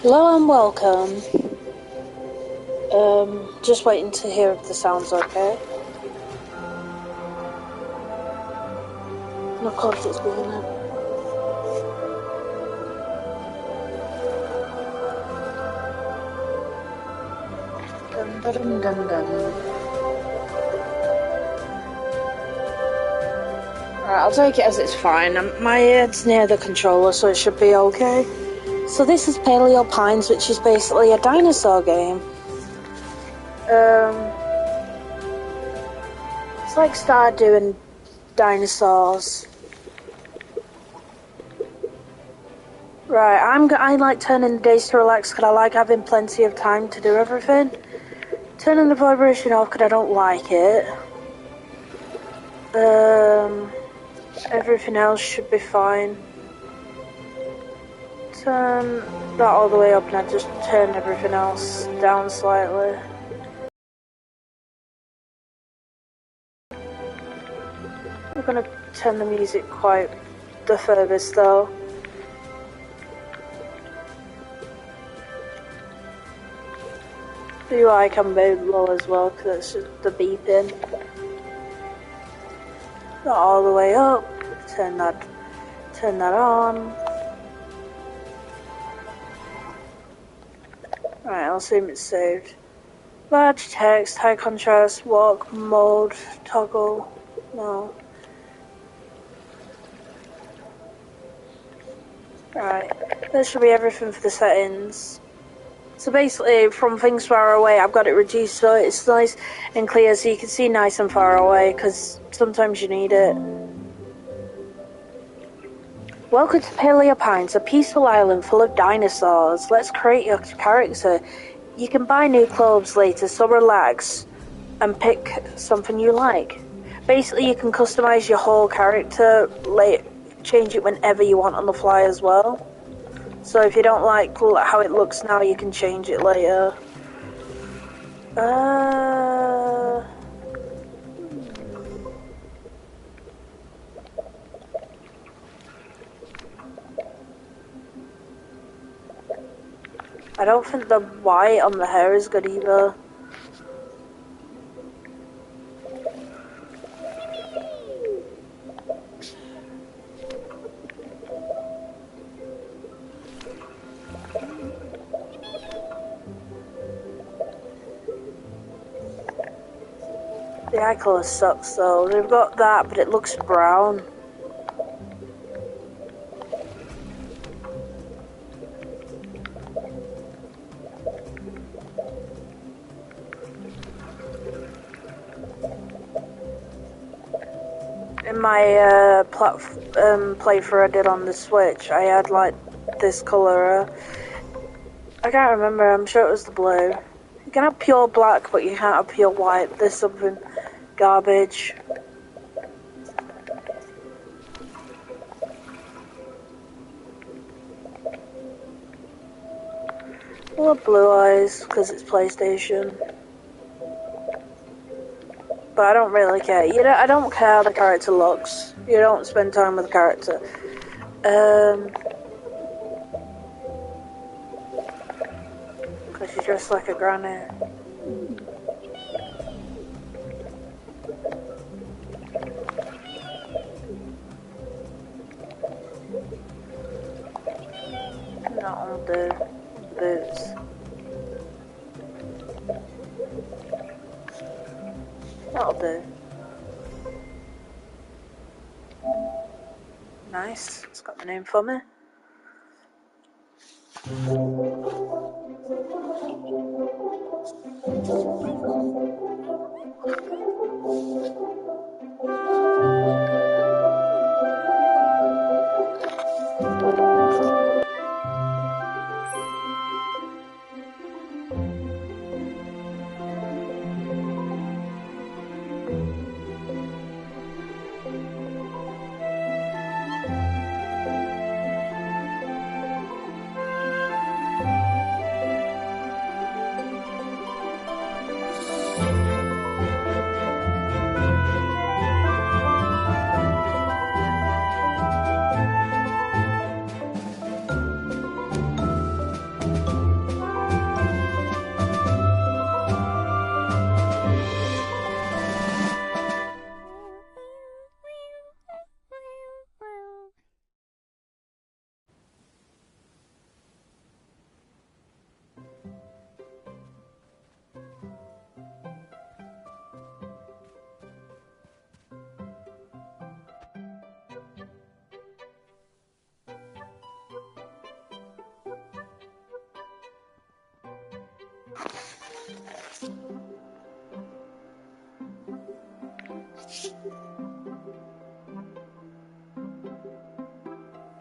Hello and welcome. Just waiting to hear if the sound's okay. And of course it's being it. Dun dun dun dun. Alright, I'll take it as it's fine. My head's near the controller, so it should be okay. So this is Paleo Pines, which is basically a dinosaur game. It's like Stardew and dinosaurs. Right, I like turning the days to relax because I like having plenty of time to do everything. Turning the vibration off because I don't like it. Everything else should be fine. Turn that all the way up and I just turn everything else down slightly. I'm gonna turn the music quite the furthest though. The UI can be low as well because it's just the beeping. Not all the way up. Turn that on. Right, I'll assume it's saved. Large text, high contrast, walk mode, toggle. No. Right, that should be everything for the settings. So basically, from things far away, I've got it reduced so it's nice and clear so you can see nice and far away, because sometimes you need it. Welcome to Paleo Pines, a peaceful island full of dinosaurs. Let's create your character. You can buy new clothes later, so relax and pick something you like. Basically, you can customize your whole character, change it whenever you want on the fly as well. So if you don't like how it looks now, you can change it later. I don't think the white on the hair is good either. The eye colour sucks though. They've got that, but it looks brown. In my playthrough I did on the Switch, I had like this colour. I can't remember, I'm sure it was the blue. You can have pure black, but you can't have pure white. There's something garbage. I love blue eyes, because it's PlayStation. But I don't really care. I don't care how the character looks. You don't spend time with the character. Because she's dressed like a granny. That'll do. Boots. That'll do. Nice. It's got my name for me.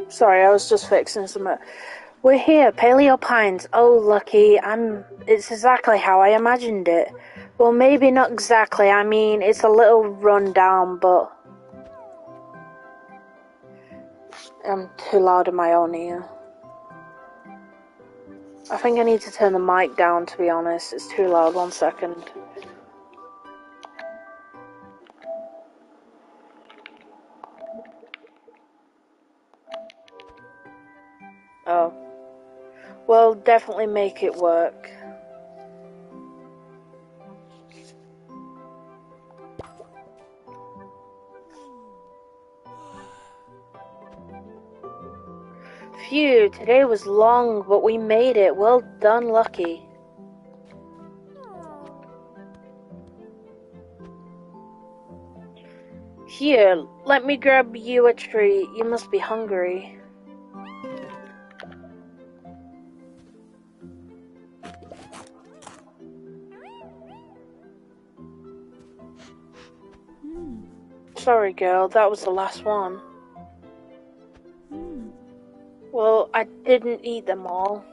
Sorry, I was just fixing some. We're here, Paleo Pines. Oh, lucky. It's exactly how I imagined it. Well, maybe not exactly. I mean, it's a little run down, but I'm too loud in my own ear. I think I need to turn the mic down, to be honest. It's too loud. 1 second. Oh. Well, definitely make it work. Phew, today was long, but we made it. Well done, Lucky. Here, let me grab you a treat. You must be hungry. Sorry, girl, that was the last one. Well, I didn't eat them all.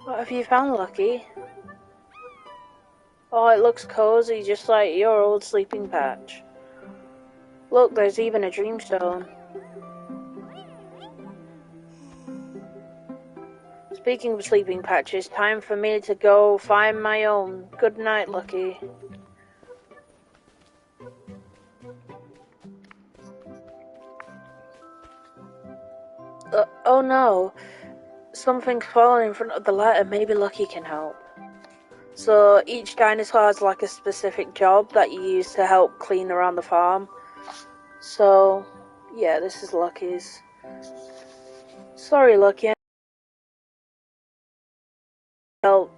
What have you found, Lucky? Oh, it looks cozy, just like your old sleeping patch. Look, there's even a dreamstone. Speaking of sleeping patches, time for me to go find my own. Good night, Lucky. Oh no, something's fallen in front of the ladder. Maybe Lucky can help. So each dinosaur has like a specific job that you use to help clean around the farm. So, yeah, this is Lucky's. Sorry, Lucky. Help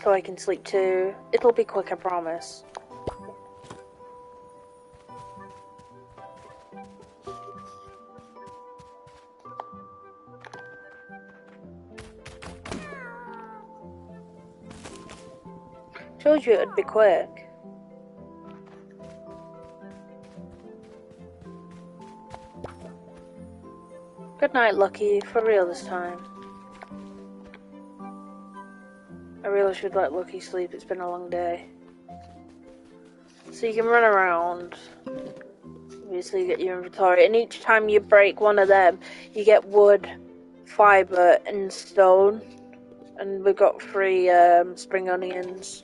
so I can sleep too. It'll be quick, I promise. Told you it'd be quick. Good night, Lucky. For real this time. I really should let Lucky sleep. It's been a long day. So you can run around. Obviously, you get your inventory. And each time you break one of them, you get wood, fiber, and stone. And we've got 3 spring onions.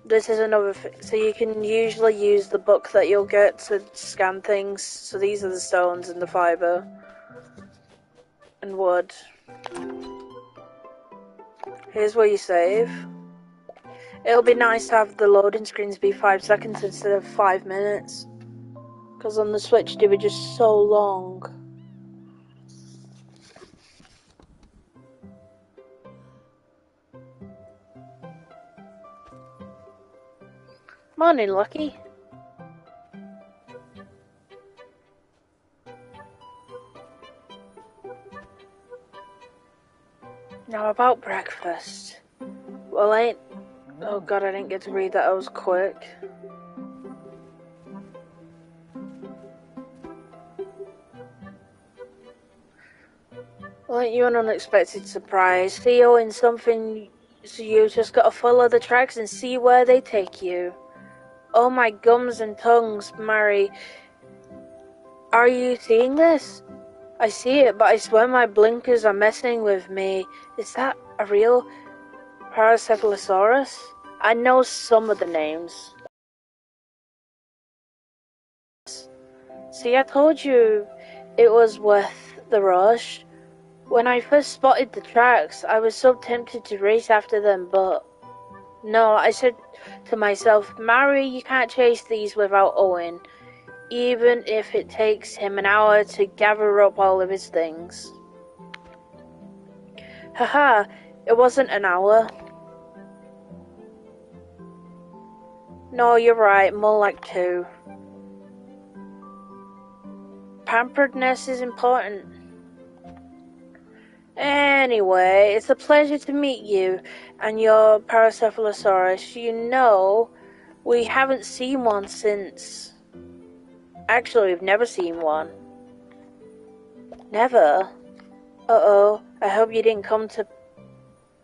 This is another so you can usually use the book that you'll get to scan things. So these are the stones and the fiber and wood. Here's where you save. It'll be nice to have the loading screens be 5 seconds instead of 5 minutes. Because on the Switch they were just so long. Morning, Lucky. Now about breakfast. Well, oh god, I didn't get to read that. I was quick. Well, ain't you an unexpected surprise? Theo in something, so you just gotta follow the tracks and see where they take you. Oh my gums and tongues, Mary. Are you seeing this? I see it, but I swear my blinkers are messing with me. Is that a real Paracephalosaurus? I know some of the names. See, I told you it was worth the rush. When I first spotted the tracks, I was so tempted to race after them, but no, I said to myself, Mary, you can't chase these without Owen, even if it takes him an hour to gather up all of his things. Haha, it wasn't an hour. No, you're right, more like 2. Pamperedness is important. Anyway, it's a pleasure to meet you and your Paracephalosaurus. You know, we haven't seen one since... Actually, we've never seen one. Never? Uh-oh, I hope you didn't come to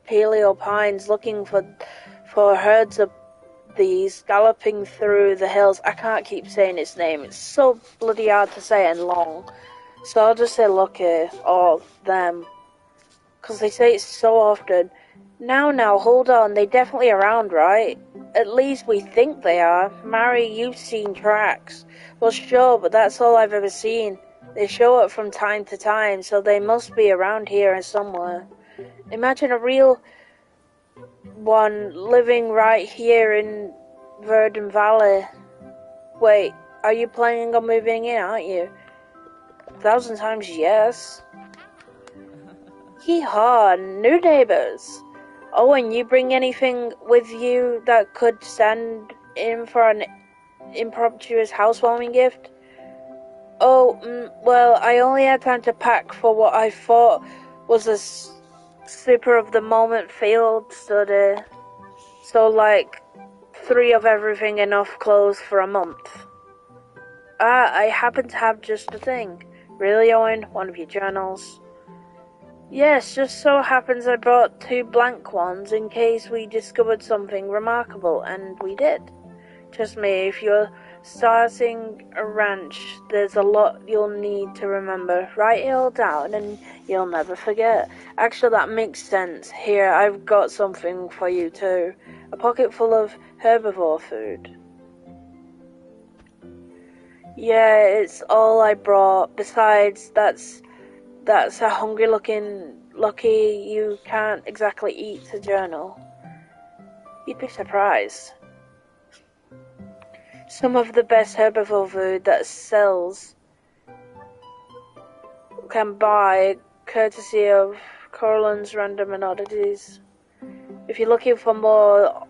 Paleo Pines looking for herds of these galloping through the hills. I can't keep saying its name. It's so bloody hard to say and long. So I'll just say Lucky, or them. Because they say it so often. Now, hold on. They're definitely around, right? At least we think they are. Mary, you've seen tracks. Well, sure, but that's all I've ever seen. They show up from time to time, so they must be around here somewhere. Imagine a real one living right here in Verdun Valley. Wait, are you planning on moving in, aren't you? 1,000 times yes. Hee-haw, new neighbours. Oh, and you bring anything with you that could stand in for an impromptu housewarming gift? Oh, well, I only had time to pack for what I thought was a super of the moment field study. So, like, 3 of everything, enough clothes for a month. I happen to have just a thing. Really, Owen? One of your journals? Yes, just so happens I brought 2 blank ones in case we discovered something remarkable, and we did. Trust me, if you're starting a ranch, there's a lot you'll need to remember. Write it all down and you'll never forget. Actually, that makes sense. Here, I've got something for you too. A pocket full of herbivore food. Yeah, it's all I brought. Besides, that's a hungry-looking Lucky you can't exactly eat a journal. You'd be surprised. Some of the best herbivore food that sells can buy, courtesy of Corlin's Random and Oddities. If you're looking for more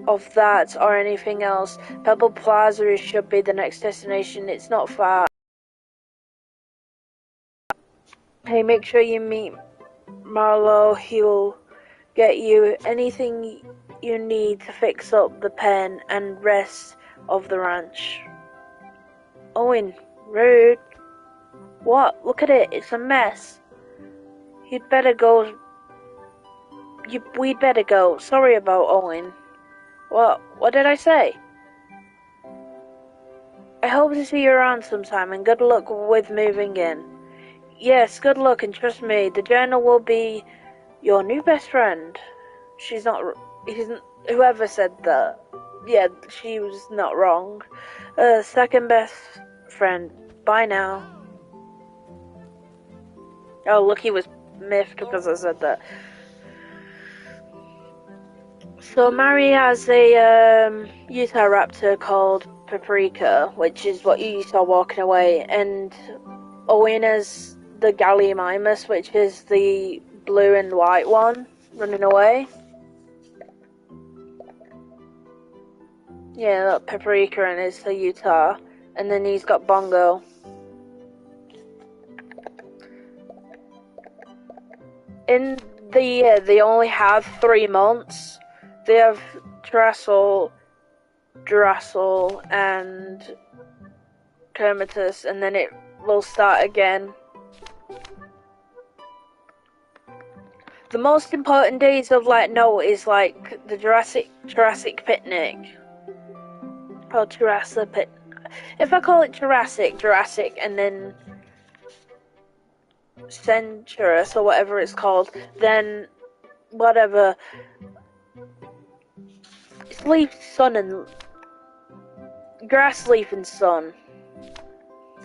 of that or anything else, Pebble Plaza should be the next destination. It's not far. Hey, make sure you meet Marlowe. He'll get you anything you need to fix up the pen and rest of the ranch. Owen, rude. What? Look at it. It's a mess. We'd better go. Sorry about Owen. What did I say? I hope to see you around sometime, and good luck with moving in. Yes, good luck, and trust me, the journal will be your new best friend. Whoever said that. Yeah, she was not wrong. Second best friend. Bye now. Oh, look, he was miffed because I said that. So Mary has a Utah raptor called Paprika, which is what you saw walking away, and Owen has the Gallimimus, which is the blue and white one running away. Yeah, look, Paprika and it's the Utah, and then he's got Bongo. In the year, they only have 3 months. They have Drassel, and Kermitus, and then it will start again. The most important days of note is the Jurassic picnic. Or Jurassic pit. If I call it Jurassic, and then Centurus or whatever it's called, then whatever. It's leaf, sun, and grass, leaf, and sun.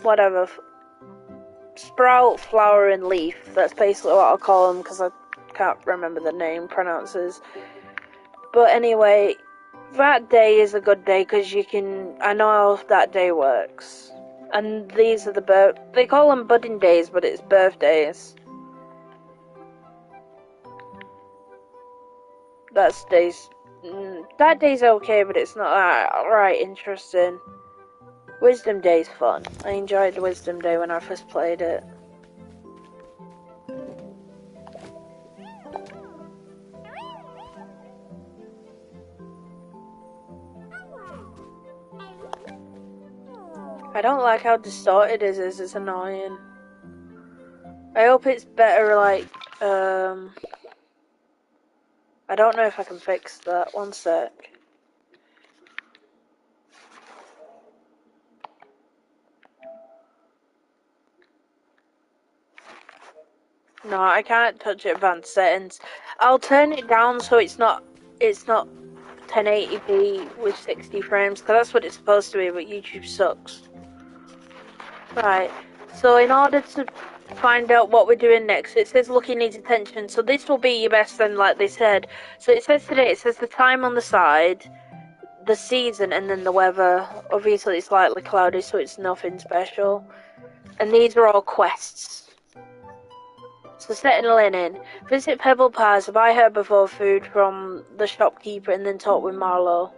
Whatever. Sprout, flower, and leaf. That's basically what I'll call them because I can't remember the name pronounces. But anyway, that day is a good day because I know how that day works. And these are they call them budding days, but it's birthdays. That's days That day's okay, but it's not that right interesting. Wisdom Day's fun. I enjoyed the Wisdom Day when I first played it. I don't like how distorted it is, it's annoying. I hope it's better, like, I don't know if I can fix that. One sec. No, I can't touch advanced settings. I'll turn it down so it's not 1080p with 60 frames, because that's what it's supposed to be, but YouTube sucks. Right, so in order to find out what we're doing next, it says Lucky needs attention, so this will be your best friend like they said. So it says today, it says the time on the side, the season, and then the weather. Obviously it's slightly cloudy, so it's nothing special. And these are all quests. So settling in. Visit Pebble Plaza, buy herbivore food from the shopkeeper, and then talk with Marlowe.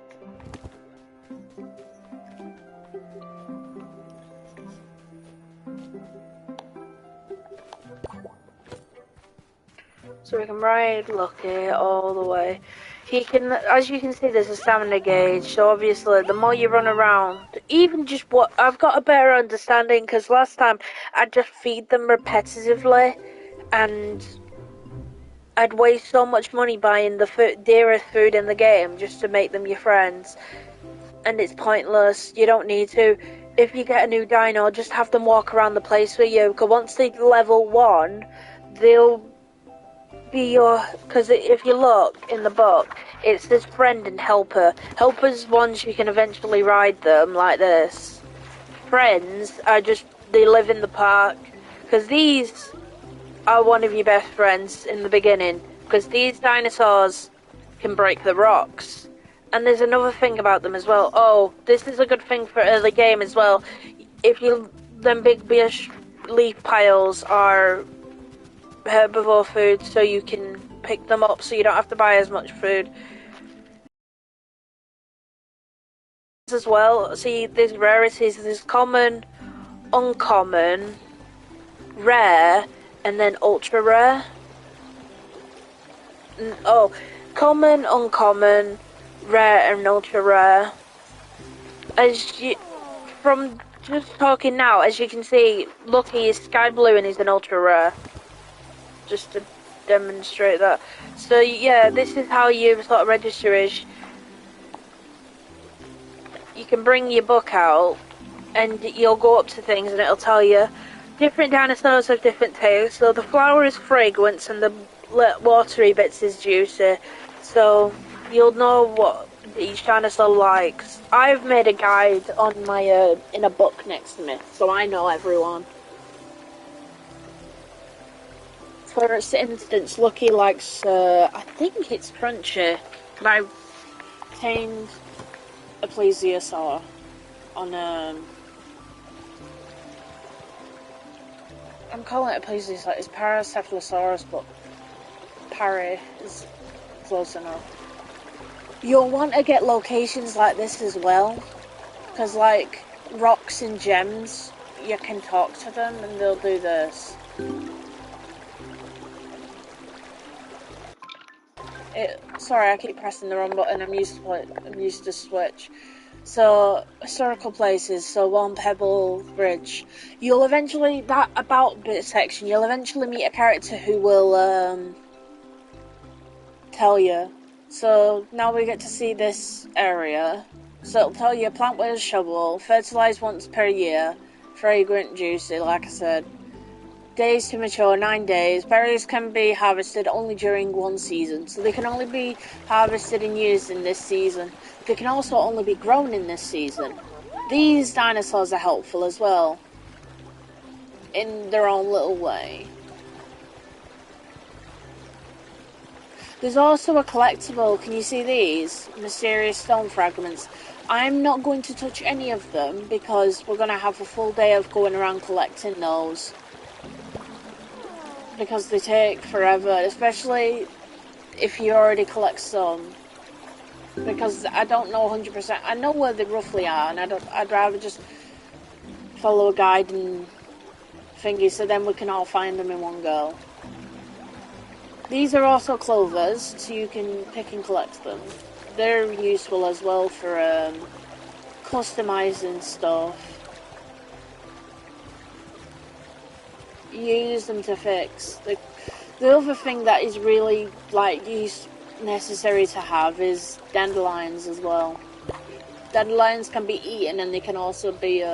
So we can ride Lucky all the way. He can, as you can see, there's a stamina gauge, so obviously the more you run around, even just what, I've got a better understanding, because last time I'd just feed them repetitively, and I'd waste so much money buying the dearest food in the game just to make them your friends, and it's pointless. You don't need to. If you get a new dino, just have them walk around the place with you, because once they level 1, they'll be your, because if you look in the book, it says friend and helper. Helpers ones you can eventually ride them like this. Friends are just, they live in the park, because these are one of your best friends in the beginning, because these dinosaurs can break the rocks. And there's another thing about them as well. Oh, this is a good thing for early game as well. If you, them big beige leaf piles are herbivore food, so you can pick them up so you don't have to buy as much food as well. See, there's rarities, there's common, uncommon, rare, and then ultra rare. Oh, common, uncommon, rare, and ultra rare. As you, from just talking now, as you can see, Lucky is sky blue and he's an ultra rare. Just to demonstrate that. So yeah, this is how you sort of register is. You can bring your book out and you'll go up to things and it'll tell you different dinosaurs have different tastes. So the flower is fragrance and the watery bits is juicy. So you'll know what each dinosaur likes. I've made a guide on my in a book next to me, so I know everyone. For instance, Lucky likes, I think it's crunchy, but I obtained a plesiosaur on, I'm calling it a plesiosaur, it's Paracephalosaurus, but Parry is close enough. You'll want to get locations like this as well, because like rocks and gems, you can talk to them and they'll do this. Sorry, I keep pressing the wrong button. I'm used to switch. So historical places. So one Pebble Bridge. You'll eventually that about bit section. You'll eventually meet a character who will tell you. So now we get to see this area. So it'll tell you plant with a shovel, fertilize once per year, fragrant, juicy. Like I said. Days to mature, 9 days. Berries can be harvested only during one season, so they can only be harvested and used in this season. They can also only be grown in this season. These dinosaurs are helpful as well, in their own little way. There's also a collectible, can you see these? Mysterious stone fragments. I'm not going to touch any of them, because we're going to have a full day of going around collecting those. Because they take forever, especially if you already collect some. because I don't know 100%. I know where they roughly are, and I'd rather just follow a guide and thingy, so then we can all find them in one go. These are also clovers, so you can pick and collect them. They're useful as well for customizing stuff. You use them to fix. The other thing that is really like necessary to have is dandelions as well. Dandelions can be eaten, and they can also be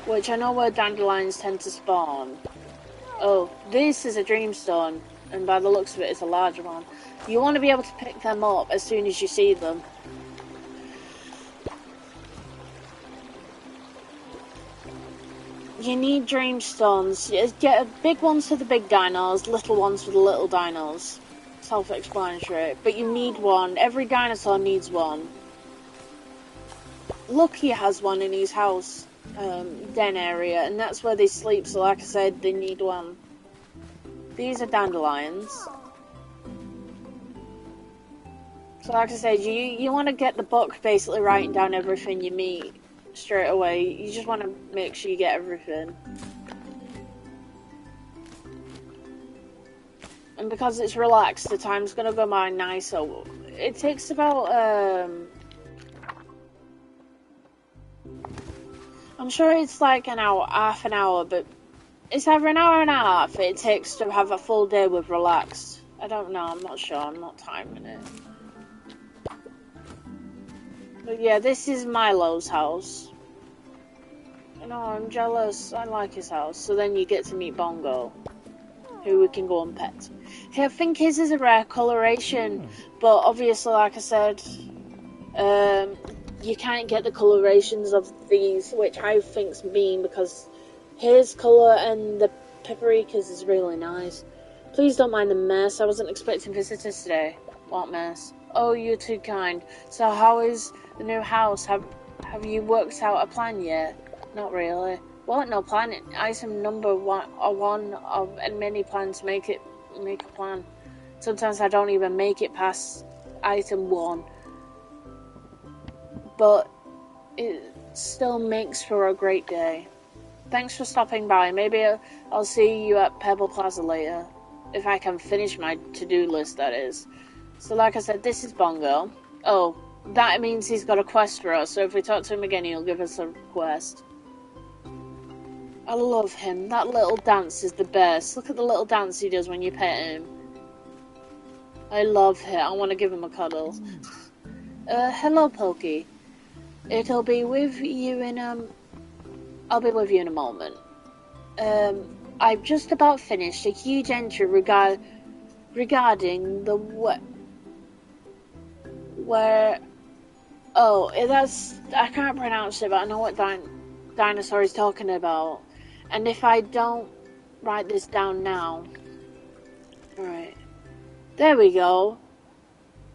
which I know where dandelions tend to spawn. Oh, this is a dreamstone, and by the looks of it, it's a larger one. You want to be able to pick them up as soon as you see them. You need dreamstones. Get big ones for the big dinos, little ones for the little dinos. Self-explanatory. But you need one. Every dinosaur needs one. Lucky has one in his house. Den area, and that's where they sleep, so like I said, they need one. These are dandelions. So like I said, you want to get the book basically writing down everything you meet straight away. You just want to make sure you get everything. And because it's relaxed, the time's gonna go by nice, so it takes about I'm sure it's like an hour, half an hour, but it's either an hour and a half it takes to have a full day with relaxed. I don't know, I'm not sure, I'm not timing it. But yeah, this is Milo's house. No, I'm jealous, I like his house. So then you get to meet Bongo, who we can go and pet. I think his is a rare coloration, but obviously, like I said, you can't get the colorations of these, which I think's mean, because his colour and the paprika's is really nice. Please don't mind the mess. I wasn't expecting visitors today. What mess? Oh, you're too kind. So how is the new house? Have you worked out a plan yet? Not really. What? No plan? Item number one of many plans. Make a plan. Sometimes I don't even make it past item 1. But it still makes for a great day. Thanks for stopping by. Maybe I'll see you at Pebble Plaza later. If I can finish my to-do list, that is. So like I said, this is Bongo. Oh, that means he's got a quest for us, so if we talk to him again, he'll give us a quest. I love him. That little dance is the best. Look at the little dance he does when you pet him. I love him. I want to give him a cuddle. Hello, Pokey. It'll be with you in I'll be with you in a moment. I've just about finished a huge entry regarding the where. Oh, that's I can't pronounce it, but I know what dinosaur he's talking about. And if I don't write this down now, right? There we go.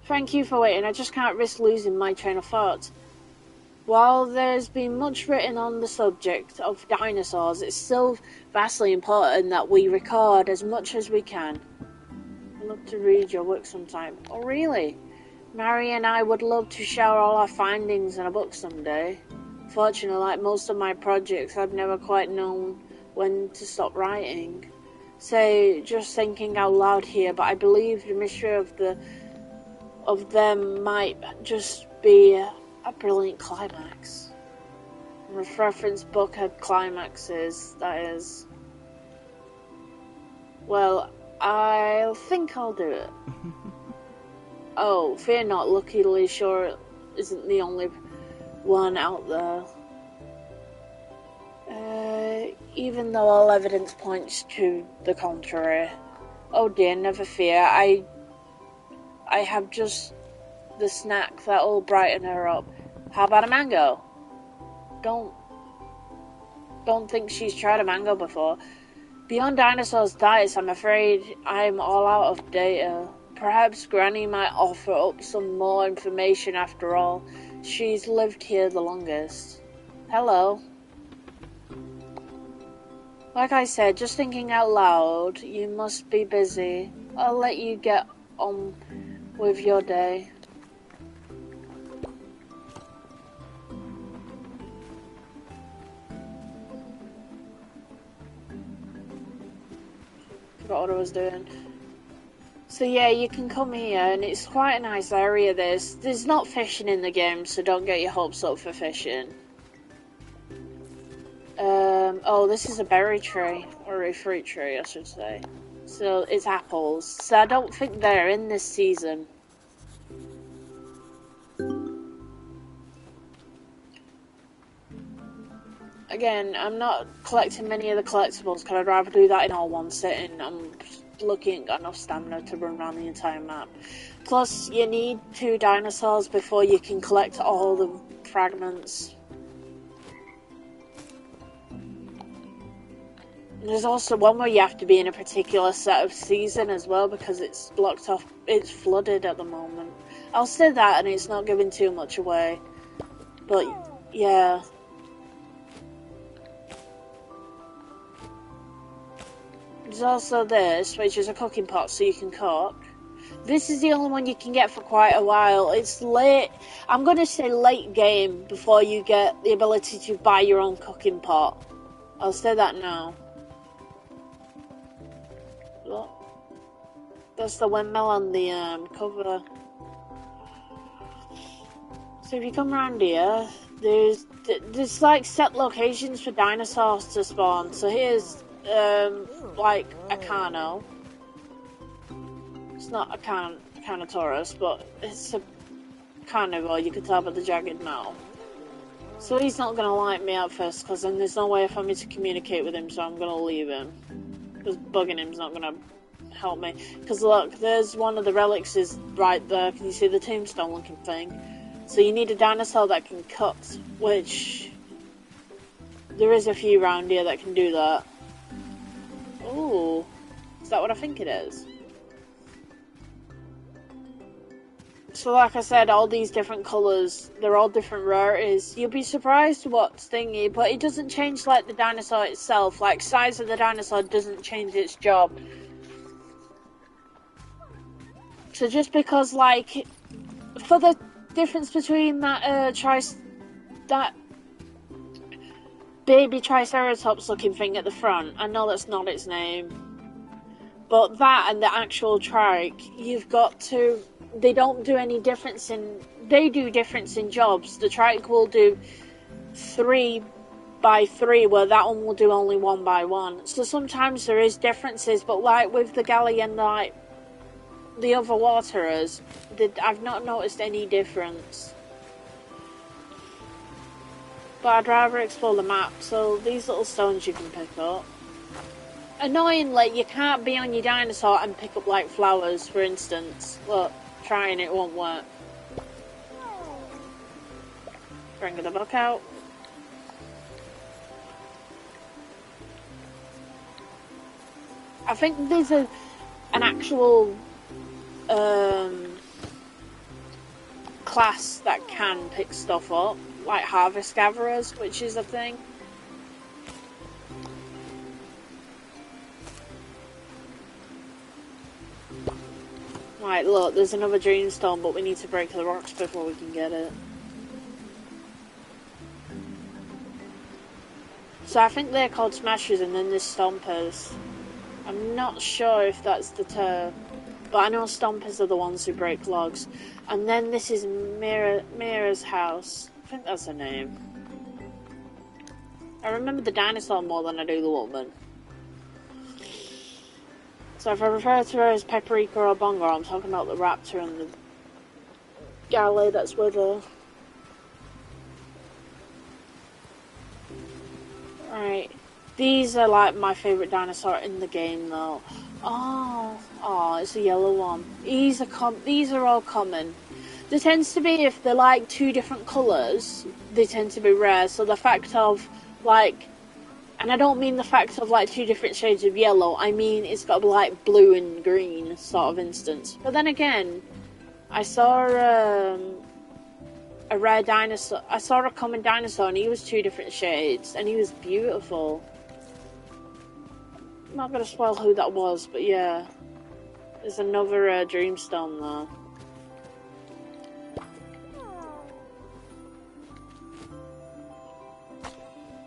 Thank you for waiting. I just can't risk losing my train of thought. While there's been much written on the subject of dinosaurs, it's still vastly important that we record as much as we can. I'd love to read your work sometime. Oh, really? Mary and I would love to share all our findings in a book someday. Fortunately, like most of my projects, I've never quite known when to stop writing. Say, just thinking out loud here, but I believe the mystery of them might just be a brilliant climax. Reference book had climaxes, that is. Well, I think I'll do it. Oh, fear not, luckily Shore isn't the only one out there. Even though all evidence points to the contrary. Oh dear, never fear, I have just the snack that'll brighten her up. How about a mango? Don't think she's tried a mango before. Beyond dinosaurs' diets, I'm afraid I'm all out of data. Perhaps Granny might offer up some more information after all. She's lived here the longest. Hello. Like I said, just thinking out loud, you must be busy. I'll let you get on with your day. Forgot what I was doing. So yeah, you can come here, and it's quite a nice area. There's not fishing in the game, so don't get your hopes up for fishing. Oh, this is a berry tree, or a fruit tree, I should say. So it's apples. So I don't think they're in this season. Again, I'm not collecting many of the collectibles because I'd rather do that in all one sitting. I'm looking at enough stamina to run around the entire map. Plus, you need 2 dinosaurs before you can collect all the fragments. There's also one where you have to be in a particular set of season as well because it's blocked off, it's flooded at the moment. I'll say that and it's not giving too much away. But, yeah. There's also this, which is a cooking pot so you can cook. This is the only one you can get for quite a while. It's late, I'm going to say late game before you get the ability to buy your own cooking pot. I'll say that now. Look. That's the windmill on the cover. So if you come around here, there's like set locations for dinosaurs to spawn. So here's like a Carno. It's not a Carnotaurus, but it's a carnivore. You can tell by the jagged mouth. So he's not gonna like me at first, because then there's no way for me to communicate with him. So I'm gonna leave him, because bugging him's not gonna help me. Because look, there's one of the relics is right there. Can you see the tombstone looking thing? So you need a dinosaur that can cut, which there is a few around here that can do that. Ooh, is that what I think it is? So like I said, all these different colours, they're all different rarities. You'll be surprised what's thingy, but it doesn't change like the dinosaur itself. Like size of the dinosaur doesn't change its job. So just because like, for the difference between that that baby Triceratops looking thing at the front, I know that's not its name, but that and the actual trike, you've got to, they don't do any difference in, they do difference in jobs. The trike will do 3 by 3, where that one will do only 1 by 1. So sometimes there is differences, but like with the galley and like the other waterers, I've not noticed any difference. But I'd rather explore the map, so these little stones you can pick up. Annoyingly, you can't be on your dinosaur and pick up like flowers, for instance. Look, trying it won't work. Bring the book out. I think there's an actual class that can pick stuff up, like harvest gatherers, which is a thing. Right, look, there's another dreamstone, but we need to break the rocks before we can get it. So I think they're called smashers, and then there's stompers. I'm not sure if that's the term, but I know stompers are the ones who break logs. And then this is Mira's house. I think that's her name. I remember the dinosaur more than I do the woman. So if I refer to her as Paprika or Bongo, I'm talking about the raptor and the galley that's with her. Right. These are like my favourite dinosaur in the game though. Oh, it's a yellow one. These are all common. There tends to be, if they're like 2 different colours, they tend to be rare. So the fact of like, and I don't mean the fact of like 2 different shades of yellow, I mean it's got to be like blue and green sort of instance. But then again, I saw a rare dinosaur, I saw a common dinosaur and he was 2 different shades and he was beautiful. I'm not gonna spoil who that was, but yeah. There's another dreamstone there.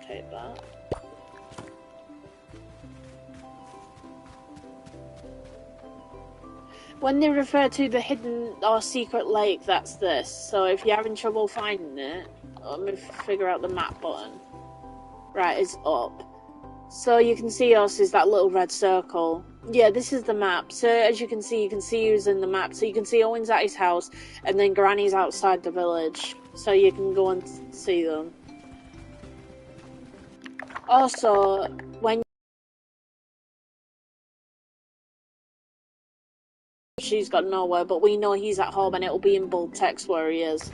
Take that. When they refer to the hidden or secret lake, that's this. So if you're having trouble finding it, let me figure out the map button. Right, it's up. So you can see us is that little red circle. Yeah, this is the map. So as you can see who's in the map. So you can see Owen's at his house, and then Granny's outside the village. So you can go and see them. Also, when she's got nowhere, but we know he's at home and it'll be in bold text where he is.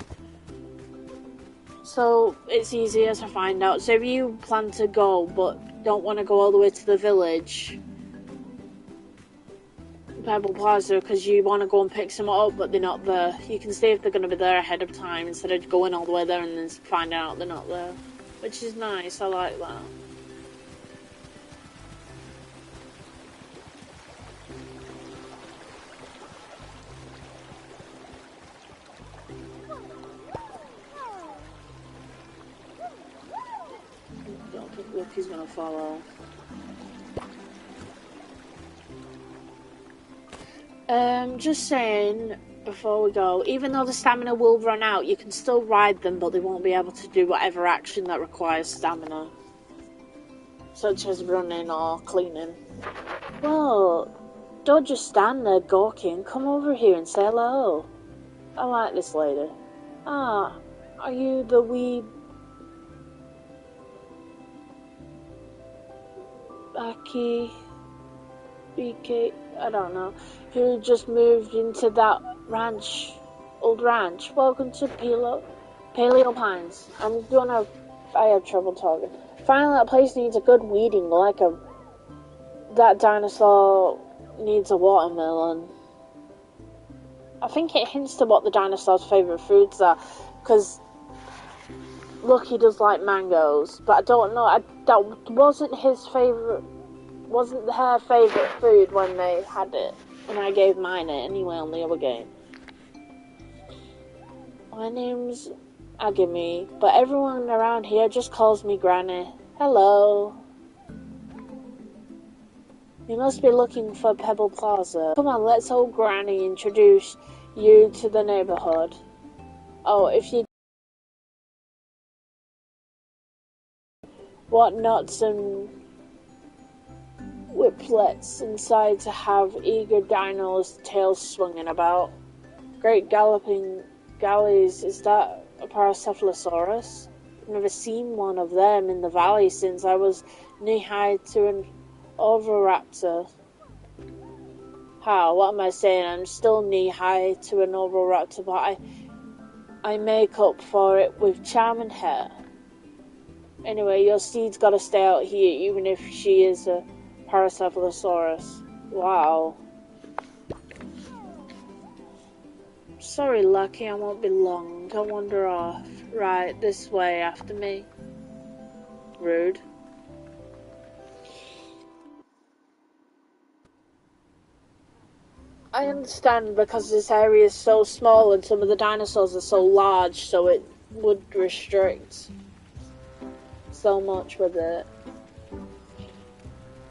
So it's easier to find out. So if you plan to go but don't want to go all the way to the village, Pebble Plaza, because you want to go and pick some up but they're not there, you can see if they're going to be there ahead of time instead of going all the way there and then finding out they're not there. Which is nice, I like that. Don't think Lucky's gonna follow. Just saying, before we go, even though the stamina will run out, you can still ride them, but they won't be able to do whatever action that requires stamina. Such as running or cleaning. Well, don't just stand there gawking, come over here and say hello. I like this lady. Ah, are you the wee... BK, I don't know, who just moved into that old ranch. Welcome to Paleo Pines. I have trouble talking. Finally, that place needs a good weeding, that dinosaur needs a watermelon. I think it hints to what the dinosaur's favourite foods are, because Lucky does like mangoes, but I don't know, that wasn't her favourite food when they had it, and I gave mine it anyway on the other game. My name's Agami, but everyone around here just calls me Granny. Hello. You must be looking for Pebble Plaza. Come on, let's old Granny introduce you to the neighbourhood. Oh, if you... What nuts and whiplets inside to have eager dinos' tails swinging about. Great galloping galleys, is that a Paracephalosaurus? I've never seen one of them in the valley since I was knee-high to an Oviraptor. How? What am I saying? I'm still knee-high to an Oviraptor, but I make up for it with charm and hair. Anyway, your steed's gotta stay out here, even if she is a Paracephalosaurus. Wow. Sorry, Lucky, I won't be long. I'll wander off. Right, this way after me. Rude. I understand because this area is so small and some of the dinosaurs are so large, so it would restrict so much with it.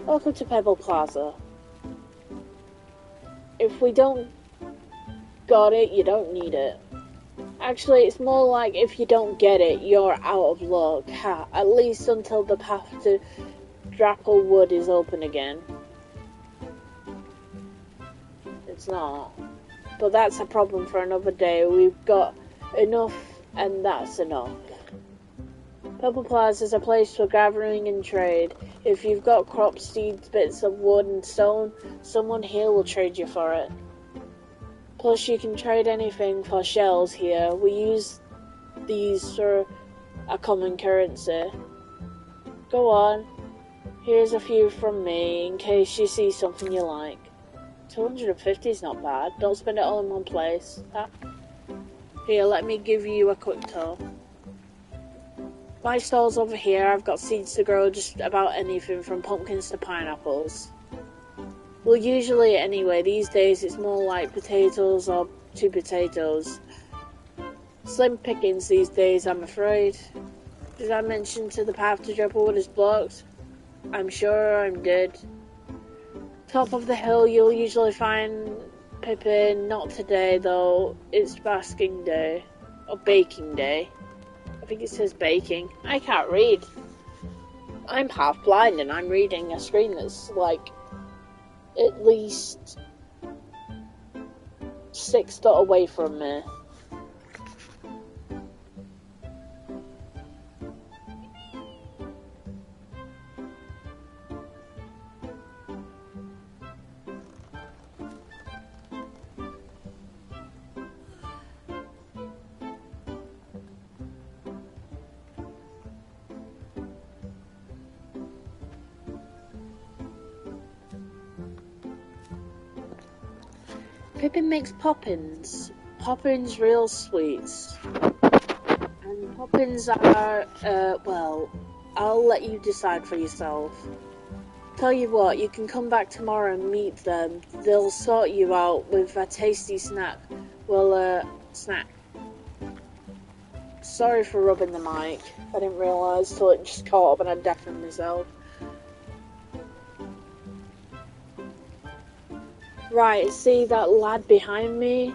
Welcome to Pebble Plaza. If we don't got it, you don't need it. Actually, it's more like if you don't get it, you're out of luck. Ha, at least until the path to Drapplewood is open again. It's not. But that's a problem for another day. We've got enough, and that's enough. Pebble Plaza is a place for gathering and trade. If you've got crop seeds, bits of wood and stone, someone here will trade you for it. Plus, you can trade anything for shells here. We use these for a common currency. Go on. Here's a few from me, in case you see something you like. 250 is not bad. Don't spend it all in one place. Here, let me give you a quick tour. my stalls over here, I've got seeds to grow just about anything from pumpkins to pineapples. Well, usually anyway, these days it's more like potatoes or 2 potatoes. Slim pickings these days, I'm afraid. Did I mention to the path to Dripplewood is blocked? I'm sure I'm dead. Top of the hill, you'll usually find Pippin. Not today, though. It's basking day. Or baking day. I think it says baking. I can't read. I'm half blind and I'm reading a screen that's like at least 6 foot away from me. Pippin makes poppins. Poppins real sweets. And poppins are, well, I'll let you decide for yourself. Tell you what, you can come back tomorrow and meet them. They'll sort you out with a tasty snack. Well, snack. Sorry for rubbing the mic. I didn't realise till it just caught up and I deafened myself. Right, see that lad behind me?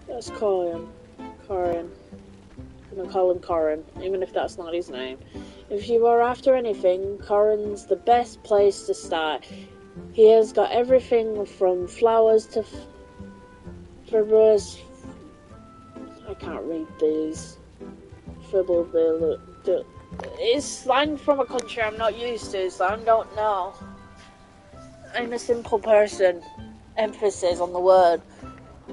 Let's call him Corin. I'm gonna call him Corin, even if that's not his name. If you are after anything, Corin's the best place to start. He has got everything from flowers to fibrous. I can't read these. It's slang from a country I'm not used to, so I don't know. I'm a simple person. Emphasis on the word.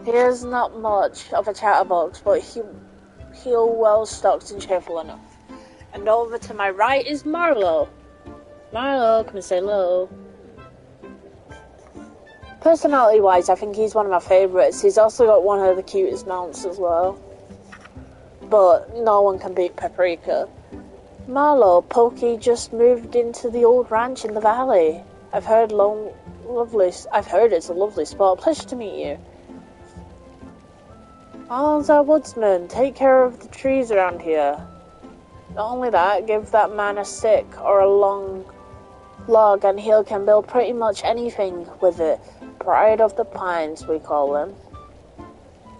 He is not much of a chatterbox, but he'll well stocked and cheerful enough. And over to my right is Marlo. Marlo, come and say hello. Personality-wise, I think he's one of my favourites. He's also got one of the cutest mounts as well. But no one can beat Paprika. Marlo, Pokey just moved into the old ranch in the valley. I've heard it's a lovely spot. Pleasure to meet you. Marlo's our woodsman. Take care of the trees around here. Not only that, give that man a stick or a long log and he can build pretty much anything with it. Pride of the pines, we call him.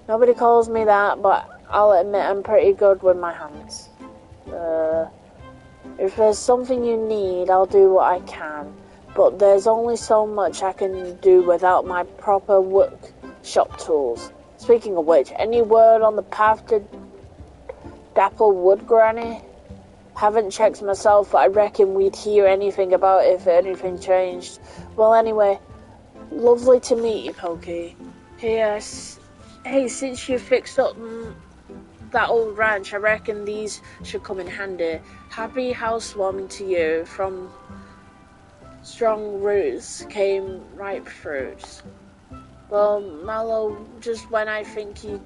Nobody calls me that, but I'll admit I'm pretty good with my hands. If there's something you need, I'll do what I can. But there's only so much I can do without my proper workshop tools. Speaking of which, any word on the path to Dapplewood, Granny? Haven't checked myself, but I reckon we'd hear anything about it if anything changed. Well, anyway, lovely to meet you, Pokey. Yes. Hey, since you fixed up that old ranch, I reckon these should come in handy. Happy housewarming to you. From strong roots came ripe fruits. Well, Mallow, just when I think you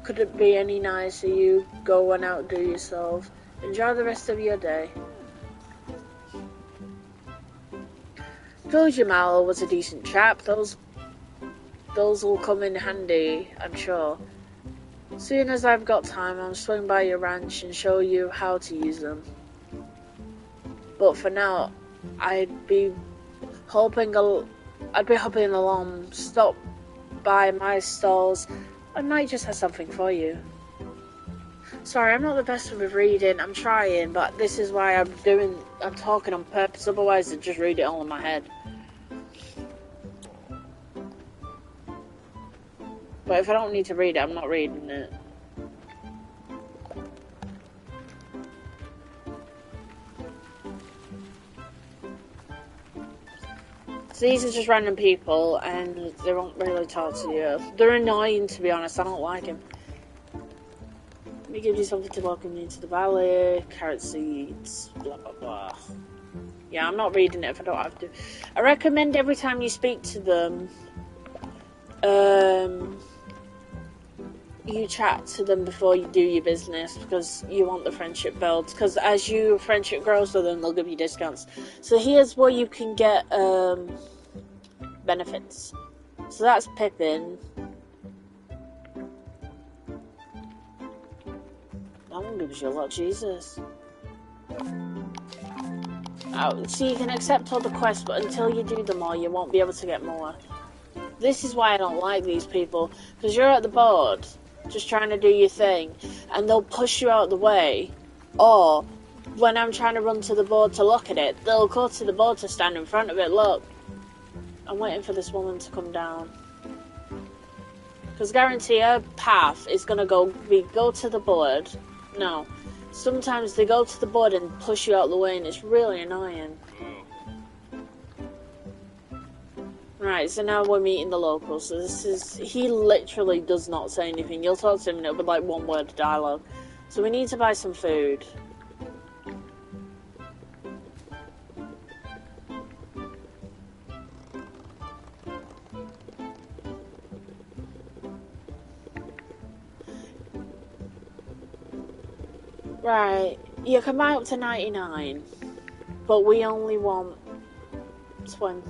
couldn't be any nicer, you go and outdo yourself. Enjoy the rest of your day. Told you Mallow was a decent chap. Those will come in handy, I'm sure. Soon as I've got time, I'll swing by your ranch and show you how to use them. But for now, I'd be hopping along, stop by my stalls. I might just have something for you. Sorry, I'm not the best with reading. I'm trying, but this is why I'm talking on purpose. Otherwise, I'd just read it all in my head. But if I don't need to read it, I'm not reading it. So these are just random people, and they won't really talk to you. They're annoying, to be honest. I don't like them. Let me give you something to welcome you into the valley. Carrot seeds, blah, blah, blah. Yeah, I'm not reading it if I don't have to. I recommend every time you speak to them, you chat to them before you do your business because you want the friendship builds. Because as your friendship grows with them, they'll give you discounts. So here's where you can get benefits. So that's Pippin. That one gives you a lot, Jesus. Oh, so you can accept all the quests, but until you do them all, you won't be able to get more. This is why I don't like these people, because you're at the board, just trying to do your thing, and they'll push you out the way, or when I'm trying to run to the board to look at it, they'll go to the board to stand in front of it. Look, I'm waiting for this woman to come down, because guarantee her path is going to go to the board. No, sometimes they go to the board and push you out the way, and it's really annoying. Right, so now we're meeting the locals. So he literally does not say anything. You'll talk to him and it'll be like one word of dialogue. So we need to buy some food. Right, you can buy up to 99, but we only want 20.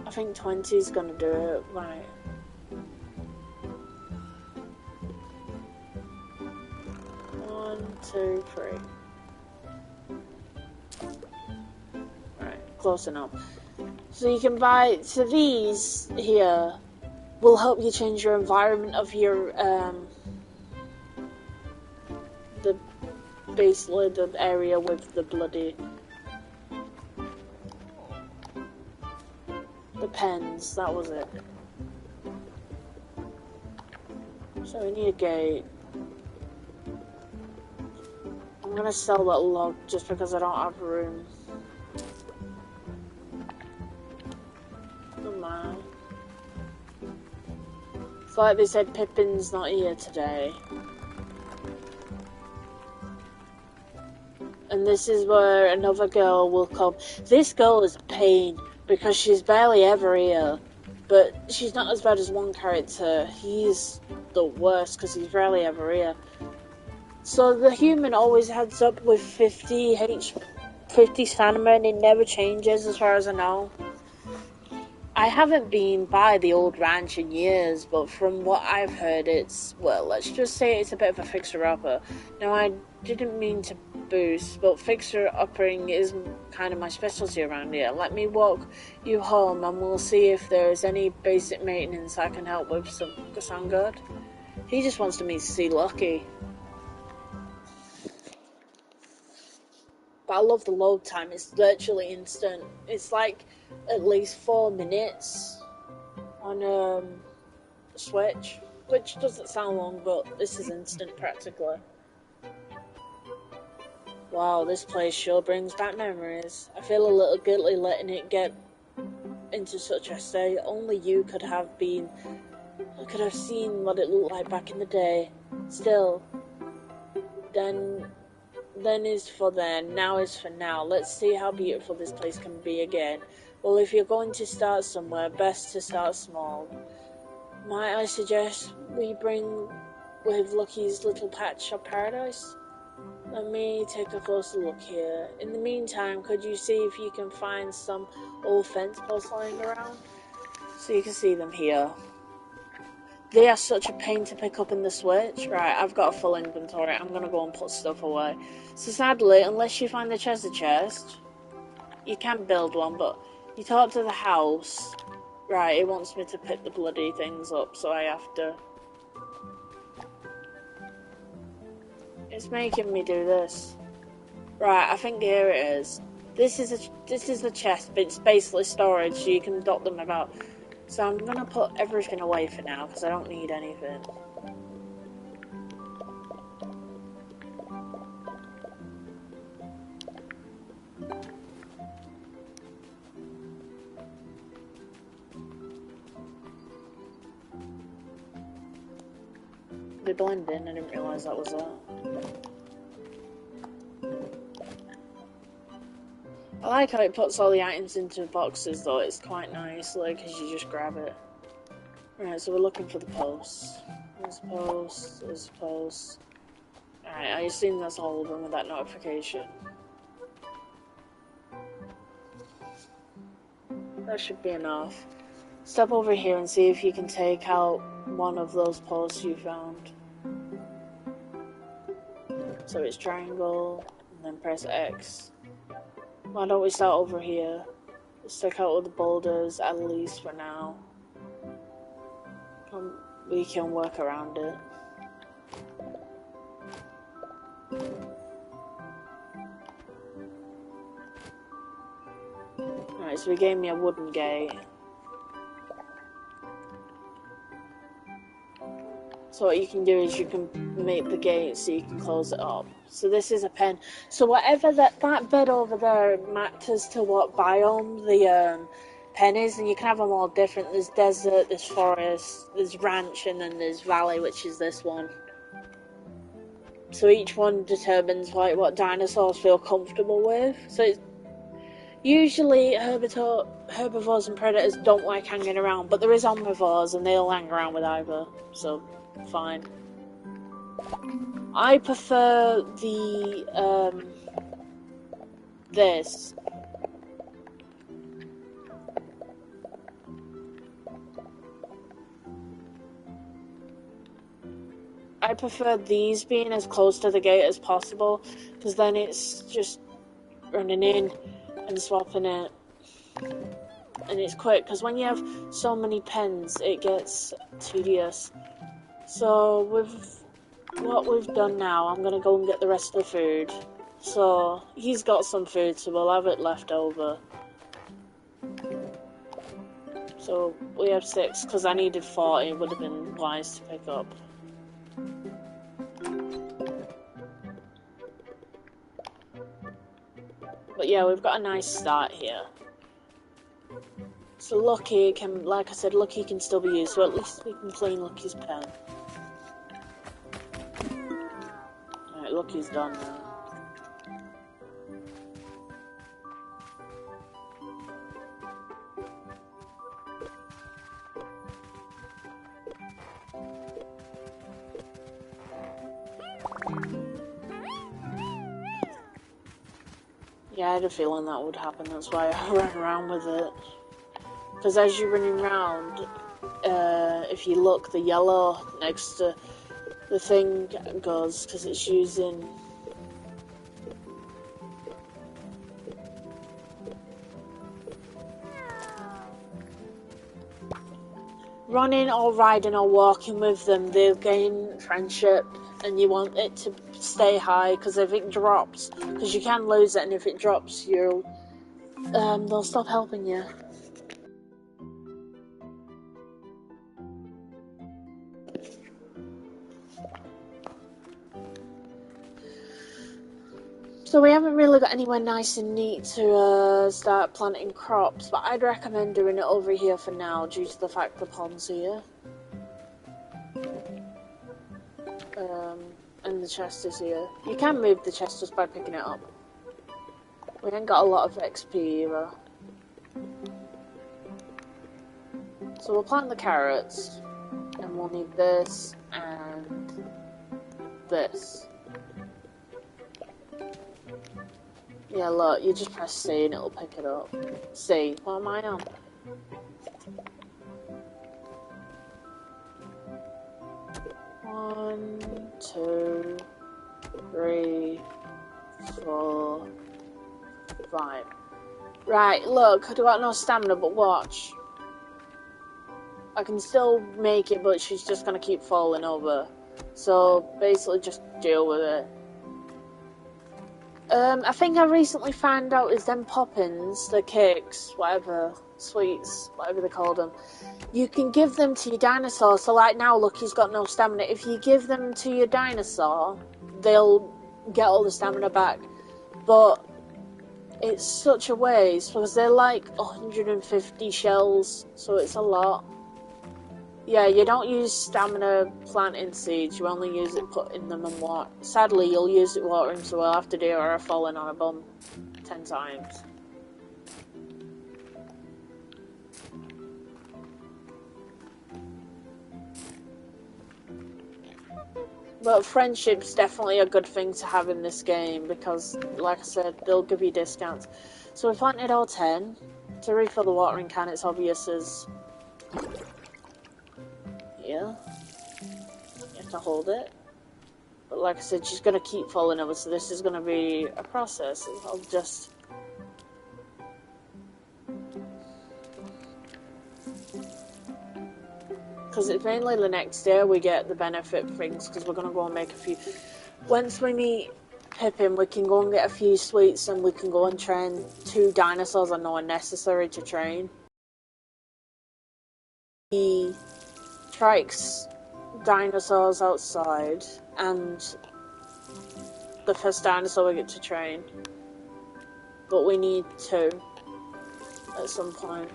I think 20 is gonna do it, right. One, two, three. Right, close enough. So you can buy, so these here will help you change your environment of your, basically the area with the bloody the pens, that was it. So we need a gate. I'm gonna sell that log just because I don't have room. Come on. It's like they said Pippin's not here today. And this is where another girl will come. This girl is a pain because she's barely ever here. But she's not as bad as one character. He's the worst because he's rarely ever here. So the human always heads up with 50 stamina and it never changes as far as I know. I haven't been by the old ranch in years, but from what I've heard it's, well, let's just say it's a bit of a fixer-upper. Now I didn't mean to boost, but fixer-upping is kind of my specialty around here. Let me walk you home and we'll see if there's any basic maintenance I can help with. Sound good? He just wants me to see Lucky. But I love the load time, it's virtually instant. It's like at least 4 minutes on Switch, which doesn't sound long, but this is instant practically. Wow, this place sure brings back memories. I feel a little guilty letting it get into such a state. Only you could have seen what it looked like back in the day. Still, then is for then, now is for now. Let's see how beautiful this place can be again. Well, if you're going to start somewhere, best to start small. Might I suggest we bring with Lucky's little patch of paradise? Let me take a closer look here. In the meantime, could you see if you can find some old fence posts lying around? So you can see them here. They are such a pain to pick up in the Switch. Right, I've got a full inventory. I'm gonna go and put stuff away. So sadly, unless you find the treasure chest, you can build one, but you talk to the house. Right, it wants me to pick the bloody things up, so I have to. It's making me do this. Right, I think here it is. This is the chest, but it's basically storage, so you can dot them about. So I'm gonna put everything away for now, because I don't need anything. They blend in, I didn't realise that was that. I like how it puts all the items into boxes though, it's quite nice, like, because you just grab it. Right, so we're looking for the posts. There's post, there's post. Alright, I assume that's all of them with that notification. That should be enough. Step over here and see if you can take out one of those posts you found. So it's triangle, and then press X. Why don't we start over here? Let's take out all the boulders, at least for now. We can work around it. Alright, so he gave me a wooden gate. So what you can do is you can make the gate so you can close it up. So this is a pen. So whatever that bed over there matters to what biome the pen is, and you can have them all different. There's desert, there's forest, there's ranch, and then there's valley, which is this one. So each one determines like what dinosaurs feel comfortable with. So it's usually herbivores and predators don't like hanging around, but there is omnivores and they'll hang around with either. So fine. I prefer the this. I prefer these being as close to the gate as possible, because then it's just running in and swapping it, and it's quick, because when you have so many pens it gets tedious. So with what we've done now, I'm going to go and get the rest of the food. So he's got some food, so we'll have it left over. So we have 6, because I needed 40, it would have been wise to pick up. But yeah, we've got a nice start here. So Lucky can, like I said, Lucky can still be used, so at least we can clean Lucky's pen. Alright, Lucky's done now. Yeah, I had a feeling that would happen, that's why I ran around with it. Because as you're running around, if you look, the yellow next to the thing goes, because it's using... Running or riding or walking with them, they'll gain friendship, and you want it to stay high, because if it drops, because you can lose it, and if it drops, you'll they'll stop helping you. So we haven't really got anywhere nice and neat to start planting crops, but I'd recommend doing it over here for now, due to the fact the pond's here. And the chest is here. You can move the chest just by picking it up. We ain't got a lot of XP either. So we'll plant the carrots, and we'll need this and this. Yeah, look, you just press C and it'll pick it up. C, what am I on? One, 2, 3, 4, 5. Right, look, I got no stamina, but watch. I can still make it, but she's just gonna keep falling over. So, basically just deal with it. I think I recently found out is them poppins, the cakes, whatever, sweets, whatever they call them. You can give them to your dinosaur, so like now, look, he's got no stamina. If you give them to your dinosaur, they'll get all the stamina back. But it's such a waste, because they're like 150 shells, so it's a lot. Yeah, you don't use stamina planting seeds, you only use it putting them in water. Sadly, you'll use it watering, so we'll have to do it or I've fallen on a bum 10 times. But friendship's definitely a good thing to have in this game because, like I said, they'll give you discounts. So we planted all 10. To refill the watering can, it's obvious as here. You have to hold it. But like I said, she's going to keep falling over, so this is going to be a process of just... Because it's mainly the next day we get the benefit things, because we're going to go and make a few... Once we meet Pippin, we can go and get a few sweets, and we can go and train 2 dinosaurs I know are necessary to train. He trikes dinosaurs outside, and the first dinosaur we get to train. But we need 2 at some point.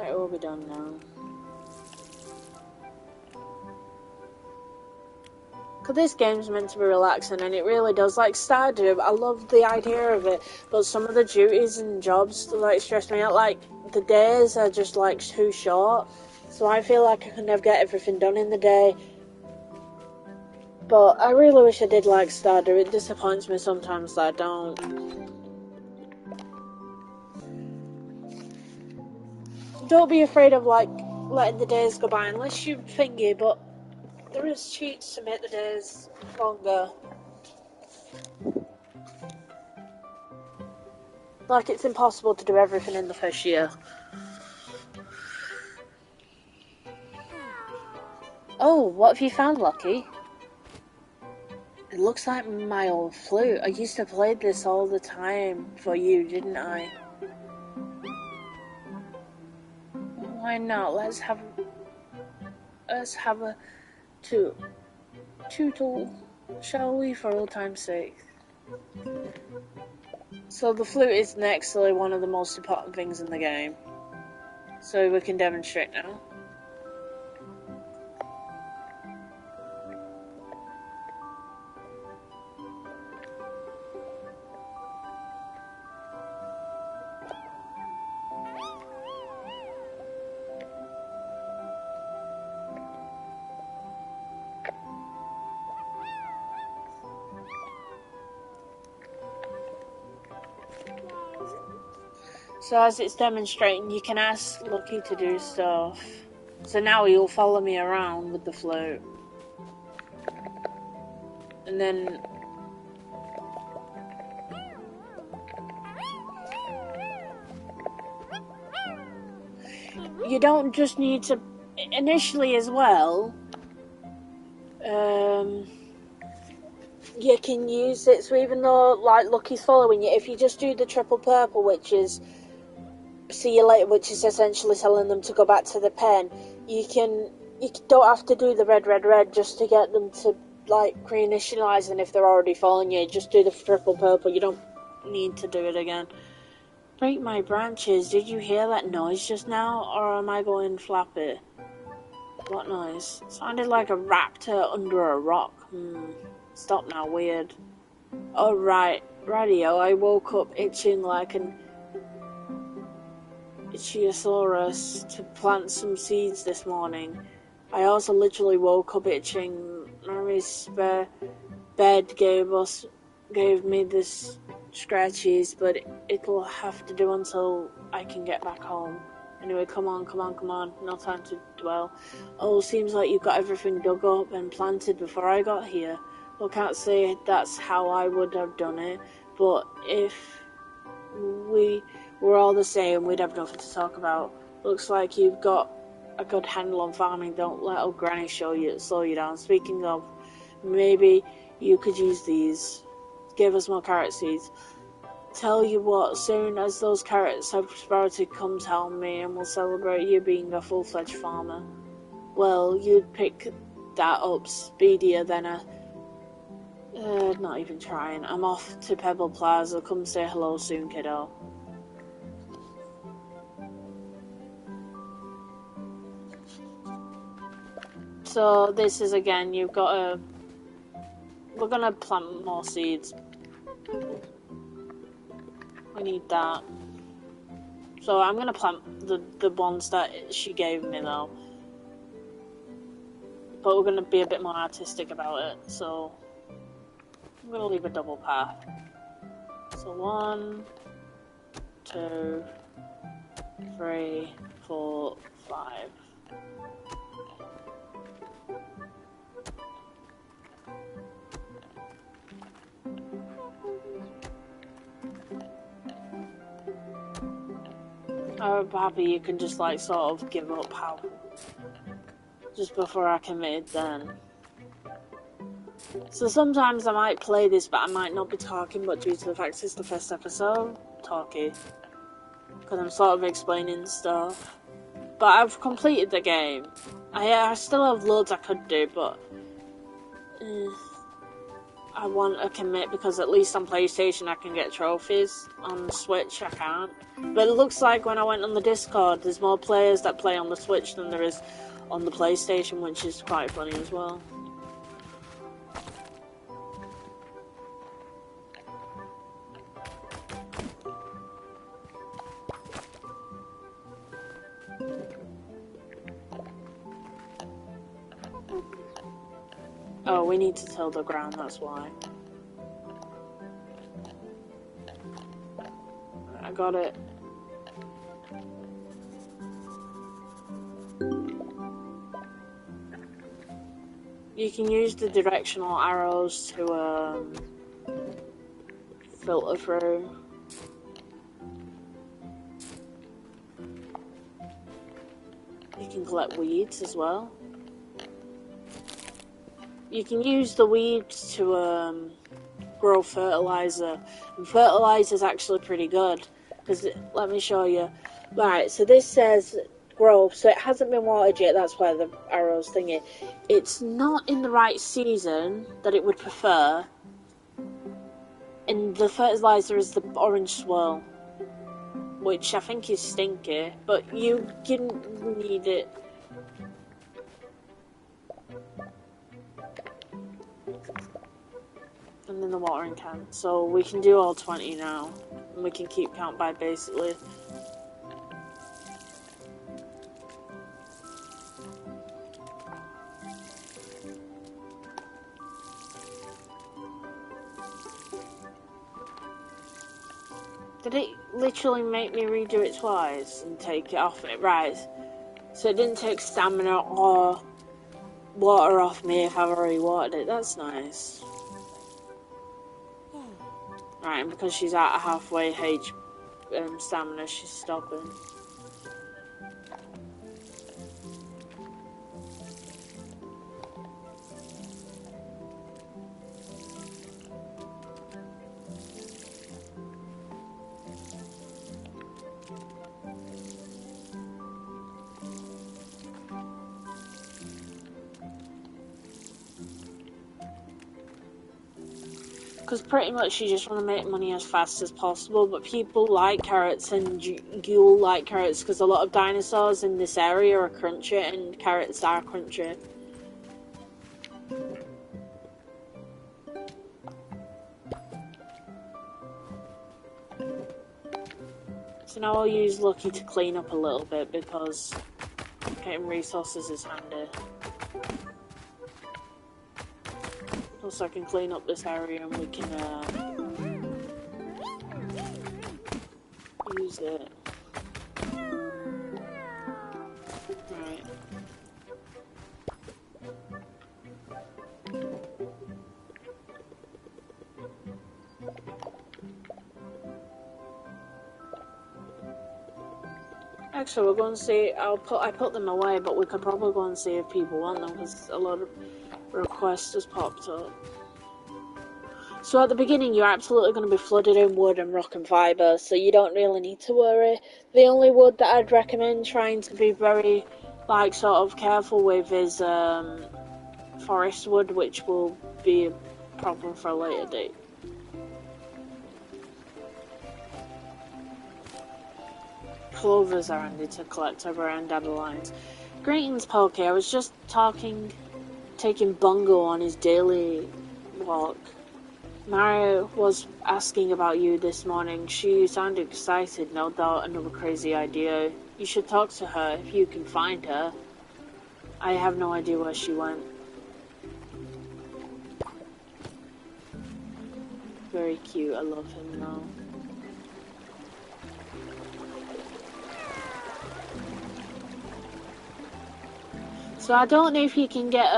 It will be done now. Because this game's meant to be relaxing, and it really does. Like Stardew, I love the idea of it, but some of the duties and jobs like stress me out. Like the days are just like too short, so I feel like I can never get everything done in the day. But I really wish I did like Stardew. It disappoints me sometimes that I don't. Don't be afraid of like letting the days go by unless you thingy, but there is cheats to make the days longer. Like it's impossible to do everything in the first year. Oh, what have you found, Lucky? It looks like my old flute. I used to play this all the time for you, didn't I? Why not? Let's have a tootle, shall we, for old time's sake? So the flute is actually one of the most important things in the game. So we can demonstrate now. So as it's demonstrating, you can ask Lucky to do stuff. So now he'll follow me around with the flute. And then... You don't just need to... Initially as well... you can use it, so even though like Lucky's following you, if you just do the triple purple, which is see you later, which is essentially telling them to go back to the pen, you don't have to do the red just to get them to like reinitialize, and if they're already following you, just do the triple purple. You don't need to do it again. Break my branches. Did you hear that noise just now, or am I going flappy? What noise? Sounded like a raptor under a rock. Stop now, weird. Oh right, radio. I woke up itching like an Ichthyosaurus to plant some seeds this morning. I also literally woke up itching. Mary's spare bed gave me this scratches, but it'll have to do until I can get back home. Anyway, come on. No time to dwell. Oh, seems like you've got everything dug up and planted before I got here. Well, can't say that's how I would have done it, but if we were all the same, we'd have nothing to talk about. Looks like you've got a good handle on farming. Don't let old Granny slow you down. Speaking of, maybe you could use these. Give us more carrot seeds. Tell you what, soon as those carrots have sprouted, come tell me, and we'll celebrate you being a full-fledged farmer. Well, you'd pick that up speedier than a... not even trying. I'm off to Pebble Plaza. Come say hello soon, kiddo. So this is again, you've got a... We're gonna plant more seeds. We need that. So I'm gonna plant the ones that she gave me though. But we're gonna be a bit more artistic about it, so I'm gonna leave a double path. So 1, 2, 3, 4, 5. I'm happy you can just like sort of give up how just before I committed then. So sometimes I might play this but I might not be talking, but due to the fact it's the first episode, talky. Because I'm sort of explaining stuff. But I've completed the game. I still have loads I could do, but I want to commit because at least on PlayStation I can get trophies. On the Switch I can't. But it looks like when I went on the Discord, there's more players that play on the Switch than there is on the PlayStation, which is quite funny as well. Oh, we need to till the ground, that's why. I got it. You can use the directional arrows to filter through. You can collect weeds as well. You can use the weeds to grow fertilizer, and fertilizer is actually pretty good because let me show you. Right, so this says grow, so it hasn't been watered yet. That's why the arrows thingy. It's not in the right season that it would prefer, and the fertilizer is the orange swirl, which I think is stinky, but you can need it. And then the watering can. So we can do all 20 now. And we can keep count by basically. Did it literally make me redo it twice and take it off it? Right. So it didn't take stamina or water off me if I've already watered it. That's nice. Right, and because she's at a halfway stamina, she's stopping. Because pretty much you just want to make money as fast as possible, but people like carrots and you'll like carrots because a lot of dinosaurs in this area are crunchy and carrots are crunchy. So now I'll use Lucky to clean up a little bit because getting resources is handy. Plus I can clean up this area and we can use it. Right. Actually, we're going to see. I put them away, but we could probably go and see if people want them because a lot of requests has popped up. So at the beginning, you're absolutely going to be flooded in wood and rock and fibre, so you don't really need to worry. The only wood that I'd recommend trying to be very, like, sort of careful with is forest wood, which will be a problem for a later date. Clovers are handy to collect over around dandelions. Greetings, Poke. I was just taking Bungo on his daily walk. Mara was asking about you this morning. She sounded excited, no doubt another crazy idea. You should talk to her if you can find her. I have no idea where she went. Very cute, I love him now. So I don't know if you can get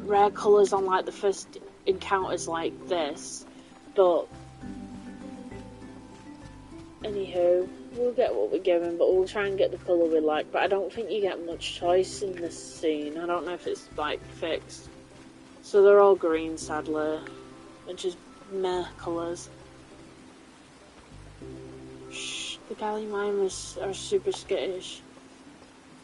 rare colours on like the first encounters like this, but anywho, we'll get what we're given, but we'll try and get the colour we like. But I don't think you get much choice in this scene. I don't know if it's like fixed. So they're all green, sadly, which is meh colours. Shh, the Gallimimus are super skittish.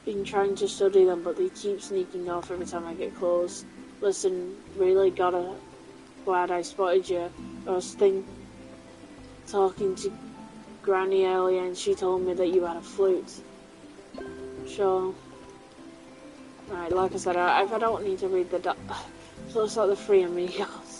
Been trying to study them, but they keep sneaking off every time I get close. Listen, really glad I spotted you. I was talking to Granny earlier, and she told me that you had a flute. Sure. Right, like I said, I don't need to read the so it's like the three amigos.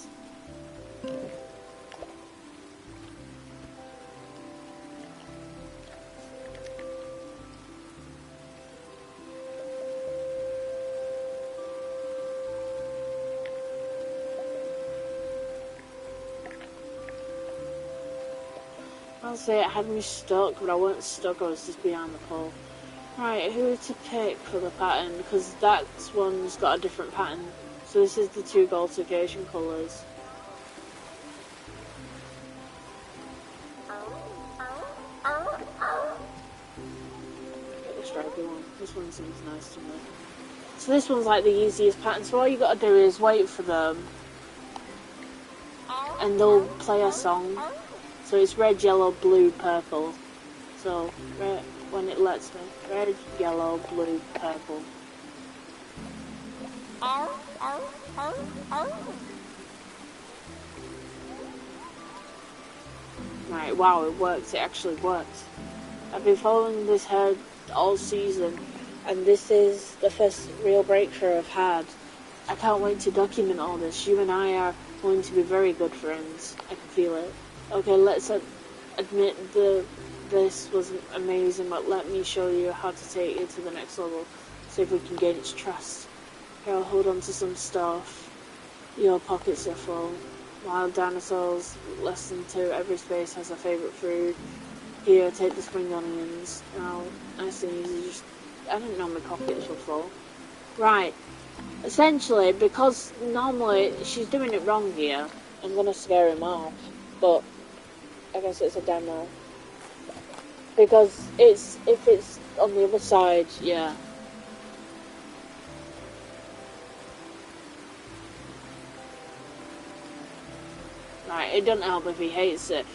I'll say it had me stuck, but I wasn't stuck, I was just behind the pole. Right, who to pick for the pattern? Because that one's got a different pattern. So this is the 2 gold occasion colours. Get the stripy one. This one seems nice to me. So this one's like the easiest pattern, so all you gotta do is wait for them. And they'll play a song. So it's red, yellow, blue, purple. So, red, when it lets me. Red, yellow, blue, purple. Right, wow, it works. It actually works. I've been following this herd all season, and this is the first real breakthrough I've had. I can't wait to document all this. You and I are going to be very good friends. I can feel it. Okay, let's admit this was amazing, but let me show you how to take it to the next level. See if we can gain its trust. Here, I'll hold on to some stuff. Your pockets are full. Wild dinosaurs, lesson 2, every space has a favourite food. Here, take the spring onions. Now, nice and easy, just... I didn't know my pockets were full. Right. Essentially, because normally she's doing it wrong here, I'm gonna scare him off. But I guess it's a demo. Because if it's on the other side, yeah. Right, it doesn't help if he hates it.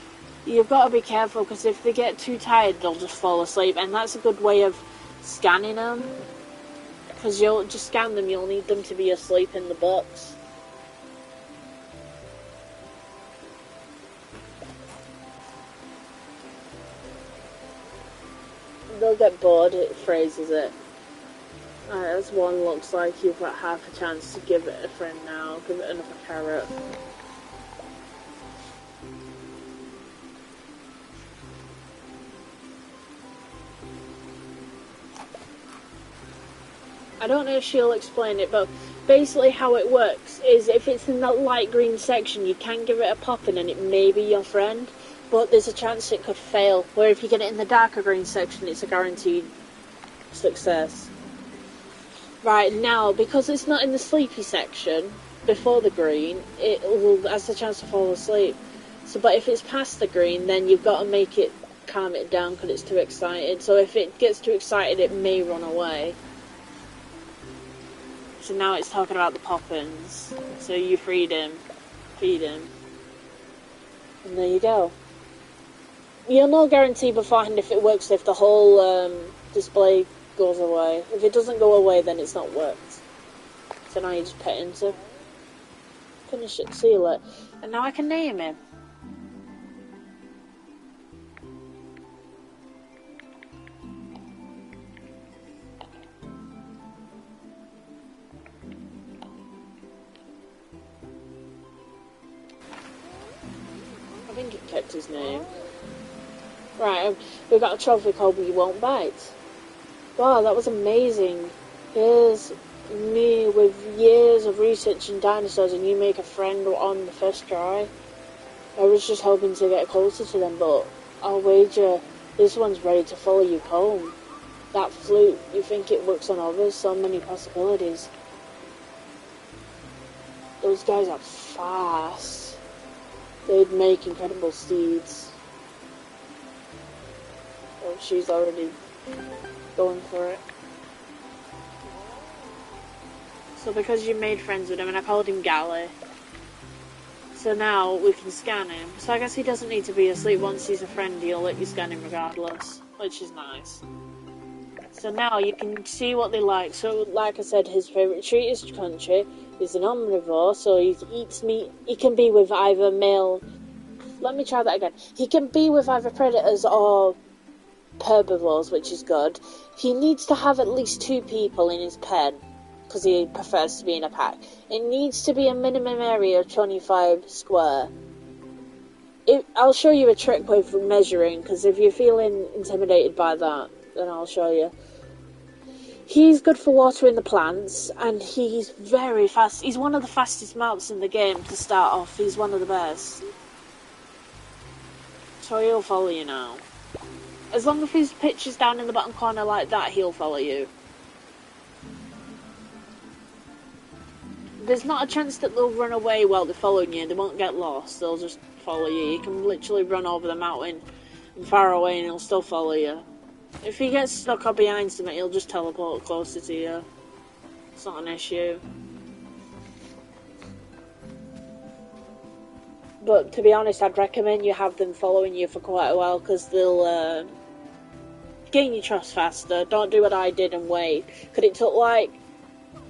You've got to be careful, because if they get too tired, they'll just fall asleep. And that's a good way of scanning them. Because you'll just scan them, you'll need them to be asleep in the box. They'll get bored, it phrases it. Alright, this one looks like you've got half a chance to give it a friend now. Give it another carrot. I don't know if she'll explain it, but basically how it works is if it's in that light green section, you can give it a popping and it may be your friend, but there's a chance it could fail. Where if you get it in the darker green section, it's a guaranteed success. Right, now, because it's not in the sleepy section, before the green, it has the chance to fall asleep. So, but if it's past the green, then you've got to make it, calm it down because it's too excited. So if it gets too excited, it may run away. So now it's talking about the poppins. So you feed him. And there you go. You'll no guarantee beforehand if it works, if the whole display goes away. If it doesn't go away, then it's not worked. So now you just pet into. Finish it, seal it. And now I can name him. think it kept his name. Right, we got a trophy called We Won't Bite. Wow, that was amazing. Here's me with years of researching dinosaurs and you make a friend on the first try. I was just hoping to get closer to them, but I'll wager this one's ready to follow you home. That flute, you think it works on others? So many possibilities. Those guys are fast. They'd make incredible steeds. Oh, she's already going for it. So because you made friends with him, and I called him Gally, so now we can scan him. So I guess he doesn't need to be asleep. Once he's a friend, he'll let you scan him regardless, which is nice. So now you can see what they like. So like I said, his favourite treat is crunchy. He's an omnivore, so he eats meat. He can be with either male... Let me try that again. He can be with either predators or herbivores, which is good. He needs to have at least 2 people in his pen, because he prefers to be in a pack. It needs to be a minimum area of 25 square. I'll show you a trick with measuring, because if you're feeling intimidated by that, then I'll show you. He's good for watering the plants, and he's very fast. He's one of the fastest mounts in the game to start off. He's one of the best. So he'll follow you now. As long as his picture's down in the bottom corner like that, he'll follow you. There's not a chance that they'll run away while they're following you. They won't get lost. They'll just follow you. You can literally run over the mountain and far away and he'll still follow you. If he gets stuck up behind something, he'll just teleport closer to you. It's not an issue. But to be honest, I'd recommend you have them following you for quite a while, because they'll gain your trust faster. Don't do what I did and wait. Because it took like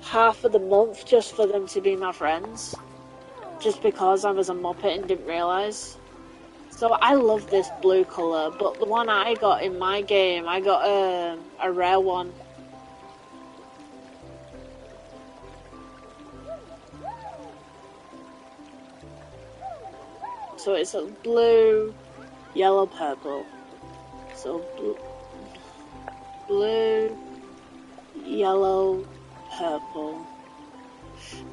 half of the month just for them to be my friends. Just because I was a muppet and didn't realise. So I love this blue colour, but the one I got in my game, I got a rare one. So it's a blue, yellow, purple. So blue, yellow, purple.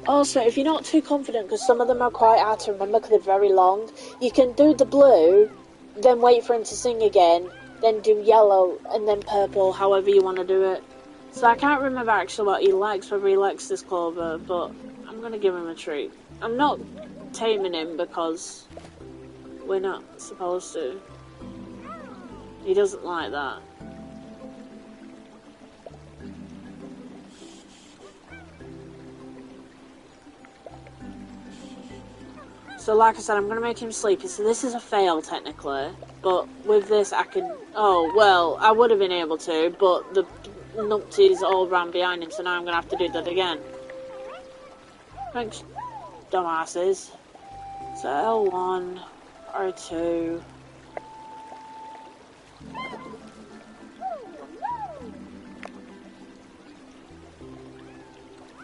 Also, if you're not too confident, because some of them are quite hard to remember because they're very long, you can do the blue, then wait for him to sing again, then do yellow, and then purple, however you want to do it. So I can't remember actually what he likes, whether he likes this clover, but I'm going to give him a treat. I'm not taming him because we're not supposed to. He doesn't like that. So like I said, I'm going to make him sleepy. So this is a fail technically, but with this I can... Oh, well, I would have been able to, but the numpties all ran behind him, so now I'm going to have to do that again. Thanks, dumbasses. So L1, R2...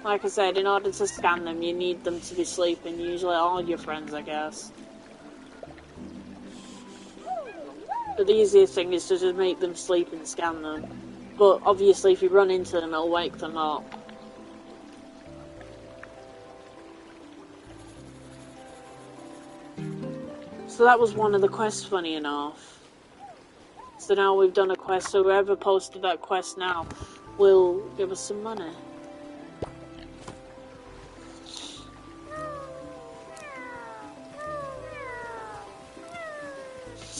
Like I said, in order to scan them, you need them to be sleeping. Usually all your friends, I guess. But the easiest thing is to just make them sleep and scan them. But obviously if you run into them, it'll wake them up. So that was one of the quests, funny enough. So now we've done a quest, so whoever posted that quest now will give us some money.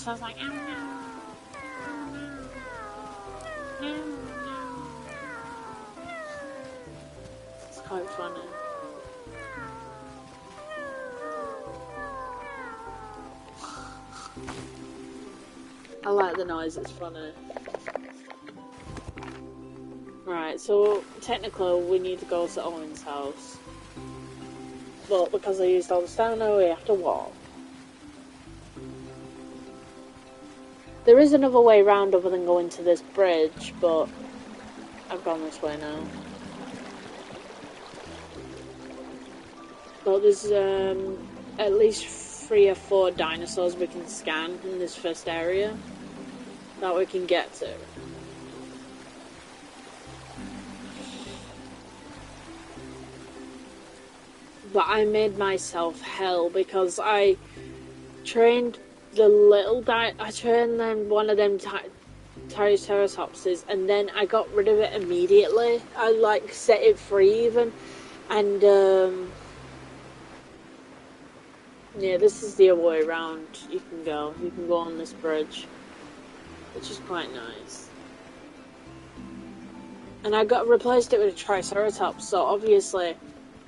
So I was like, oh no. Oh no. No, no. It's quite funny. I like the noise, it's funny. Right, so technically we need to go to Owen's house. But because I used all the stamina, we have to walk. There is another way round other than going to this bridge, but I've gone this way now. But there's at least 3 or 4 dinosaurs we can scan in this first area that we can get to. But I made myself hell because I trained the little I trained them one of them Triceratopses, and then I got rid of it immediately. I like set it free even, and yeah, this is the other way around. You can go on this bridge, which is quite nice. And I got replaced it with a Triceratops, so obviously,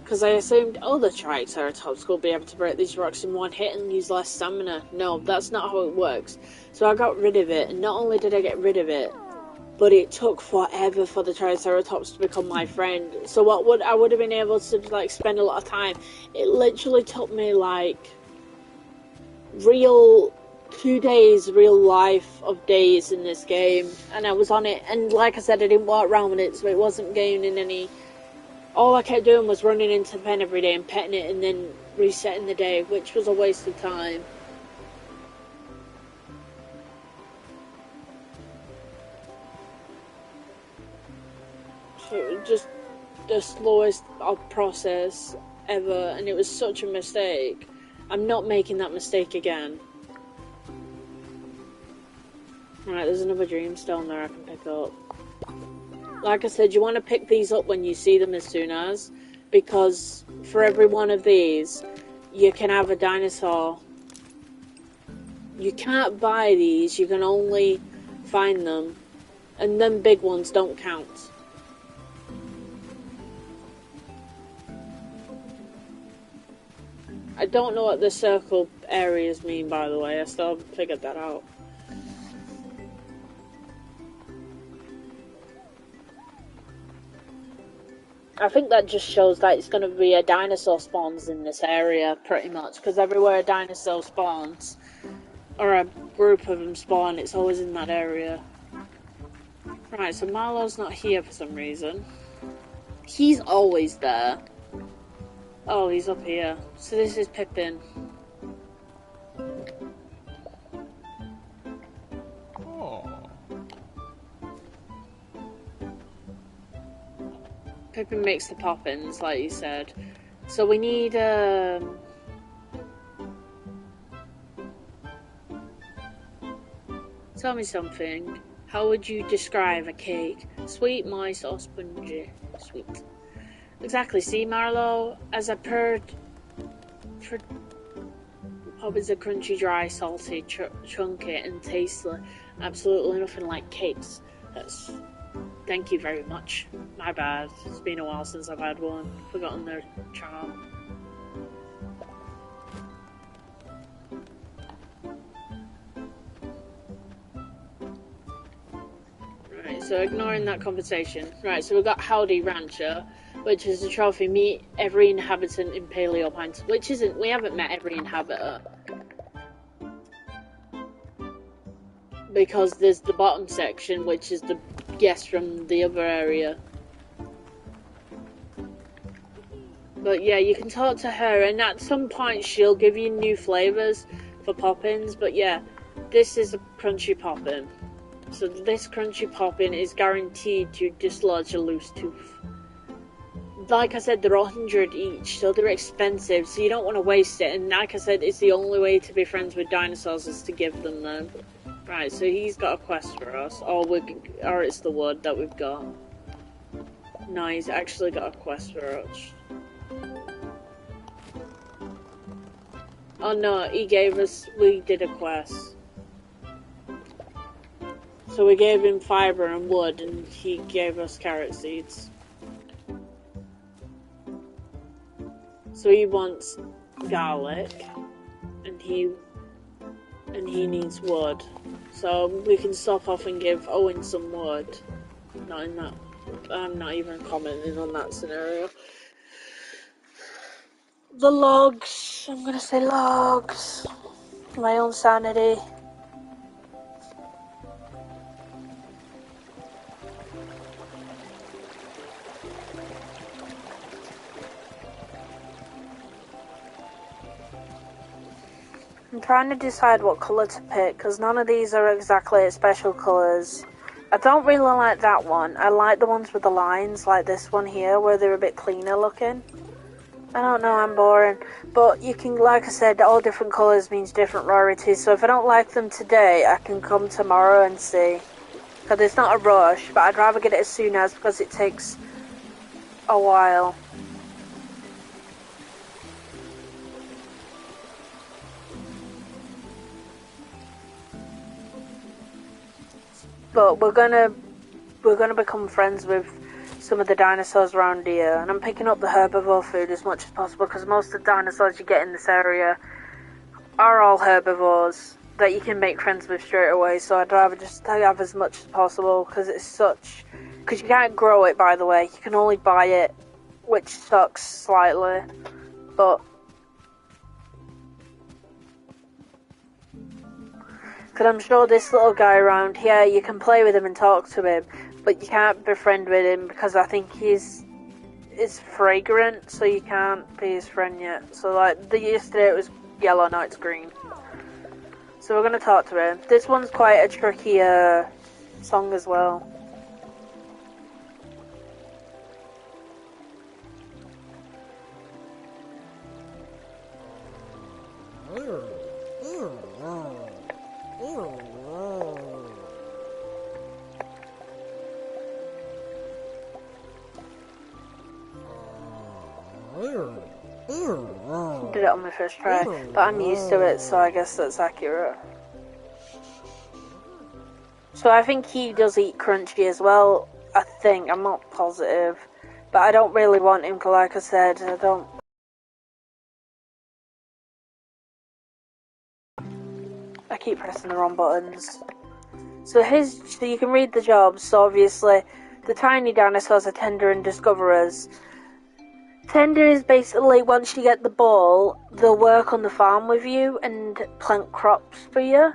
because I assumed, oh, the Triceratops will be able to break these rocks in one hit and use less stamina. No, that's not how it works. So I got rid of it, and not only did I get rid of it, but it took forever for the Triceratops to become my friend. So I would have been able to like spend a lot of time. It literally took me like real 2 days, real life of days in this game, and I was on it. And like I said, I didn't walk around with it, so it wasn't gaining any. All I kept doing was running into the pen every day and petting it and then resetting the day, which was a waste of time. So it was just the slowest process ever, and it was such a mistake. I'm not making that mistake again. Right, there's another dreamstone there I can pick up. Like I said, you want to pick these up when you see them as soon as, because for every one of these, you can have a dinosaur. You can't buy these, you can only find them, and them big ones don't count. I don't know what the circle areas mean, by the way, I still haven't figured that out. I think that just shows that it's going to be a dinosaur spawns in this area, pretty much, because everywhere a dinosaur spawns, or a group of them spawn, it's always in that area. Right, so Marlo's not here for some reason. He's always there. Oh, he's up here. So this is Pippin. Pippin makes the poppins, like you said. So we need, Tell me something. How would you describe a cake? Sweet, moist, or spongy? Sweet. Exactly, see, Marlo? As I've heard, poppins are crunchy, dry, salty, chunky, and tasty. Absolutely nothing like cakes. Thank you very much. My bad. It's been a while since I've had one. Forgotten their charm. Right, so ignoring that conversation. Right, so we've got Howdy Rancher, which is a trophy. Meet every inhabitant in Paleo Pines. Which isn't. We haven't met every inhabitant. Because there's the bottom section, which is the guest from the other area. But yeah, you can talk to her, and at some point she'll give you new flavours for poppins. But yeah, this is a crunchy poppin. So this crunchy poppin is guaranteed to dislodge a loose tooth. Like I said, they're 100 each, so they're expensive, so you don't want to waste it. And like I said, it's the only way to be friends with dinosaurs is to give them them. Right, so he's got a quest for us, or it's the wood that we've got. No, he's actually got a quest for us. Oh no, we did a quest. So we gave him fibre and wood, and he gave us carrot seeds. So he wants garlic, and he needs wood. So we can stop off and give Owen some wood. Not in that. I'm not even commenting on that scenario. The logs. I'm gonna say logs. My own sanity. I'm trying to decide what colour to pick, because none of these are exactly special colours. I don't really like that one. I like the ones with the lines, like this one here, where they're a bit cleaner looking. I don't know, I'm boring. But you can, like I said, all different colours means different rarities, so if I don't like them today, I can come tomorrow and see. Because it's not a rush, but I'd rather get it as soon as, because it takes a while. But we're gonna become friends with some of the dinosaurs around here, and I'm picking up the herbivore food as much as possible, because most of the dinosaurs you get in this area are all herbivores that you can make friends with straight away, so I'd rather just have as much as possible, because you can't grow it, by the way, you can only buy it, which sucks slightly, but because I'm sure this little guy around here, you can play with him and talk to him, but you can't befriend with him because I think he's fragrant, so you can't be his friend yet. So like yesterday it was yellow, now it's green. So we're gonna talk to him. This one's quite a tricky song as well. Did it on my first try, but I'm used to it, so I guess that's accurate. So I think he does eat crunchy as well, I think, I'm not positive, but I don't really want him, because like I said, I keep pressing the wrong buttons. So you can read the jobs, so obviously, the tiny dinosaurs are tender and discoverers. Tender is basically, once you get the ball, they'll work on the farm with you and plant crops for you.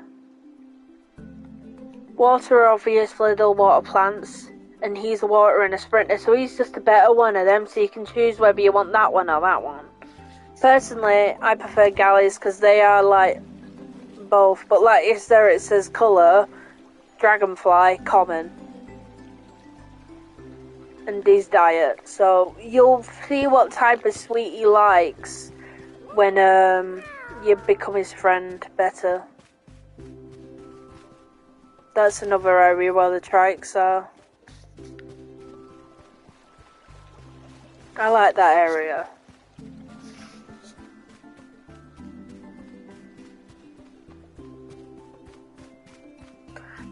Water, obviously, they'll water plants, and he's a water and a sprinter, so he's just a better one of them, so you can choose whether you want that one or that one. Personally, I prefer galleys, because they are, like, both, but like it says colour, dragonfly, common. And these diet, so you'll see what type of sweet he likes when you become his friend better. That's another area where the trikes are. I like that area.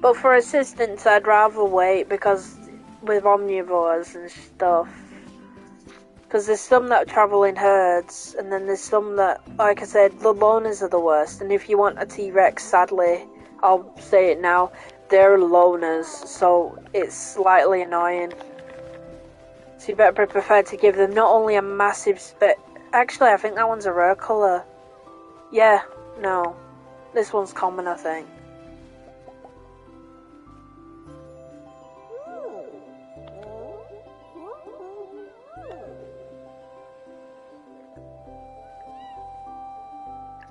But for assistance, I'd rather wait, because with omnivores and stuff, because there's some that travel in herds, and then there's some that, like I said, the loners are the worst, and if you want a T-Rex, sadly, I'll say it now, they're loners, so it's slightly annoying. So you better be prepared to give them not only a massive actually I think that one's a rare colour. Yeah, no, this one's common, I think.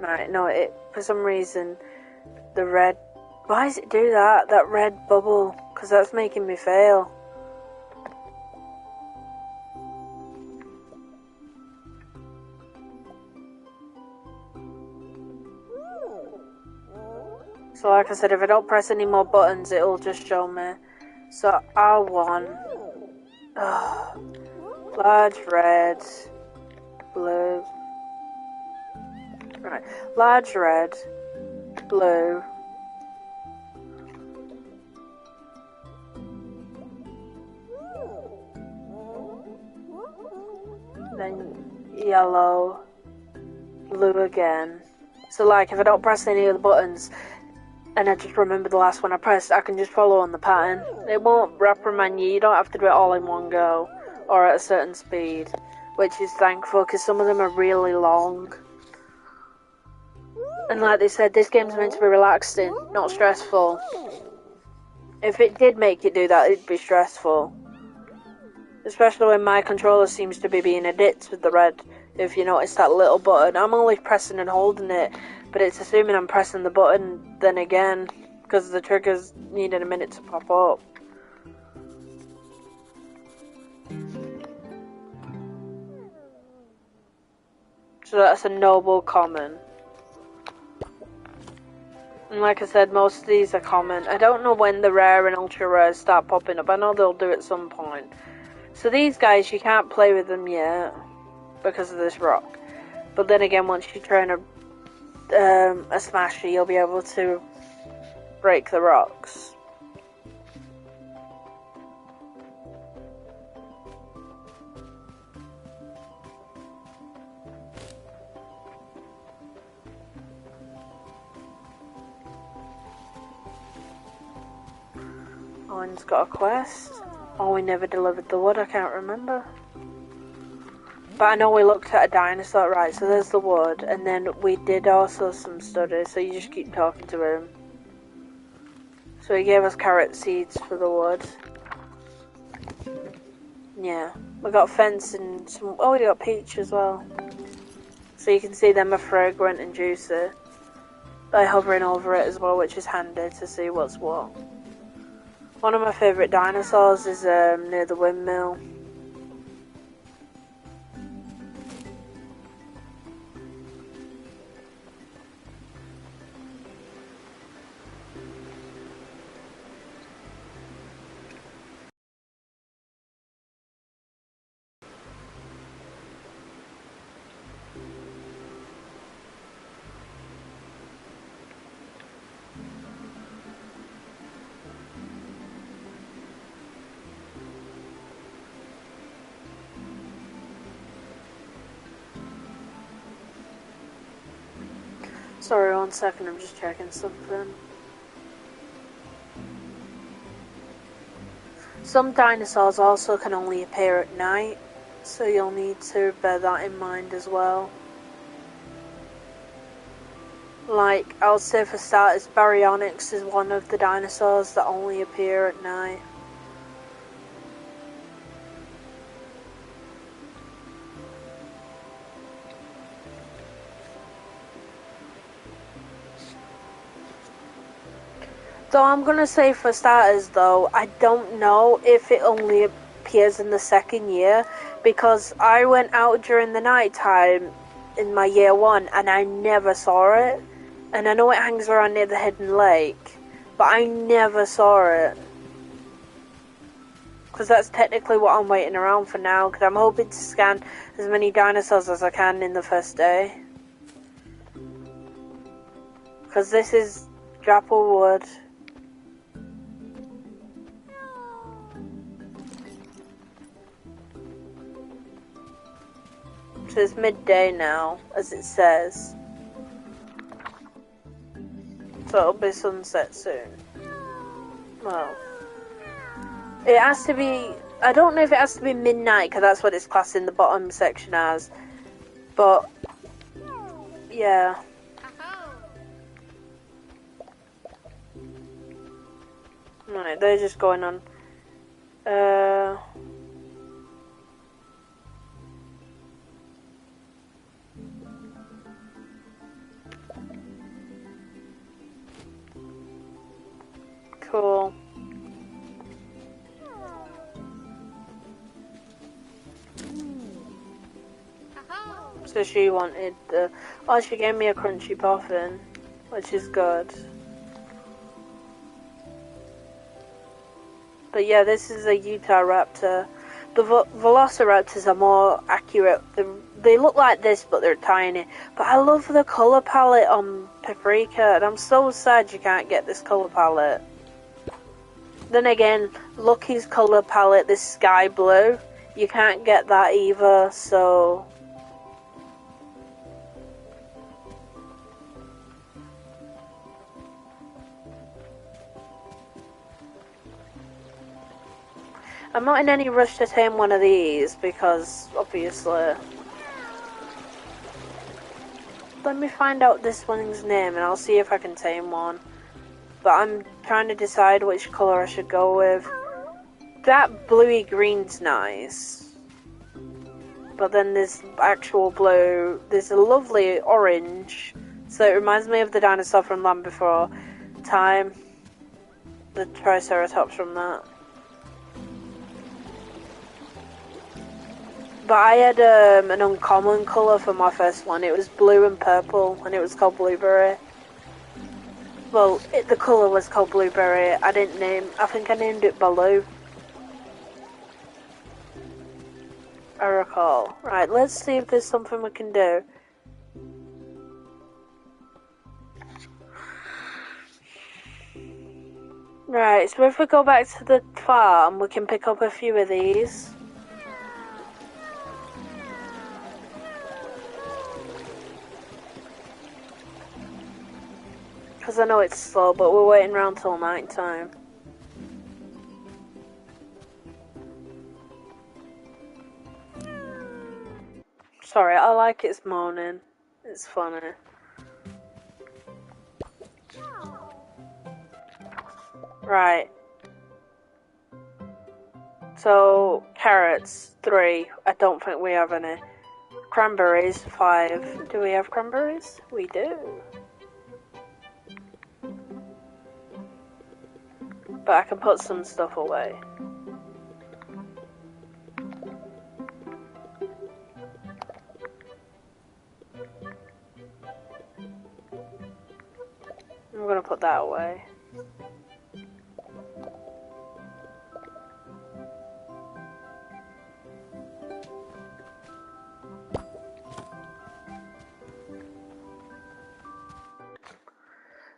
Right, no, for some reason, the red... Why does it do that? That red bubble? Because that's making me fail. So like I said, if I don't press any more buttons, it'll just show me. So R1. Large red. Blue. Right, large red, blue, then yellow, blue again. So like, if I don't press any of the buttons, and I just remember the last one I pressed, I can just follow on the pattern. It won't reprimand you, you don't have to do it all in one go, or at a certain speed, which is thankful, because some of them are really long. And like they said, this game's meant to be relaxing, not stressful. If it did make it do that, it'd be stressful. Especially when my controller seems to be being a ditz with the red. If you notice that little button, I'm only pressing and holding it but it's assuming I'm pressing the button then again, because the trigger's needed a minute to pop up. So that's a noble common. And like I said, most of these are common. I don't know when the rare and ultra rares start popping up. I know they'll do at some point. So these guys, you can't play with them yet because of this rock. But then again, once you train a smasher, you'll be able to break the rocks. Owen's got a quest. Oh, we never delivered the wood, I can't remember. But I know we looked at a dinosaur, right, so there's the wood, and then we did also some studies, so you just keep talking to him. So he gave us carrot seeds for the wood. Yeah, we got fence and some, oh, we got peach as well. So you can see them are fragrant and juicy by hovering over it as well, which is handy to see what's what. One of my favourite dinosaurs is near the windmill. Sorry, 1 second, I'm just checking something. Some dinosaurs also can only appear at night, so you'll need to bear that in mind as well. Like, I would say for starters, Baryonyx is one of the dinosaurs that only appear at night. Though I'm gonna say for starters though, I don't know if it only appears in the second year, because I went out during the night time in my year 1 and I never saw it. And I know it hangs around near the hidden lake, but I never saw it. Because that's technically what I'm waiting around for now, because I'm hoping to scan as many dinosaurs as I can in the first day. Because this is Drapplewood. So it's midday now, as it says. So it'll be sunset soon. Well, it has to be, I don't know if it has to be midnight, because that's what it's classed in the bottom section as. But, yeah. Right, they're just going on. Cool. So she wanted the... Oh, she gave me a crunchy puffin, which is good. But yeah, this is a Utah raptor. The velociraptors are more accurate. They look like this, but they're tiny. But I love the colour palette on Paprika, and I'm so sad you can't get this colour palette. Then again, Lucky's colour palette, this sky blue, you can't get that either, so... I'm not in any rush to tame one of these, because, obviously... Let me find out this one's name, and I'll see if I can tame one. But I'm trying to decide which colour I should go with. That bluey green's nice. But then there's actual blue. There's a lovely orange. So it reminds me of the dinosaur from Land Before Time. The Triceratops from that. But I had an uncommon colour for my first one. It was blue and purple, and it was called Blueberry. Well, the colour was called Blueberry. I think I named it Baloo. I recall. Right, let's see if there's something we can do. Right, so if we go back to the farm, we can pick up a few of these. Because I know it's slow, but we're waiting around till night time. Sorry, I like it's moaning. It's funny. Right. So, carrots, 3. I don't think we have any. Cranberries, 5. Do we have cranberries? We do. But I can put some stuff away. I'm gonna put that away.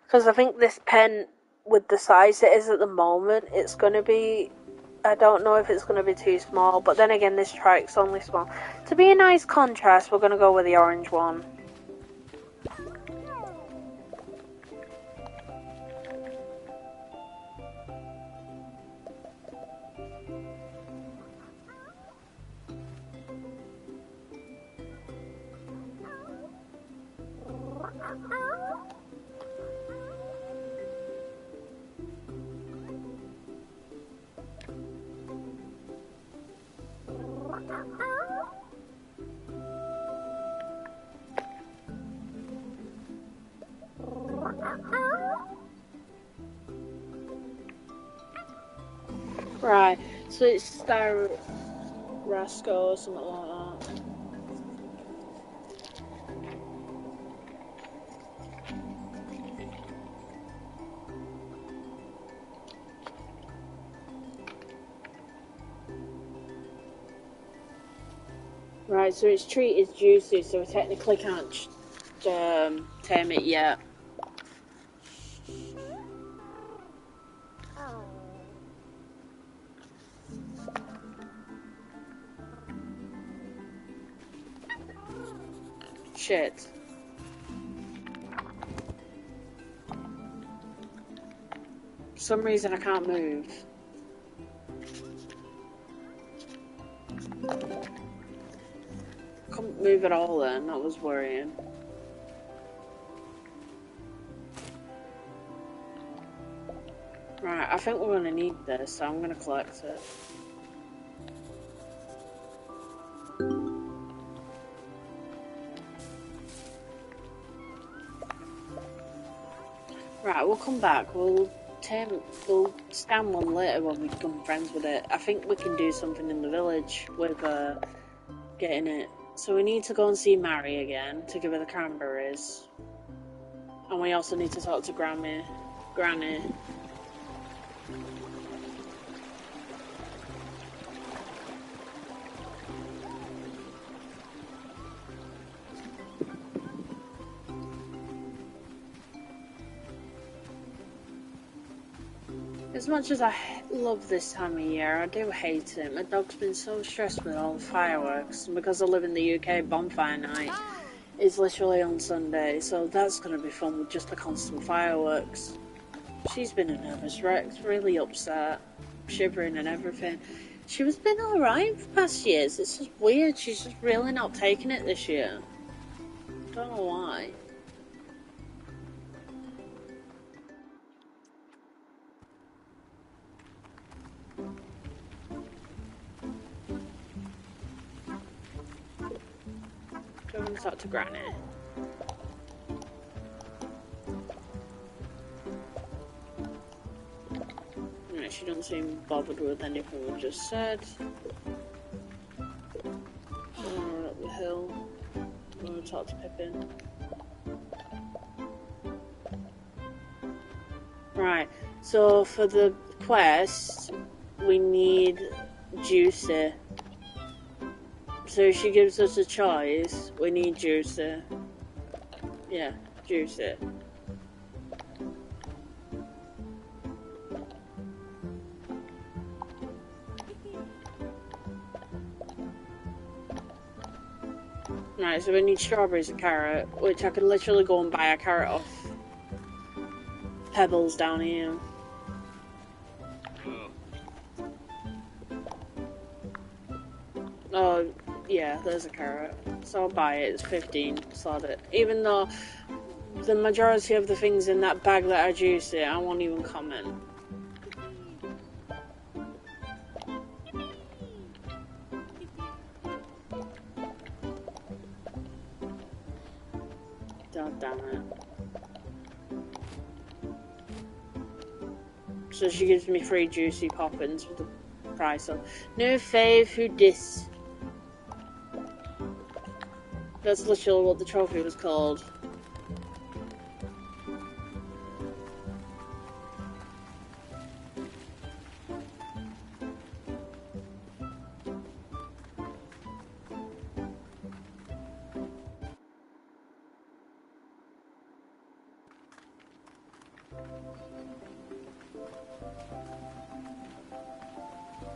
Because I think this pen, with the size it is at the moment, it's going to be... I don't know if it's going to be too small, but then again, this trike's only small. To be a nice contrast, we're going to go with the orange one. Right, so it's Rasco or something like that. Right, so its treat is juicy, so we technically can't tame it yet. Shit. For some reason I can't move. Couldn't move at all then, that was worrying. Right, I think we're gonna need this, so I'm gonna collect it. Right, we'll come back. We'll scan one later when we become friends with it. I think we can do something in the village with getting it. So we need to go and see Mary again to give her the cranberries. And we also need to talk to Granny. As much as I love this time of year, I do hate it. My dog's been so stressed with all the fireworks, and because I live in the UK, bonfire night is literally on Sunday, so that's going to be fun with just the constant fireworks. She's been a nervous wreck, really upset, shivering and everything. She was been alright for past years, it's just weird, she's just really not taking it this year. Don't know why. I'm going to talk to Granny. she doesn't seem bothered with anything we just said. We're up the hill. We're going to talk to Pippin. Right, so for the quest, we need Juicy. So if she gives us a choice, we need Juicy. Yeah, Juicy. Right, so we need strawberries and carrot, which I could literally go and buy a carrot off Pebbles down here. Oh, yeah, there's a carrot. So I'll buy it, it's 15, sod it. Even though the majority of the things in that bag that are juicy, I won't even comment. God damn it. So she gives me 3 juicy poppins for the price of no fave who dis. That's literally what the trophy was called.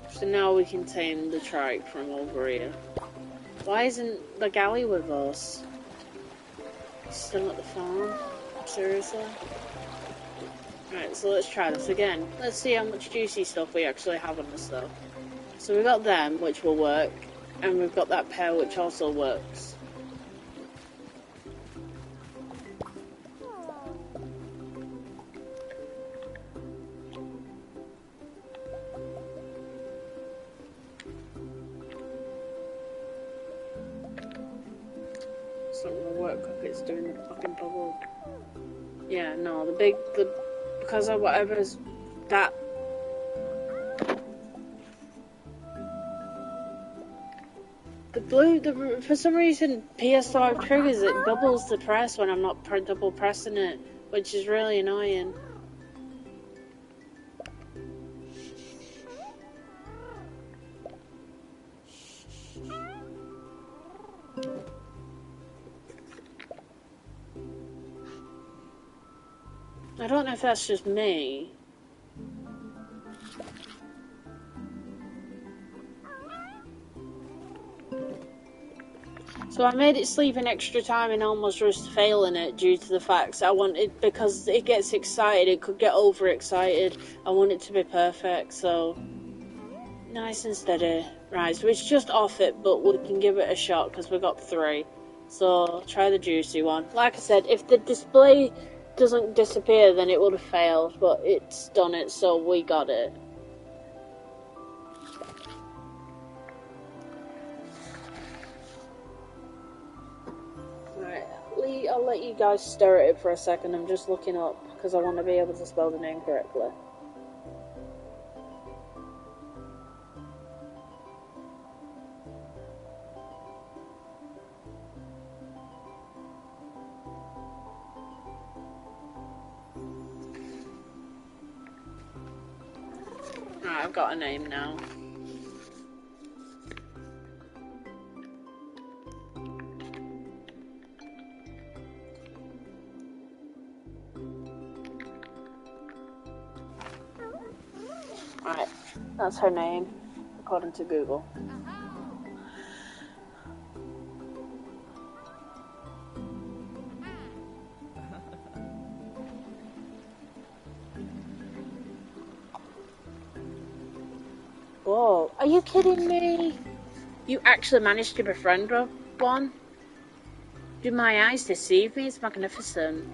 So now we can tame the trike from over here. Why isn't the galley with us? He's still at the farm? Seriously? Right, so let's try this again. Let's see how much juicy stuff we actually have on this stuff. So we've got them, which will work, and we've got that pair, which also works. It's not gonna work if it's doing the fucking bubble. Yeah, no, because of whatever's that. For some reason, PS5 triggers it doubles the press when I'm not double pressing it, which is really annoying. I don't know if that's just me. So I made it sleep an extra time and almost risked failing it due to the fact because it gets excited, it could get overexcited. I want it to be perfect, so nice and steady. Right, so it's just off it, but we can give it a shot because we got 3. So try the juicy one. Like I said, if the display doesn't disappear, then it would have failed, but it's done it, so we got it. I'll let you guys stare at it for a second. I'm just looking up because I want to be able to spell the name correctly. Right, I've got a name now. Right, that's her name, according to Google. Whoa, are you kidding me? You actually managed to befriend one? Did my eyes deceive me? It's magnificent.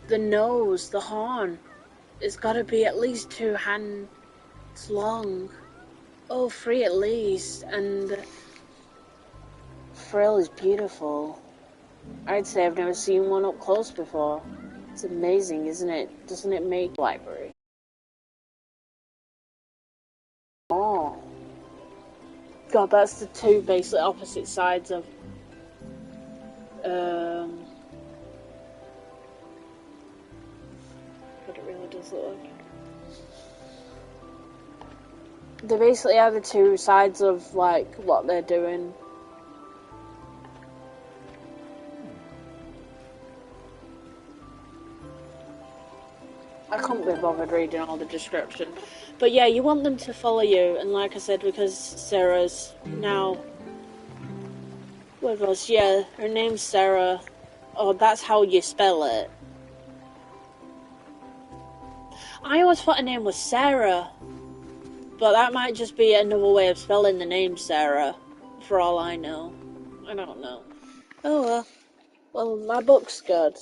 The nose, the horn. It's gotta be at least 2 hands long. Oh, 3 at least. And the frill is beautiful. I'd say I've never seen one up close before. It's amazing, isn't it? Doesn't it make library? God, that's the two basically opposite sides of what it really does look like. They basically are the two sides of like what they're doing. I couldn't be bothered reading all the description. But yeah, you want them to follow you, and like I said, because Sarah's now with us, yeah, her name's Sarah. Oh, that's how you spell it. I always thought her name was Sarah, but that might just be another way of spelling the name Sarah, for all I know. I don't know. Oh well. Well, my book's good.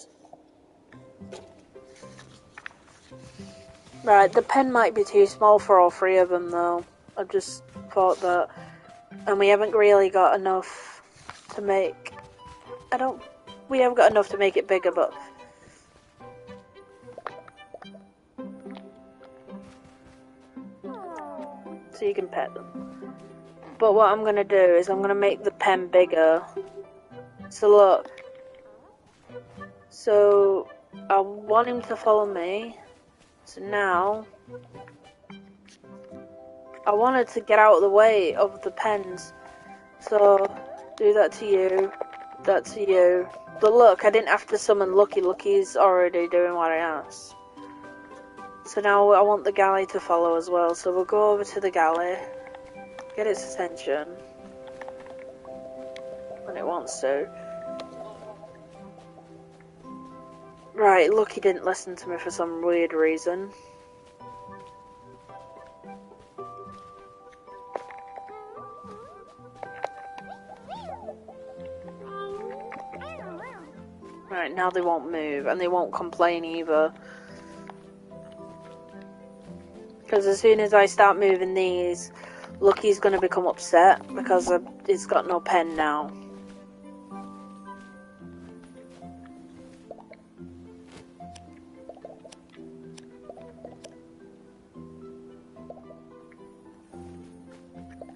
Right, the pen might be too small for all three of them, though. I just thought that. And we haven't really got enough to make... We haven't got enough to make it bigger, but... So you can pet them. But what I'm going to do is I'm going to make the pen bigger. So look. So I want him to follow me. So now, I wanted to get out of the way of the pens. So, do that to you, that to you. But look, I didn't have to summon Lucky. Lucky's already doing what I asked. So now I want the galley to follow as well. So we'll go over to the galley, get its attention when it wants to. Right, Lucky didn't listen to me for some weird reason. Right, now they won't move, and they won't complain either. Because as soon as I start moving these, Lucky's going to become upset, because it's got no pen now.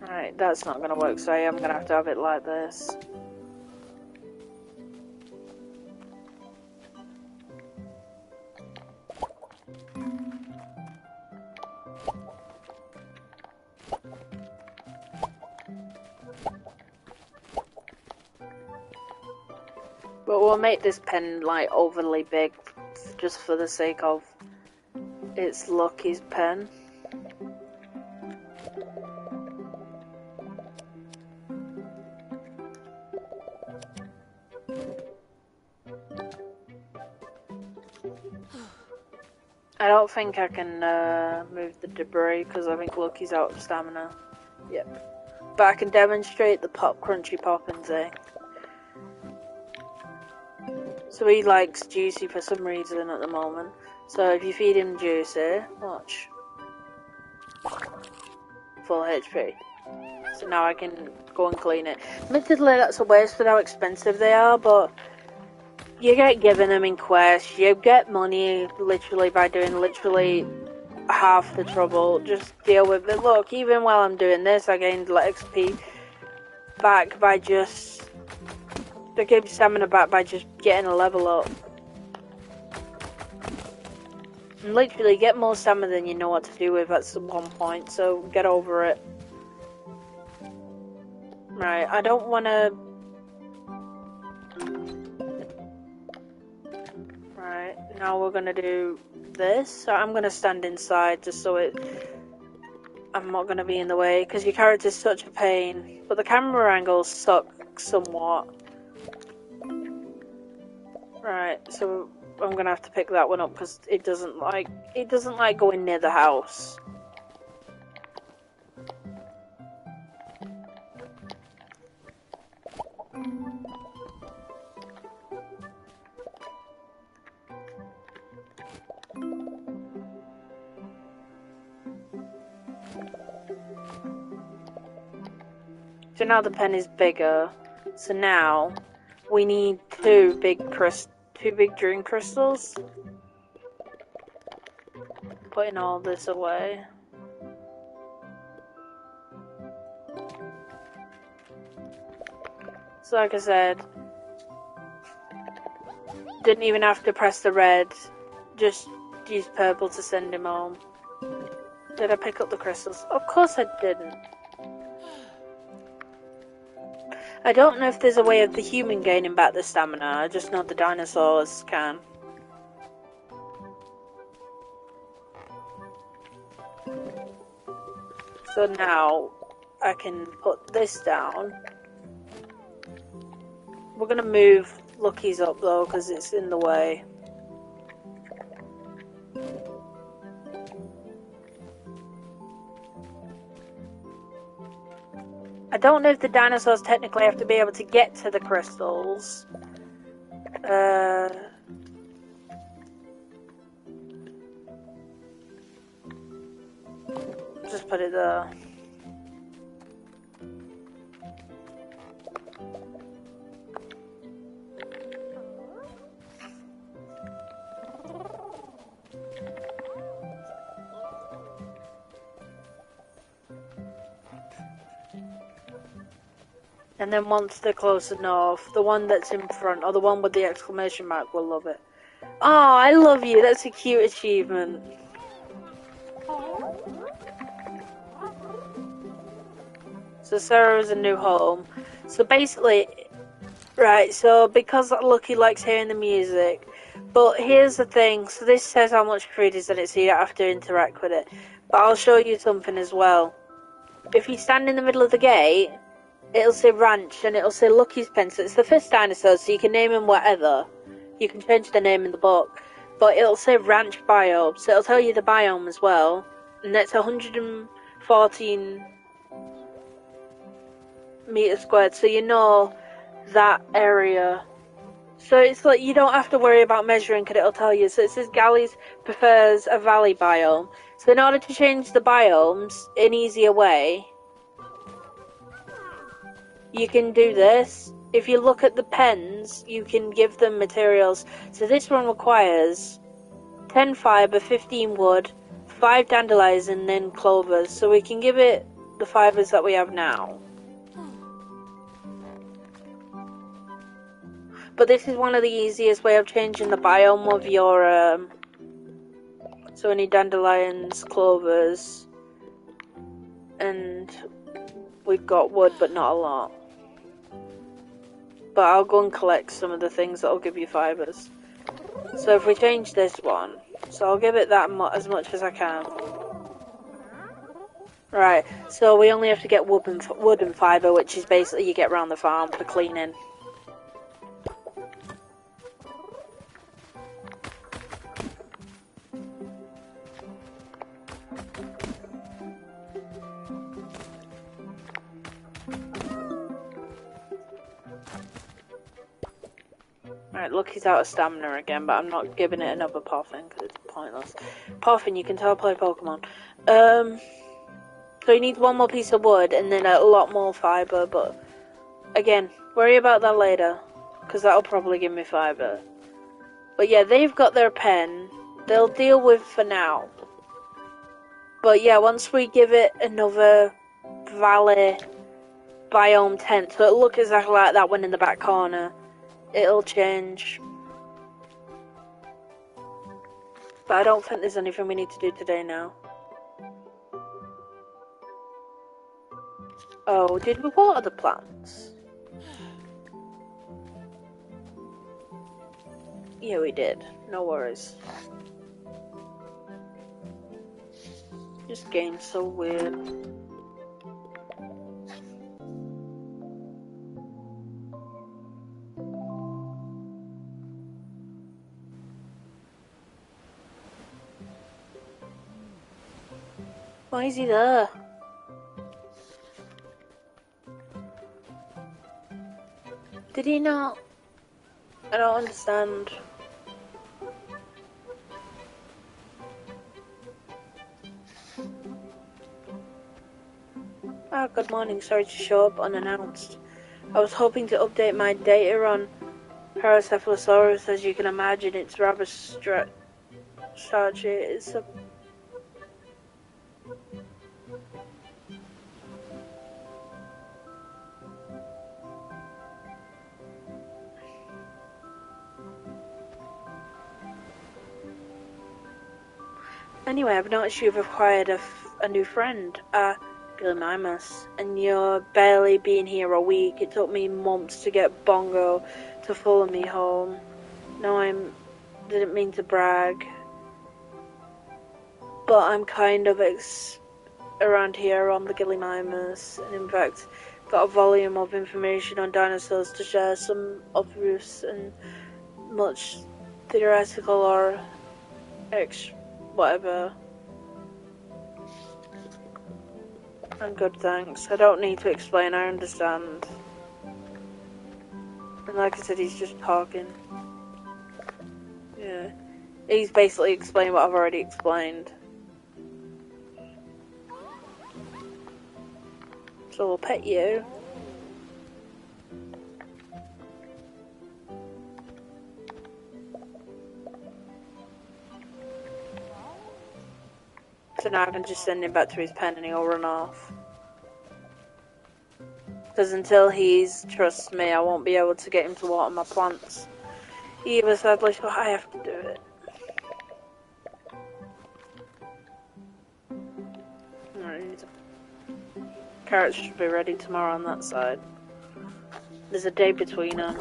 Right, that's not going to work, so I am going to have it like this. But we'll make this pen like overly big, just for the sake of it's Lucky's pen. I don't think I can move the debris because I think Lucky's out of stamina. Yep. But I can demonstrate the crunchy popping thing. So he likes Juicy for some reason at the moment. So if you feed him Juicy, watch. Full HP. So now I can go and clean it. Admittedly, that's a waste with how expensive they are, but you get given them in quests. You get money literally by doing literally half the trouble. Just deal with it. Look, even while I'm doing this, I gained XP back by just... I gave stamina back by just getting a level up. And literally, get more stamina than you know what to do with at one point, so get over it. Right, I don't want to... Right, now we're going to do this. So I'm going to stand inside just so I'm not going to be in the way, because your character's such a pain. But the camera angles suck somewhat. Right, so I'm going to have to pick that one up, because it doesn't like going near the house. So now the pen is bigger. So now we need two big dream crystals. Putting all this away. So like I said, didn't even have to press the red, just use purple to send him home. Did I pick up the crystals? Of course I didn't. I don't know if there's a way of the human gaining back the stamina, I just know the dinosaurs can. So now I can put this down. We're gonna move Lucky's up though, because it's in the way. I don't know if the dinosaurs technically have to be able to get to the crystals. Just put it there. And then once they're close enough, the one that's in front, or the one with the exclamation mark, will love it. Oh, I love you. That's a cute achievement. So Sarah is a new home. So basically, right, so because Lucky likes hearing the music, but here's the thing, so this says how much food is in it, so you don't have to interact with it. But I'll show you something as well. If you stand in the middle of the gate, it'll say ranch and it'll say Lucky's pen. So it's the first dinosaur, so you can name him whatever. You can change the name in the book. But it'll say ranch biome, so it'll tell you the biome as well. And that's 114 meters squared, so you know that area. So it's like you don't have to worry about measuring because it'll tell you. So it says Gallies prefers a valley biome. So in order to change the biomes in easier way, you can do this. If you look at the pens, you can give them materials. So this one requires 10 fibre, 15 wood, 5 dandelions, and then clovers. So we can give it the fibres that we have now. But this is one of the easiest way of changing the biome of your, so we need dandelions, clovers, and we've got wood, but not a lot. But I'll go and collect some of the things that'll give you fibres. So if we change this one, so I'll give it that as much as I can. Right, so we only have to get wood and fibre, which is basically you get round the farm for cleaning. Right, Lucky's out of stamina again, but I'm not giving it another Poffin because it's pointless. Poffin, you can teleplay Pokemon. So you need one more piece of wood and then a lot more fibre, but again, worry about that later because that'll probably give me fibre. But yeah, they've got their pen. They'll deal with for now. But yeah, once we give it another valley biome tent, so it'll look exactly like that one in the back corner. It'll change. But I don't think there's anything we need to do today now. Oh, did we water the plants? Yeah, we did. No worries. This game's so weird. Why is he there? Did he not? I don't understand. Ah, good morning. Sorry to show up unannounced. I was hoping to update my data on Paracephalosaurus. As you can imagine, it's rather starchy. It's a Anyway, I've noticed you've acquired a new friend, Gillimamus, and you're barely been here a week. It took me months to get Bongo to follow me home. No, didn't mean to brag, but I'm kind of around here on the Gillimamus, and in fact, got a volume of information on dinosaurs to share, some obvious and much theoretical or whatever. I'm good, thanks. I don't need to explain, I understand. And like I said, he's just talking. Yeah. He's basically explained what I've already explained. So we'll pet you. So now I can just send him back to his pen and he'll run off. Because until he trusts me, I won't be able to get him to water my plants. Either, sadly, so I have to do it. Alright, carrots should be ready tomorrow on that side. There's a day between them.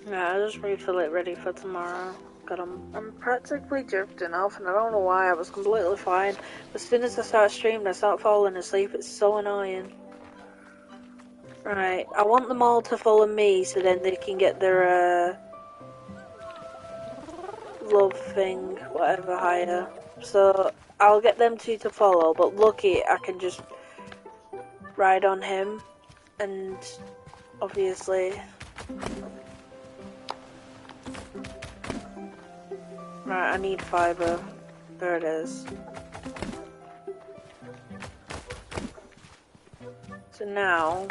Yeah, I'll just refill it ready for tomorrow. God, I'm practically drifting off and I don't know why. I was completely fine. As soon as I start streaming, I start falling asleep. It's so annoying. Right, I want them all to follow me so then they can get their love thing, whatever, higher. So I'll get them two to follow, but lucky I can just ride on him and obviously... Right, I need fiber. There it is. So now...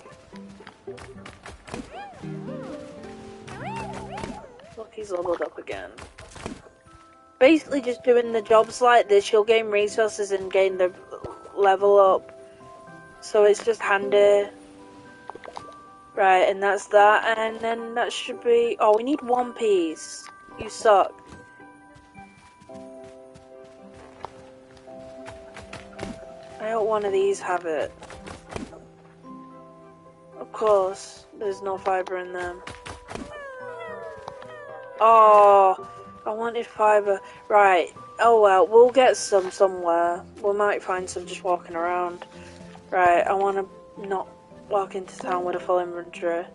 Look, he's leveled up again. Basically just doing the jobs like this, you'll gain resources and gain the level up. So it's just handy. Right, and that's that, and then that should be... Oh, we need one piece. You suck. I hope one of these have it. Of course, there's no fiber in them. Oh, I wanted fiber. Right, oh well, we'll get some somewhere. We might find some just walking around. Right, I want to not walk into town with a full inventory.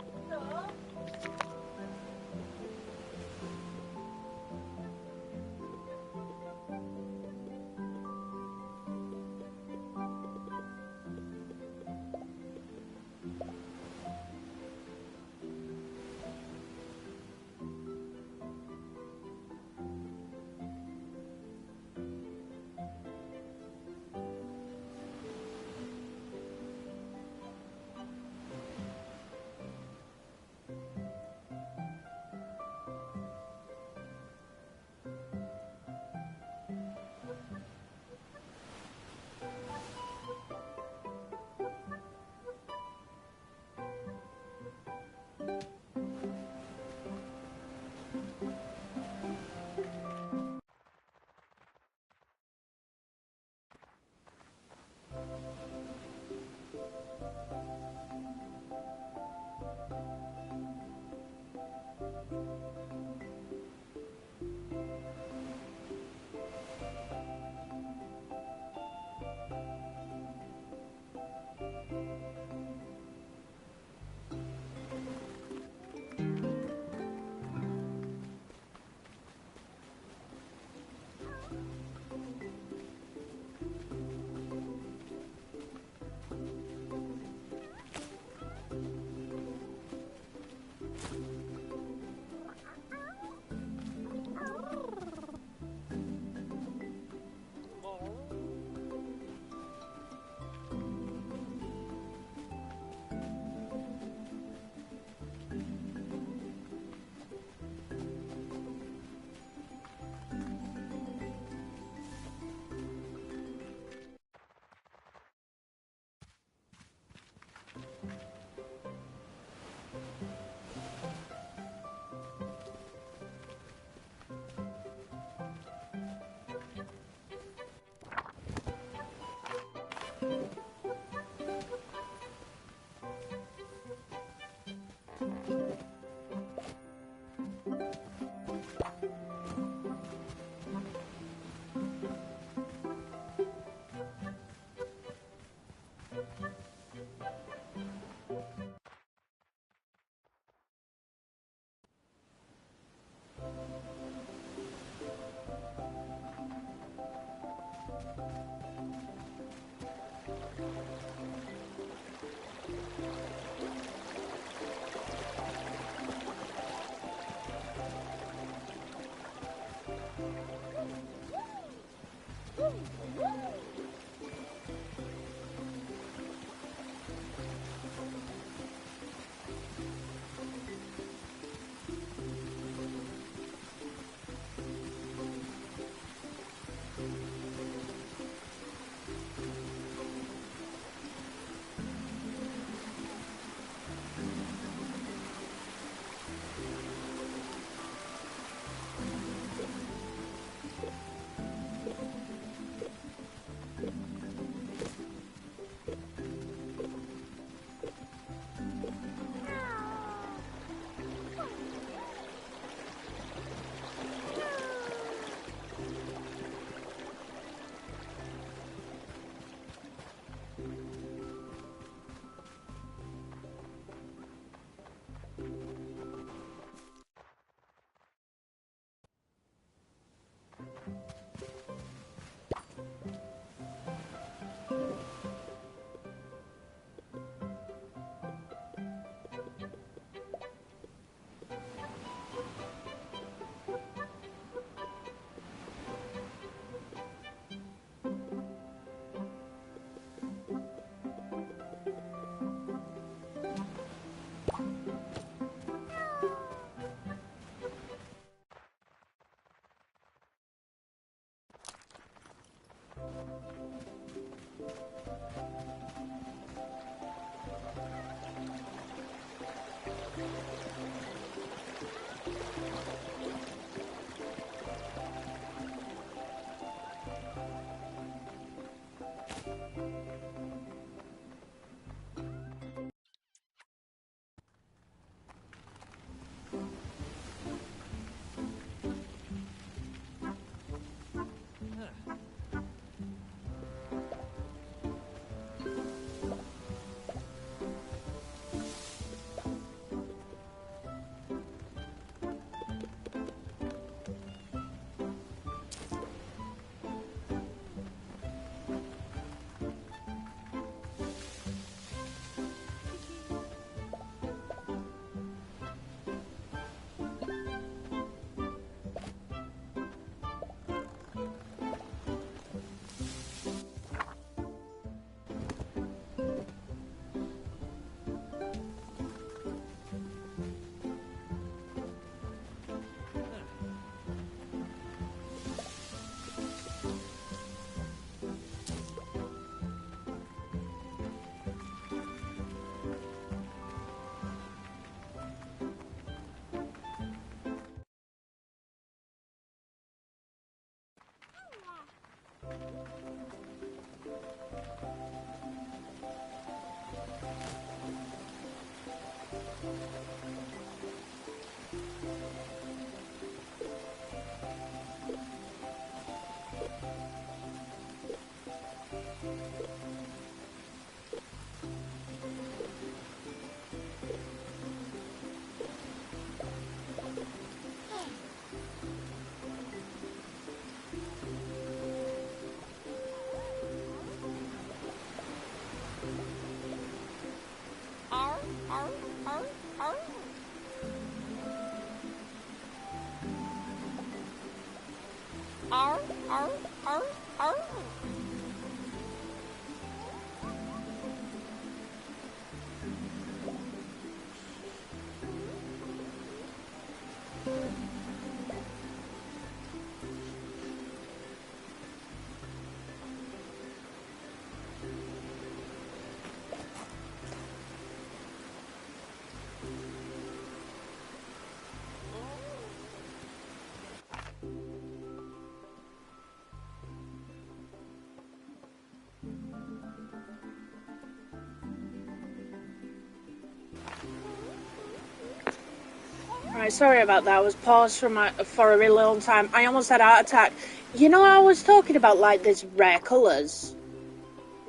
Right, sorry about that. I was paused for a really long time. I almost had a heart attack. You know, I was talking about like these rare colours.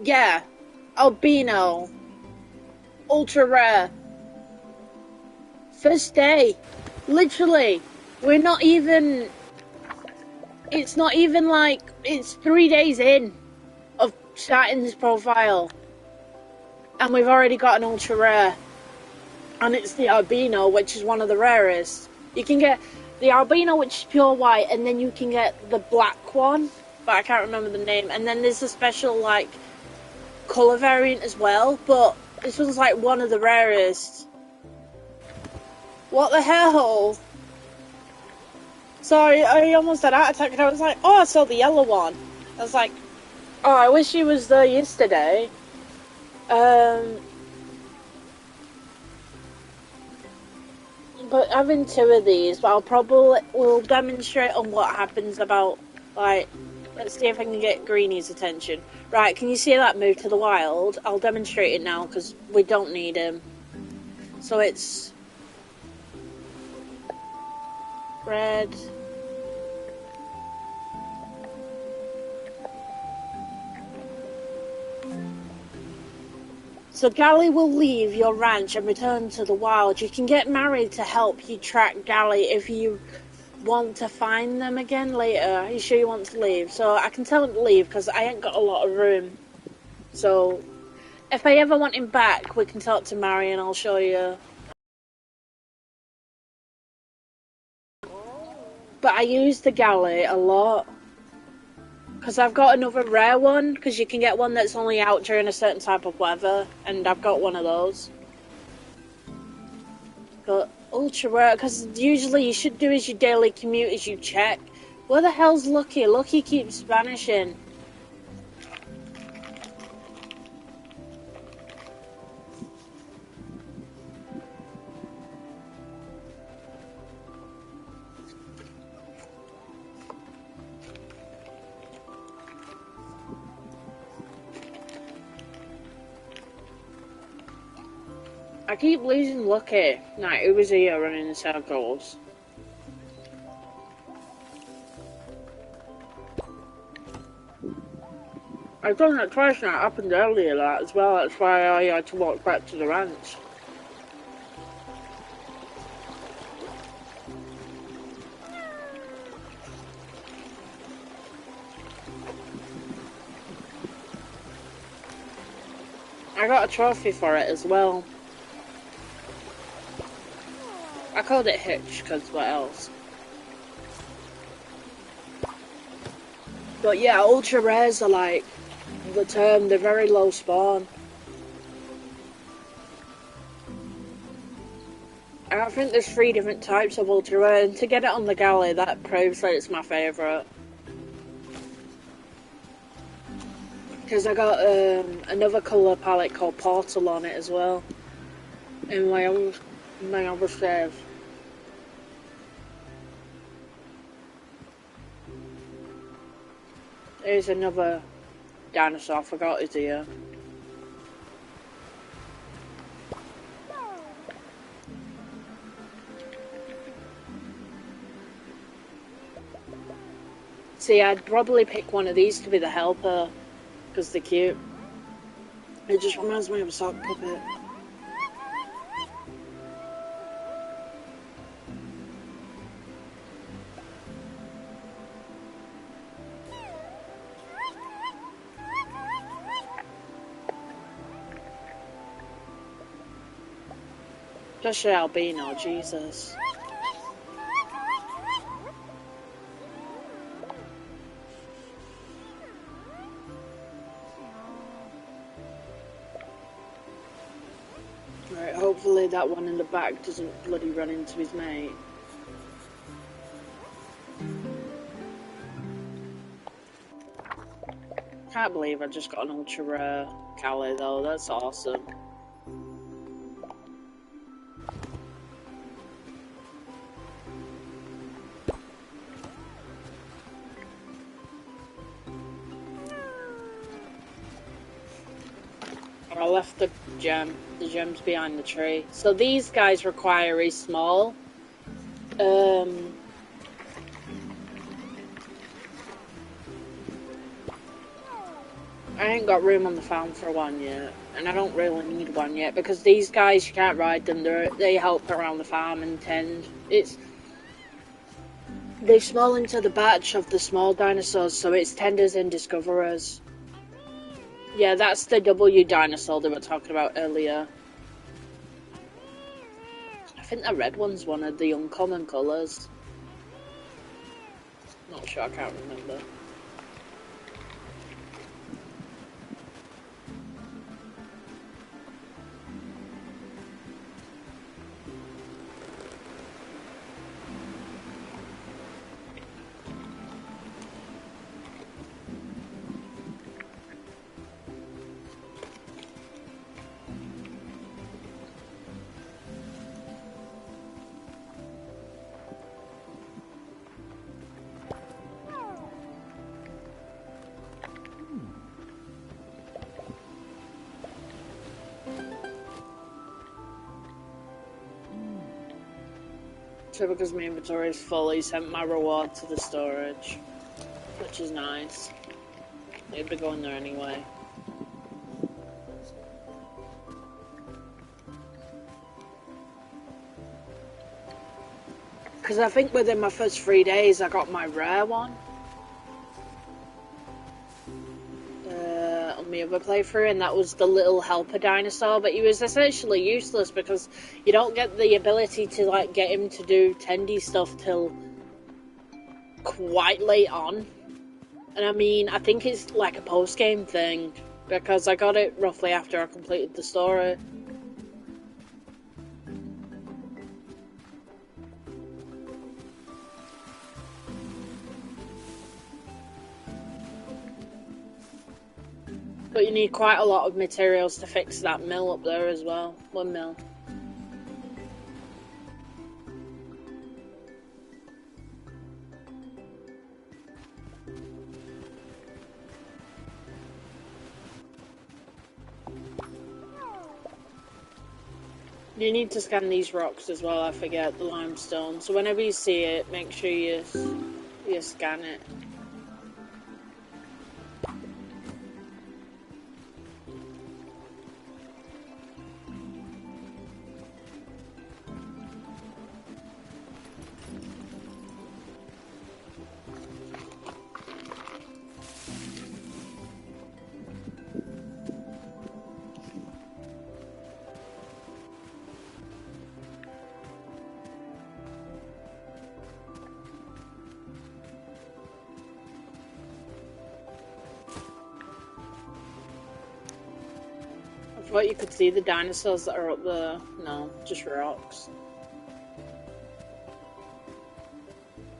Yeah, albino, ultra rare. First day, literally. We're not even. It's not even like it's 3 days in of starting this profile, and we've already got an ultra rare. And it's the albino, which is one of the rarest. You can get the albino, which is pure white, and then you can get the black one, but I can't remember the name. And then there's a special, like, colour variant as well, but this one's, like, one of the rarest. What the hell? Sorry, I almost had a heart attack, and I was like, oh, I saw the yellow one. I was like, oh, I wish he was there yesterday. But having 2 of these, but we'll demonstrate on what happens about, like, let's see if I can get Greenie's attention. Right, can you see that move to the wild? I'll demonstrate it now, because we don't need him. So it's red. So Gally will leave your ranch and return to the wild. You can get married to help you track Gally if you want to find them again later. Are you sure you want to leave? So I can tell him to leave because I ain't got a lot of room. So if I ever want him back, we can talk to Mary and I'll show you. But I use the Gally a lot. Because I've got another rare one, because you can get one that's only out during a certain type of weather, and I've got one of those. But ultra rare, because usually you should do as your daily commute is you check. Where the hell's Lucky? Lucky keeps vanishing. I keep losing Lucky. Nah, it was here running in circles. I've done that twice now. It happened earlier, that as well. That's why I had to walk back to the ranch. I got a trophy for it as well. I called it Hitch, because what else? But yeah, ultra rares are like the term, they're very low spawn. I think there's 3 different types of ultra rare, and to get it on the Galley, that proves that it's my favourite. Because I got another colour palette called Portal on it as well. In my other save. There's another dinosaur, I forgot his ear. See, I'd probably pick one of these to be the helper, because they're cute. It just reminds me of a sock puppet. Especially albino, Jesus. hopefully that one in the back doesn't bloody run into his mate. Can't believe I just got an ultra rare Cali though, that's awesome. I left the gems behind the tree. So these guys require a small I ain't got room on the farm for one yet, and I don't really need one yet because these guys, you can't ride them. They help around the farm and tend. They small into the batch of the small dinosaurs, so it's tenders and discoverers. Yeah, that's the W dinosaur they were talking about earlier. I think the red one's one of the uncommon colours. Not sure, I can't remember. So because my inventory is full, he sent my reward to the storage, which is nice. It'd be going there anyway. Because I think within my first 3 days I got my rare one. On the other playthrough, and that was the little helper dinosaur, but he was essentially useless because you don't get the ability to like get him to do tendy stuff till quite late on. And I mean, I think it's like a post-game thing because I got it roughly after I completed the story. But you need quite a lot of materials to fix that mill up there as well. One mill. You need to scan these rocks as well, I forget, the limestone. So whenever you see it, make sure you scan it. I thought you could see the dinosaurs that are up there. No, just rocks.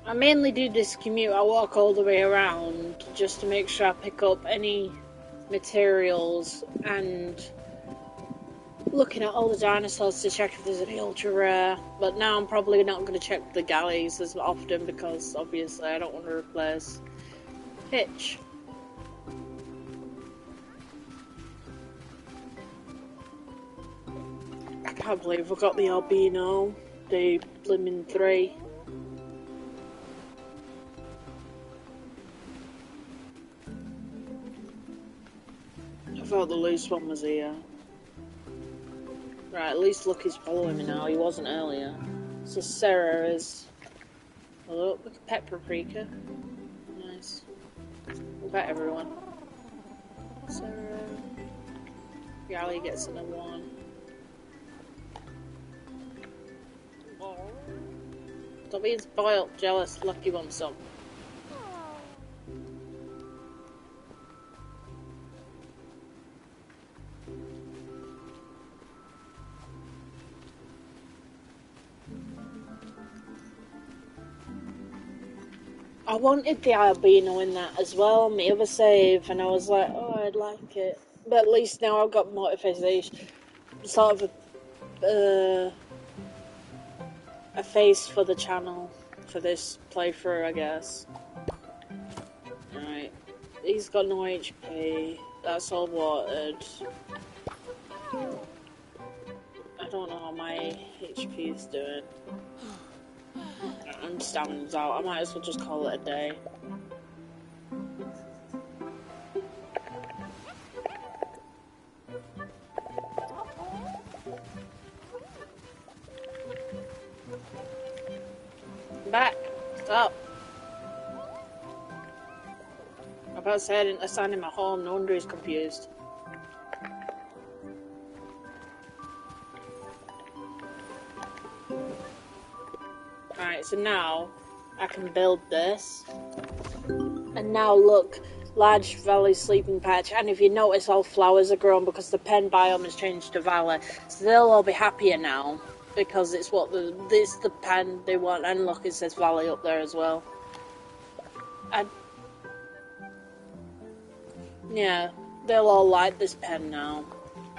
I mainly do this commute. I walk all the way around just to make sure I pick up any materials and looking at all the dinosaurs to check if there's any ultra rare. But now I'm probably not going to check the galleys as often because obviously I don't want to replace Hitch. I can't believe I got the albino, the blimmin' 3. I thought the loose one was here. Right, at least look, he's following me now. He wasn't earlier. So Sarah is... Oh, look at pet paprika. Nice. We'll bet everyone. Sarah... Gally gets another one. Stop being spoiled, jealous, lucky one some. I wanted the albino in that as well, my other save, and I was like, oh, I'd like it. But at least now I've got motivation, sort of a face for the channel for this playthrough, I guess. Alright, he's got no HP, that's all watered. I don't know how my HP is doing. I'm stamina's out, I might as well just call it a day. Back! Stop! I'm about to say I didn't assign him a home, no wonder he's confused. Alright, so now I can build this. And now look, large valley sleeping patch. And if you notice, all flowers are grown because the pen biome has changed to valley. So they'll all be happier now because it's what it's the pen they want. And look, it says valley up there as well. And yeah, they'll all like this pen now.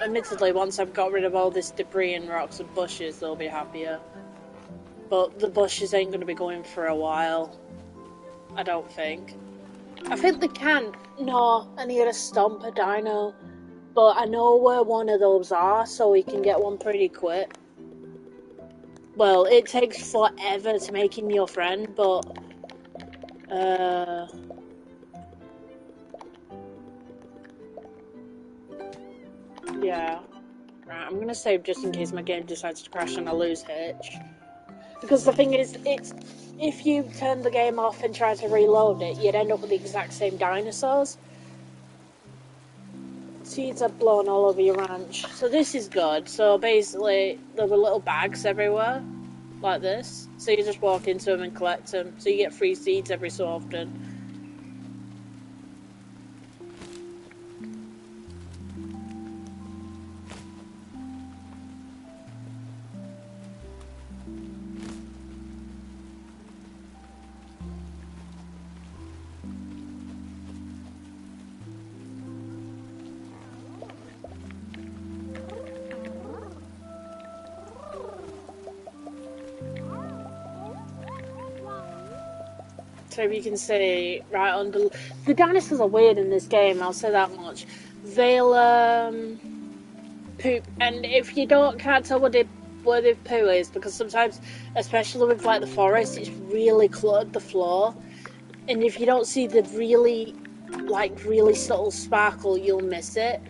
Admittedly, once I've got rid of all this debris and rocks and bushes, they'll be happier. But the bushes ain't going to be going for a while. I don't think. I think they can. No, I need to stomp a dino. But I know where one of those are, so we can get one pretty quick. Well, it takes forever to make him your friend, but... yeah. Right, I'm gonna save just in case my game decides to crash and I lose Hitch. Because the thing is, if you turn the game off and try to reload it, you'd end up with the exact same dinosaurs. Seeds are blown all over your ranch. So this is good. So basically, there were little bags everywhere, like this. So you just walk into them and collect them. So you get free seeds every so often. So you can see right under the dinosaurs are weird in this game. I'll say that much. They'll poop, and if you can't tell where the poo is, because sometimes, especially with like the forest, it's really cluttered the floor, and if you don't see the really subtle sparkle, you'll miss it.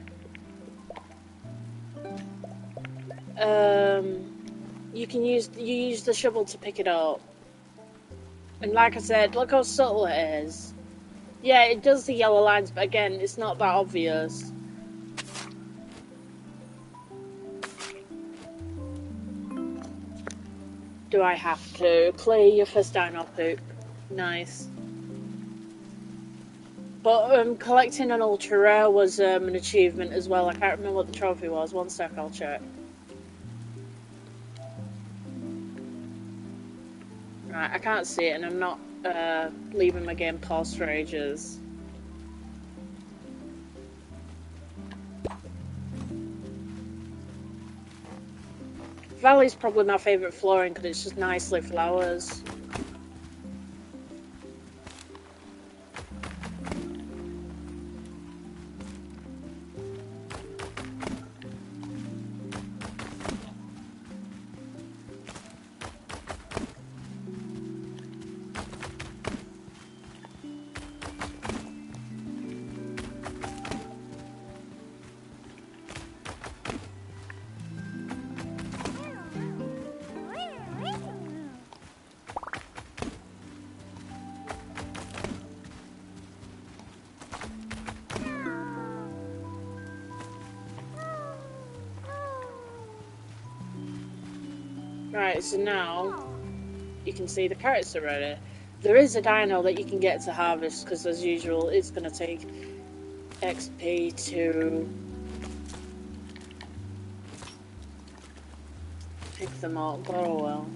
You use the shovel to pick it up. And like I said, look how subtle it is. Yeah, it does the yellow lines, but again, it's not that obvious. Do I have to clear your first dino poop? Nice. But collecting an ultra rare was an achievement as well. I can't remember what the trophy was. One sec, I'll check. Right, I can't see it, and I'm not leaving my game paused for ages. Valley's probably my favourite flooring because it's just nicely flowers. Right, so now you can see the carrots are ready. There is a dino that you can get to harvest because, as usual, it's going to take XP to pick them up. Oh well.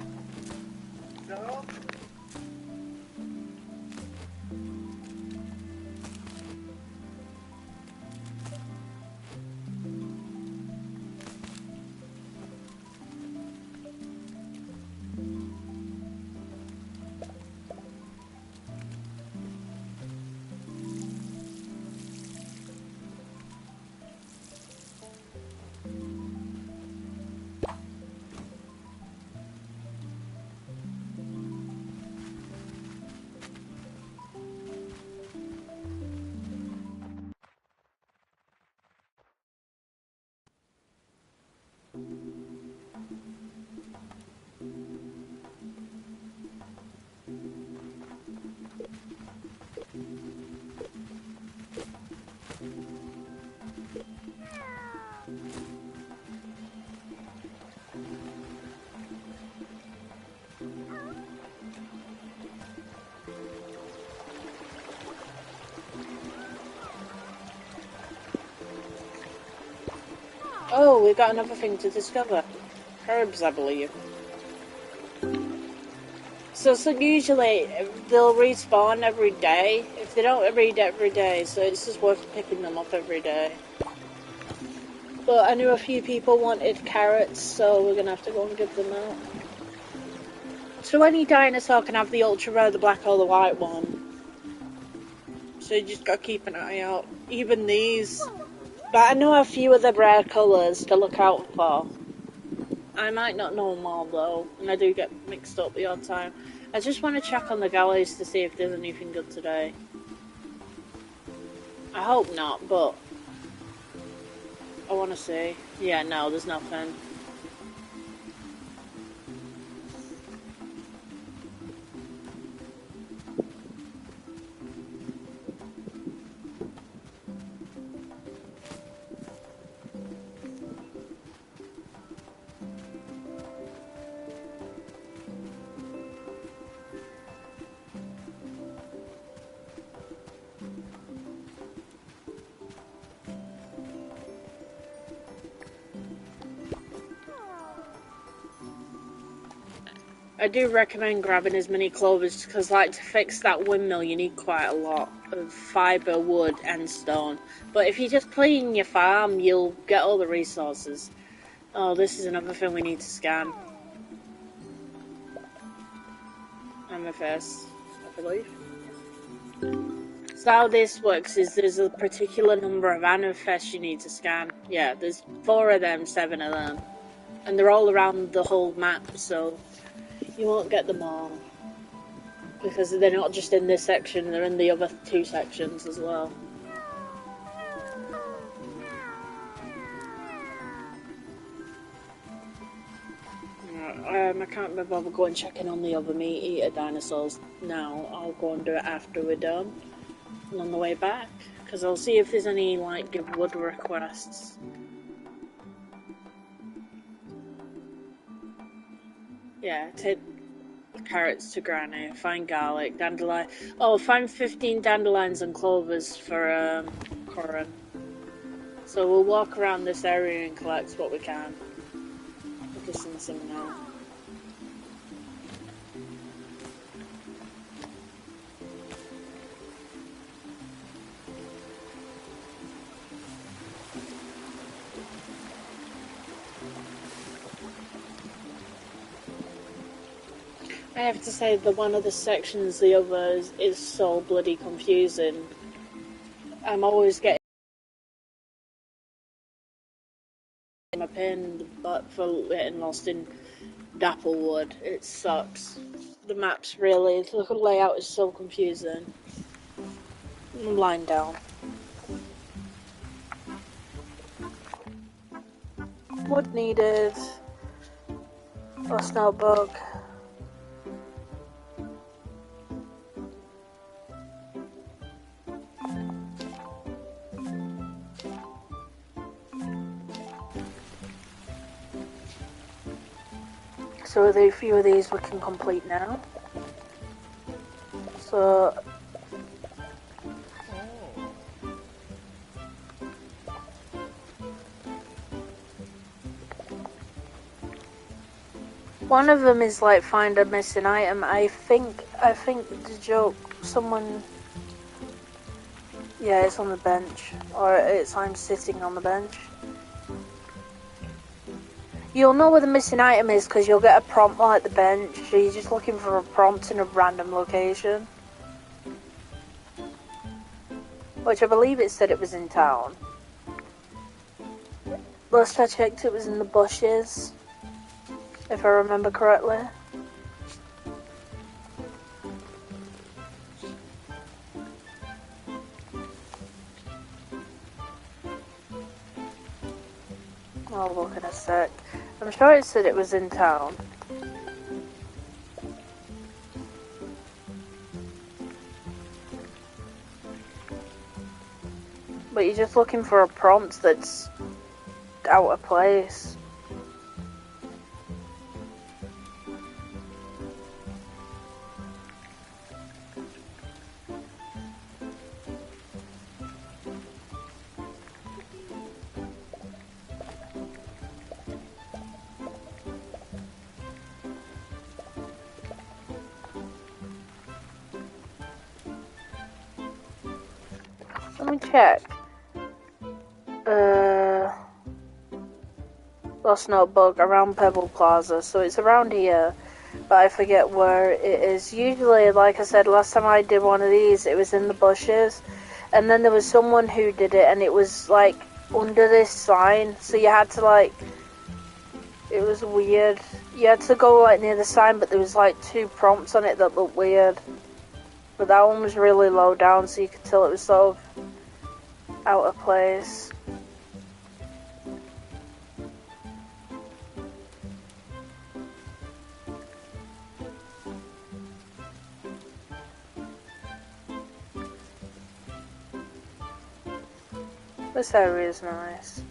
Oh, we've got another thing to discover. Herbs, I believe. So usually they'll respawn every day. If they don't read every day, so it's just worth picking them up every day. But I knew a few people wanted carrots, so we're gonna have to go and give them out. So any dinosaur can have the ultra rare, the black or the white one. So you just gotta keep an eye out. Even these. But I know a few of the rare colours to look out for. I might not know them all though, and I do get mixed up the odd time. I just want to check on the galleys to see if there's anything good today. I hope not, but I want to see. Yeah, no, there's nothing. I do recommend grabbing as many clovers because, like, to fix that windmill, you need quite a lot of fibre, wood, and stone. But if you just clean your farm, you'll get all the resources. Oh, this is another thing we need to scan. Amethyst, I believe. So how this works is there's a particular number of amethysts you need to scan. Yeah, there's 4 of them, 7 of them. And they're all around the whole map, so you won't get them all. Because they're not just in this section, they're in the other 2 sections as well. I can't be bothered going checking on the other meat eater dinosaurs now. I'll go and do it after we're done. And on the way back. Because I'll see if there's any, like, give wood requests. Yeah, take carrots to granny, find garlic, dandelion. Oh, find 15 dandelions and clovers for Corin. So we'll walk around this area and collect what we can. Focus on some now. I have to say that one of the sections, the others, is so bloody confusing. I'm always getting a pain in the butt for getting lost in Dapplewood. It sucks. The map's really, the layout is so confusing. I'm lying down. Wood needed. Lost notebook. So a few of these we can complete now. So one of them is like find a missing item. I think the joke someone. Yeah, it's on the bench, or I'm sitting on the bench. You'll know where the missing item is because you'll get a prompt like the bench. So you're just looking for a prompt in a random location. Which I believe it said it was in town. Last I checked it was in the bushes. If I remember correctly. I'll look in a sec. I'm sure it said it was in town. But you're just looking for a prompt that's out of place. Let me check. Lost notebook around Pebble Plaza, so it's around here, but I forget where it is. Usually, like I said, last time I did one of these, it was in the bushes, and then there was someone who did it, and it was like under this sign, so you had to like, it was weird. You had to go like near the sign, but there was like 2 prompts on it that looked weird. But that one was really low down, so you could tell it was sort of out of place. This area is nice.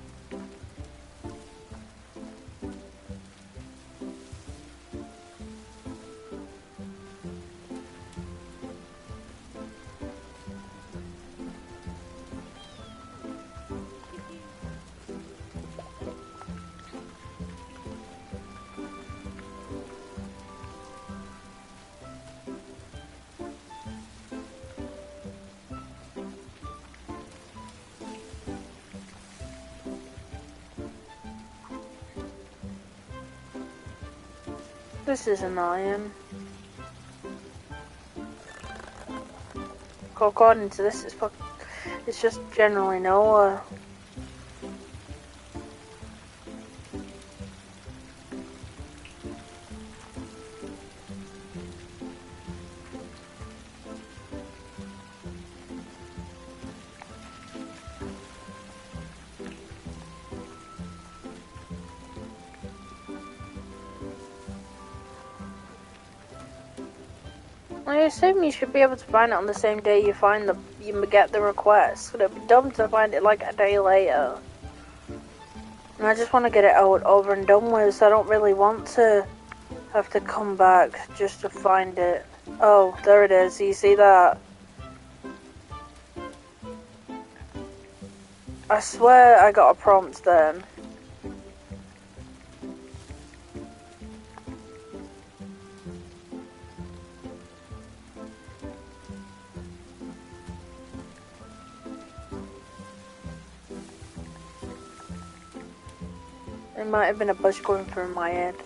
This is annoying. According to this, it's just generally nowhere. I assume you should be able to find it on the same day you get the request. It'd be dumb to find it like a day later. And I just want to get it over and done with, so I don't really want to have to come back just to find it. Oh, there it is. You see that? I swear I got a prompt then. It might have been a bush going through my head.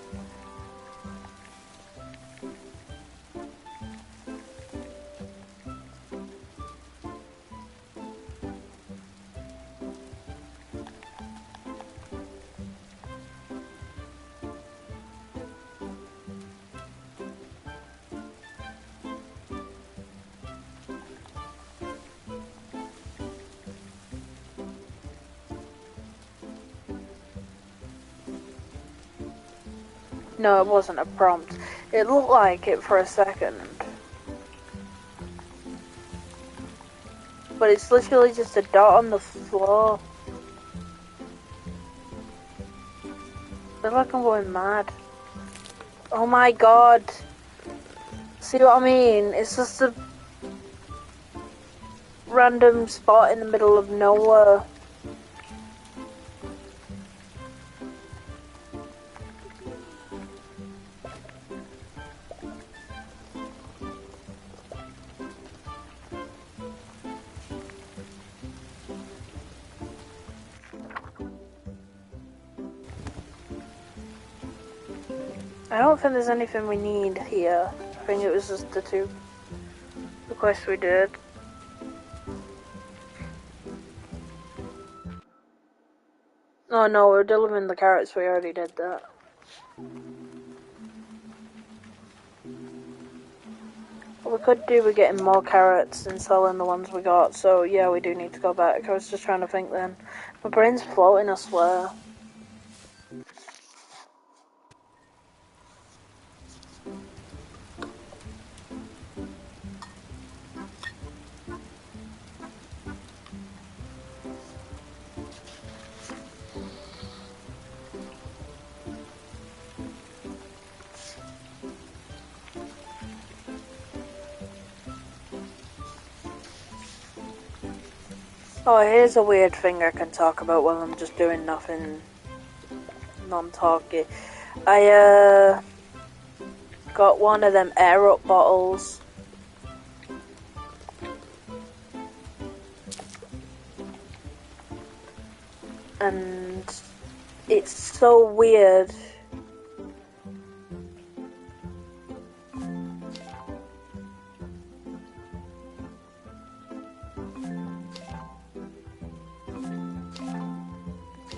No, it wasn't a prompt. It looked like it for a second. But it's literally just a dot on the floor. I feel like I'm going mad. Oh my god. See what I mean? It's just a random spot in the middle of nowhere. I don't think there's anything we need here. I think it was just the 2 requests we did. Oh no, we're delivering the carrots, we already did that. What we could do with getting more carrots and selling the ones we got, so yeah, we do need to go back. I was just trying to think then. My brain's floating, I swear. Oh, here's a weird thing I can talk about while I'm just doing nothing non-talky. I got one of them air up bottles. and it's so weird.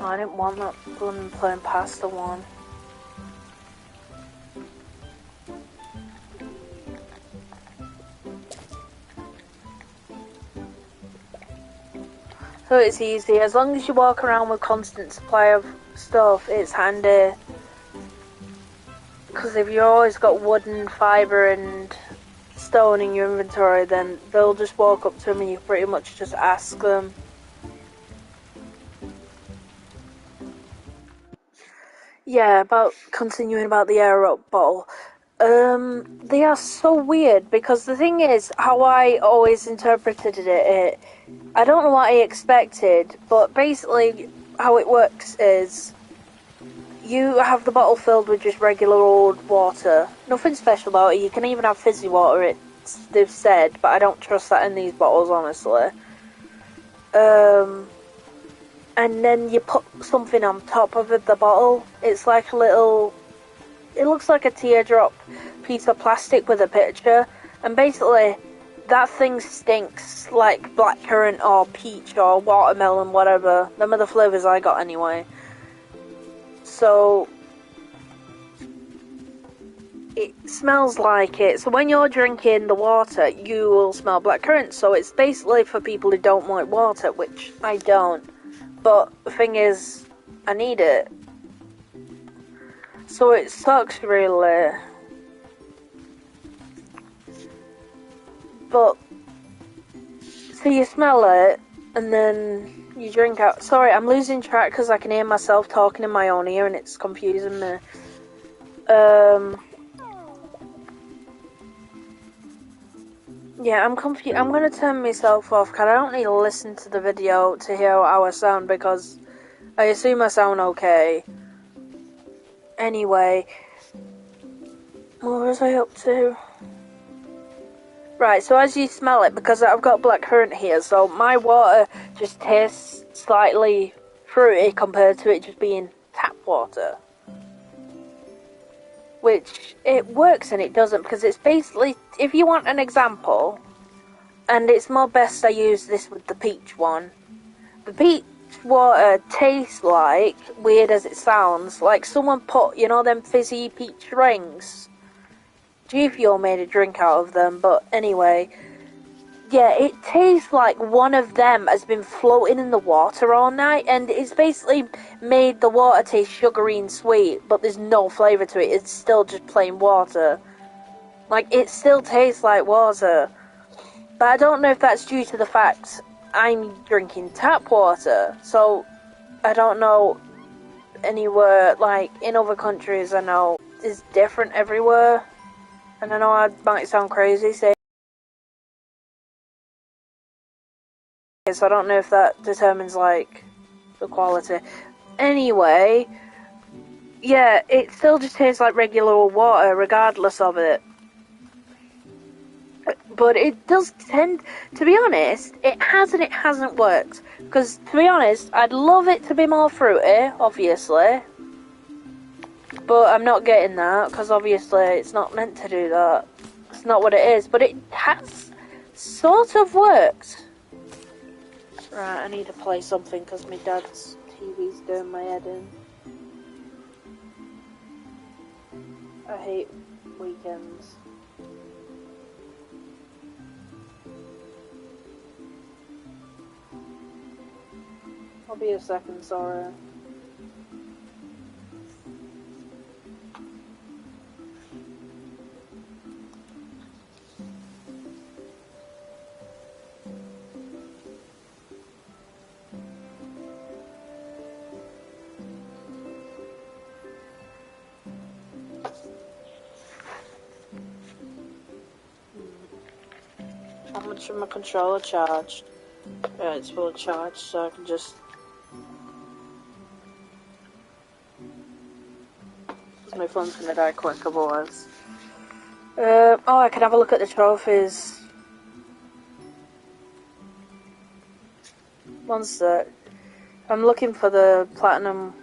Oh, I didn't want that one playing past the one. So it's easy, as long as you walk around with constant supply of stuff, it's handy. Because if you always got wood and fibre and stone in your inventory, then they'll just walk up to them and you pretty much just ask them. Yeah, continuing about the air up bottle. They are so weird because the thing is, how I always interpreted it, I don't know what I expected, but basically how it works is you have the bottle filled with just regular old water. Nothing special about it. You can even have fizzy water, they've said, but I don't trust that in these bottles, honestly. And then you put something on top of the bottle. It's like a little... It looks like a teardrop piece of plastic with a picture. And basically, that thing stinks like blackcurrant or peach or watermelon, whatever. Them are the flavours I got anyway. So... it smells like it. So when you're drinking the water, you will smell blackcurrant. So it's basically for people who don't like water, which I don't. But the thing is, I need it. So it sucks, really. But, so you smell it, and then you drink out. Sorry, I'm losing track because I can hear myself talking in my own ear, and it's confusing me. Yeah, I'm confused. I'm gonna turn myself off because I don't need to listen to the video to hear how I sound because I assume I sound okay. Anyway, what was I up to? Right, so as you smell it, because I've got blackcurrant here, so my water just tastes slightly fruity compared to it just being tap water. Which, it works and it doesn't, because it's basically, if you want an example, and it's more best I use this with the peach one. The peach water tastes like, weird as it sounds, like someone put, you know, them fizzy peach rings. G Fuel made a drink out of them, but anyway, yeah, it tastes like one of them has been floating in the water all night, and it's basically made the water taste sugary and sweet, but there's no flavour to it. It's still just plain water. Like, it still tastes like water. But I don't know if that's due to the fact I'm drinking tap water, so I don't know anywhere, like, in other countries I know it's different everywhere, and I know I might sound crazy saying it, so I don't know if that determines, like, the quality. Anyway, yeah, it still just tastes like regular water regardless of it. But it does tend, to be honest, it has and it hasn't worked. Because, to be honest, I'd love it to be more fruity, obviously. But I'm not getting that, because obviously it's not meant to do that. It's not what it is, but it has sort of worked. Right, I need to play something, because my dad's TV's doing my head in. I hate weekends. I'll be a second, sorry. How much of my controller charged? Yeah, it's full charge, so I can just... my phone's gonna die quick otherwise. Oh, I can have a look at the trophies. One sec. I'm looking for the platinum,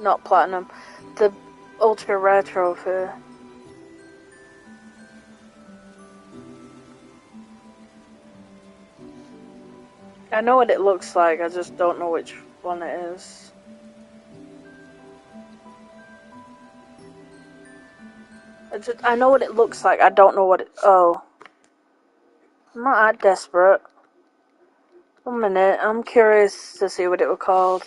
not platinum, the ultra rare trophy. I know what it looks like, I just don't know which one it is. I know what it looks like, I don't know what it... Oh. I'm not that desperate. 1 minute, I'm curious to see what it was called.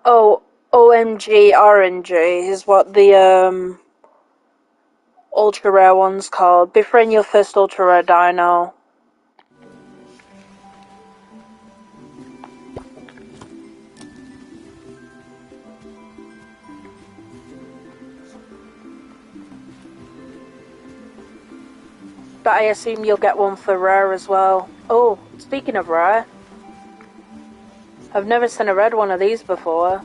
Oh, OMG RNG is what the ultra rare one's called. Befriend your first ultra rare dino. But I assume you'll get one for rare as well. Oh, speaking of rare, I've never seen a red one of these before.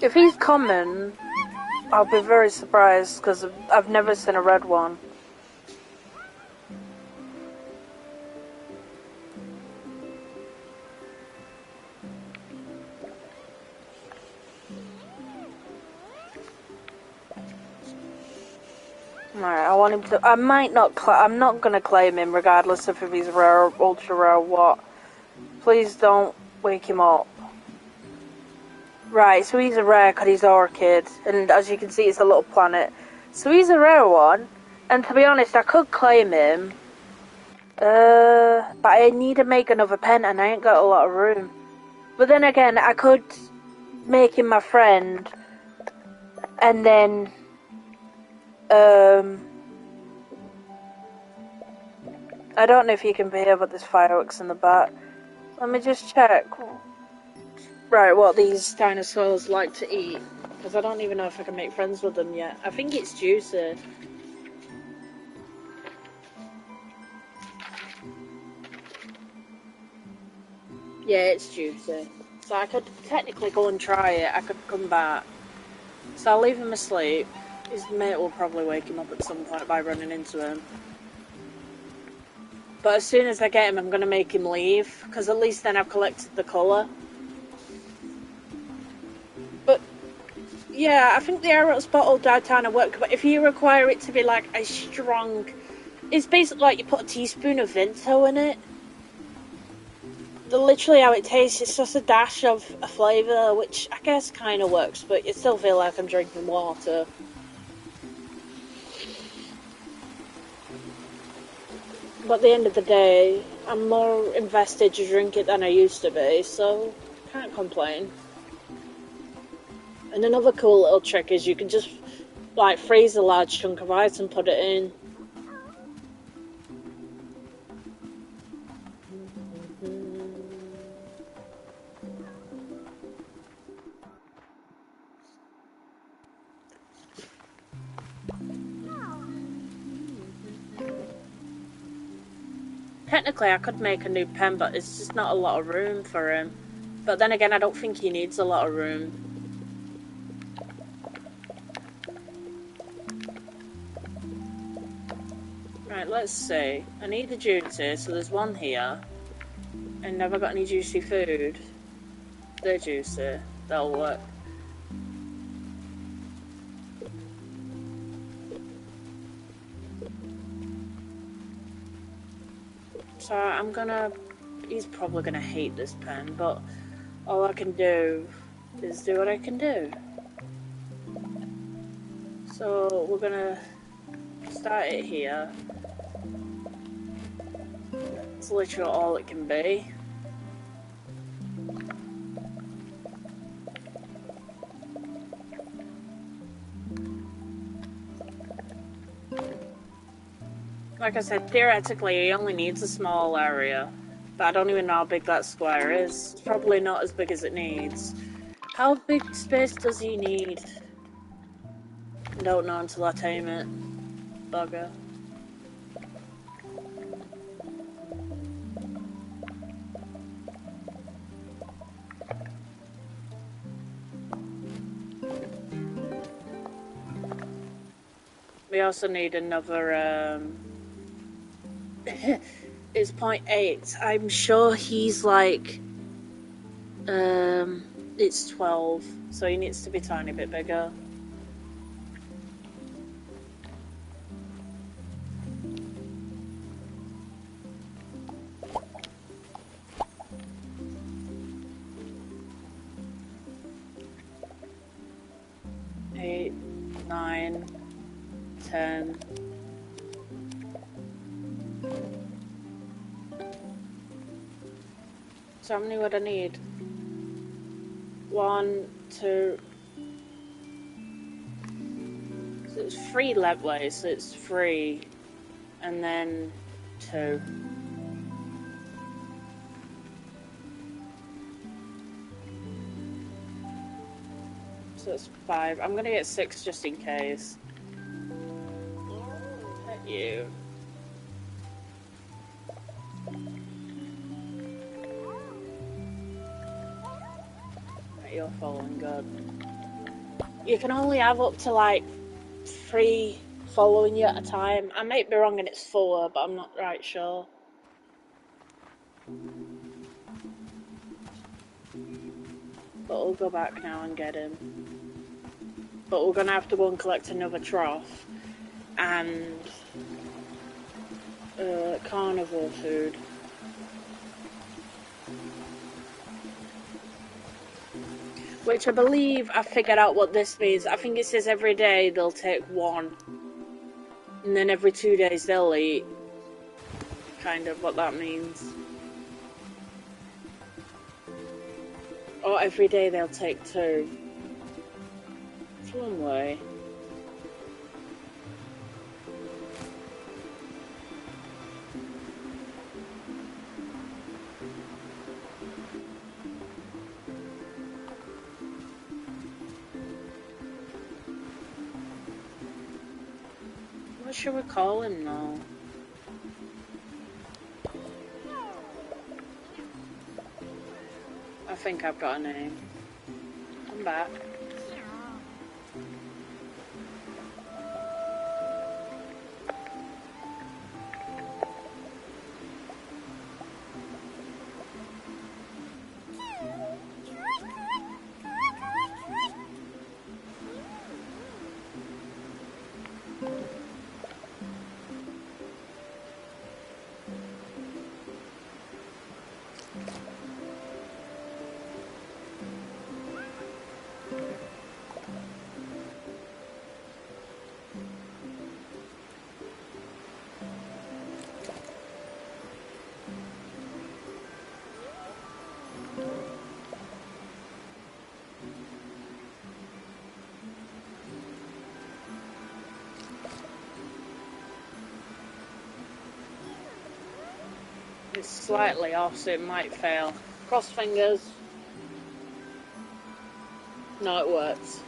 If he's common, I'll be very surprised because I've never seen a red one. Right, I want him to. I might not. I'm not gonna claim him, regardless of if he's rare, or ultra rare, or what. Please don't wake him up. Right, so he's a rare because he's Orchid, and as you can see, it's a little planet. So he's a rare one, and to be honest, I could claim him. But I need to make another pen, and I ain't got a lot of room. But then again, I could make him my friend, and then I don't know if you can hear, but there's fireworks in the back. Let me just check. Right, what these dinosaurs like to eat. Because I don't even know if I can make friends with them yet. I think it's juicy. Yeah, it's juicy. So I could technically go and try it. I could come back. So I'll leave him asleep. His mate will probably wake him up at some point by running into him. But as soon as I get him, I'm going to make him leave. Because at least then I've collected the colour. But yeah, I think the Aeros bottle does kind of work. But if you require it to be like a strong... It's basically like you put a teaspoon of Vento in it. Literally how it tastes, it's just a dash of a flavour, which I guess kind of works, but you still feel like I'm drinking water. But at the end of the day, I'm more invested to drink it than I used to be, so can't complain. And another cool little trick is you can just like freeze a large chunk of ice and put it in. Technically, I could make a new pen, but it's just not a lot of room for him. But then again, I don't think he needs a lot of room. Right, let's see. I need the juicy, so there's one here. And never got any juicy food. They're juicy. That'll work. So I'm gonna... He's probably gonna hate this pen, but all I can do is do what I can do. So we're gonna start it here. It's literally all it can be. Like I said, theoretically he only needs a small area, but I don't even know how big that square is. It's probably not as big as it needs. How big space does he need? Don't know until I tame it. Bugger. We also need another, it's 0.8. I'm sure he's like, it's 12, so he needs to be a tiny bit bigger. Eight, 9, 10. So how many would I need? 1, 2. So it's 3 levels, so it's 3, and then 2. So it's 5. I'm gonna get 6 just in case. Pet you. You're following good. You can only have up to like 3 following you at a time. I might be wrong and it's 4, but I'm not right sure. But we'll go back now and get him. But we're gonna have to go and collect another trough and carnivore food. Which I believe I figured out what this means. I think it says every day they'll take 1. And then every 2 days they'll eat. Kind of what that means. Or every day they'll take 2. It's one way. What should we call him now? I think I've got a name. I'm back. It's slightly off, so it might fail. Cross fingers. No, it works.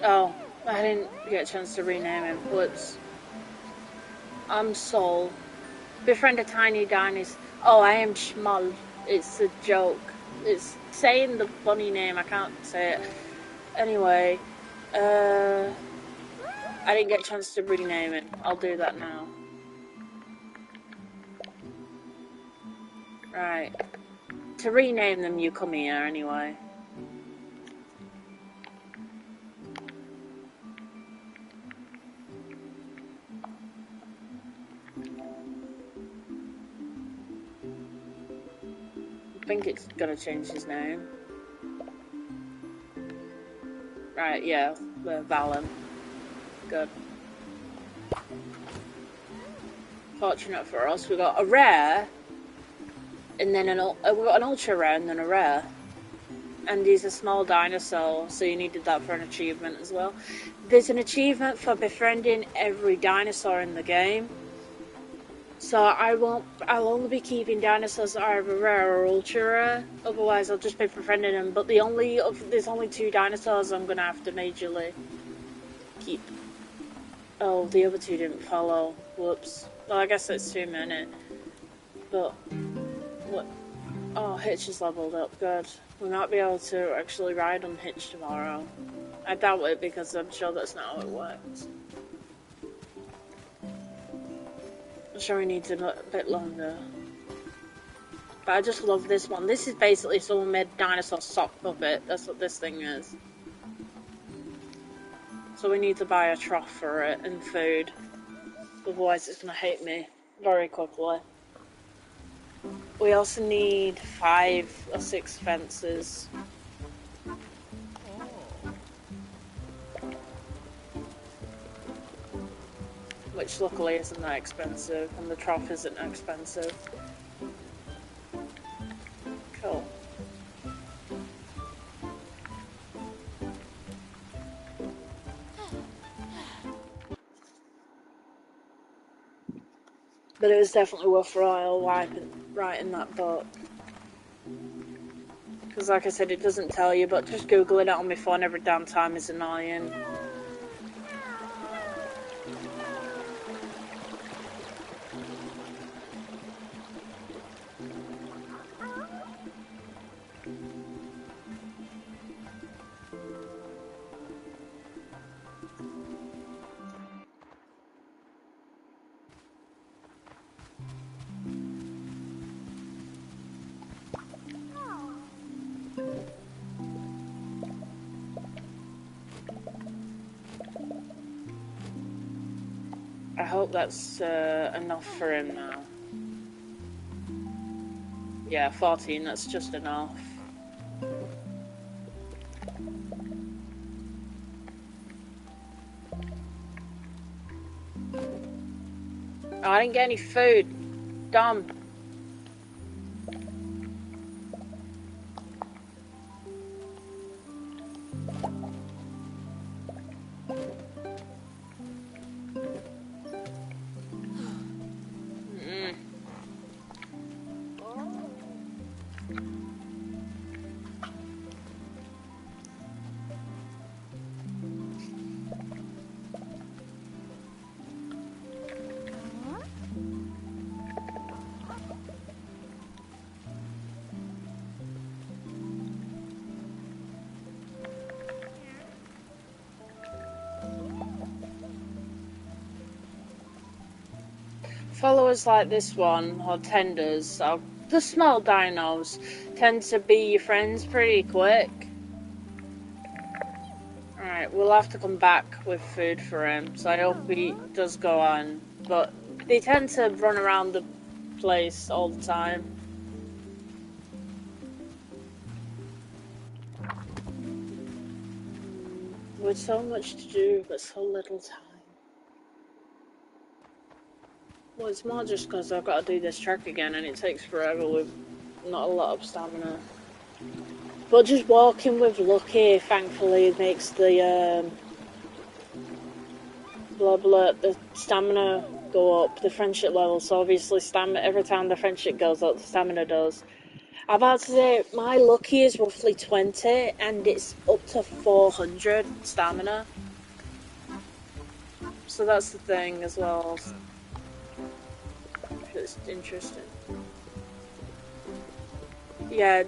Oh, I didn't get a chance to rename him. Whoops. I'm Sol. Befriend a tiny dinosaur. Oh, I am Schmull. It's a joke. It's saying the funny name. I can't say it. Anyway, I didn't get a chance to rename it. I'll do that now. Right. To rename them, you come here anyway. I think it's gonna change his name. Right, yeah, we're Valen. Good. Fortunate for us, we got a rare, and then we got an ultra rare, and then a rare. and he's a small dinosaur, so you needed that for an achievement as well. There's an achievement for befriending every dinosaur in the game. So I'll only be keeping dinosaurs that are either rare or ultra rare. Otherwise, I'll just be befriending them. But there's only 2 dinosaurs I'm gonna have to majorly keep. Oh, the other 2 didn't follow. Whoops. Well, I guess it's too many. But what? Oh, Hitch is leveled up. Good. We might be able to actually ride on Hitch tomorrow. I doubt it because I'm sure that's not how it works. I'm sure he needs a bit longer. But I just love this one. This is basically someone made a dinosaur sock puppet. That's what this thing is. So we need to buy a trough for it and food. Otherwise it's going to hate me very quickly. We also need 5 or 6 fences. Which luckily isn't that expensive, and the trough isn't expensive. Cool. But it was definitely worthwhile writing that book. Because like I said, it doesn't tell you, but just googling it on my phone every damn time is annoying. I hope that's enough for him now. Yeah, 14, that's just enough. Oh, I didn't get any food. Dumb. Followers like this one, or tenders, or the small dinos, tend to be your friends pretty quick. Alright, we'll have to come back with food for him, so I hope he does go on. But they tend to run around the place all the time. With so much to do, but so little time. Well, it's more just because I've got to do this trek again and it takes forever with not a lot of stamina. But just walking with Lucky, thankfully, makes the the stamina go up, the friendship level. So obviously, every time the friendship goes up, the stamina does. I'm about to say, my Lucky is roughly 20 and it's up to 400 stamina. So that's the thing as well. It's interesting. Yeah,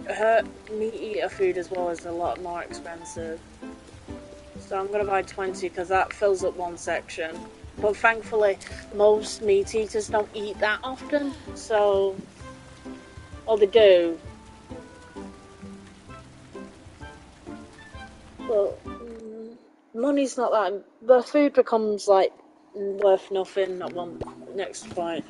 her meat eater food as well is a lot more expensive. So I'm gonna buy 20 because that fills up one section. But thankfully, most meat eaters don't eat that often, so... Well, they do. But money's not that... The food becomes, like, worth nothing at one next point.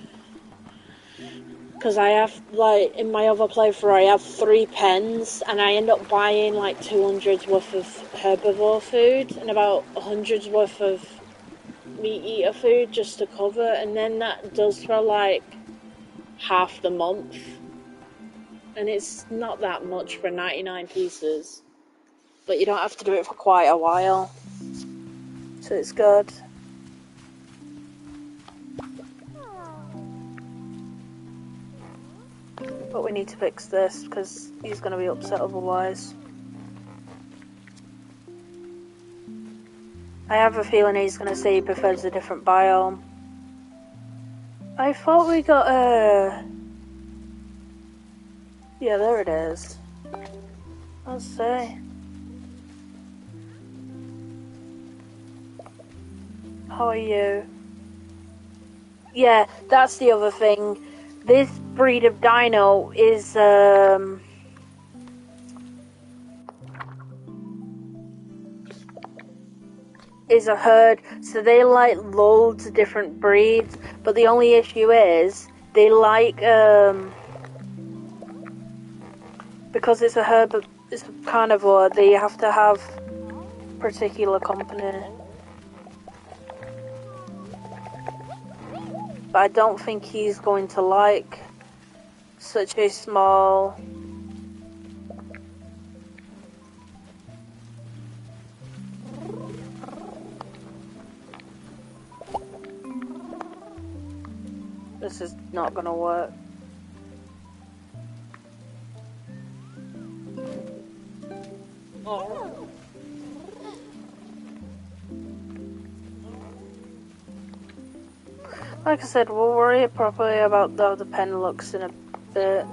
Because I have, like, in my other playthrough, I have 3 pens, and I end up buying, like, 200's worth of herbivore food, and about 100's worth of meat eater food just to cover, and then that does for, like, half the month. And it's not that much for 99 pieces. But you don't have to do it for quite a while. So it's good. But we need to fix this because he's going to be upset otherwise. I have a feeling he's going to say he prefers a different biome. I thought we got a... Yeah, there it is. Let's see. How are you? Yeah, that's the other thing. This breed of dino is a herd, so they like loads of different breeds, but the only issue is they like because it's a herd, but it's a carnivore, they have to have particular company. But I don't think he's going to like such a small... This is not gonna work. Oh. Like I said, we'll worry properly about how the pen looks in a bit.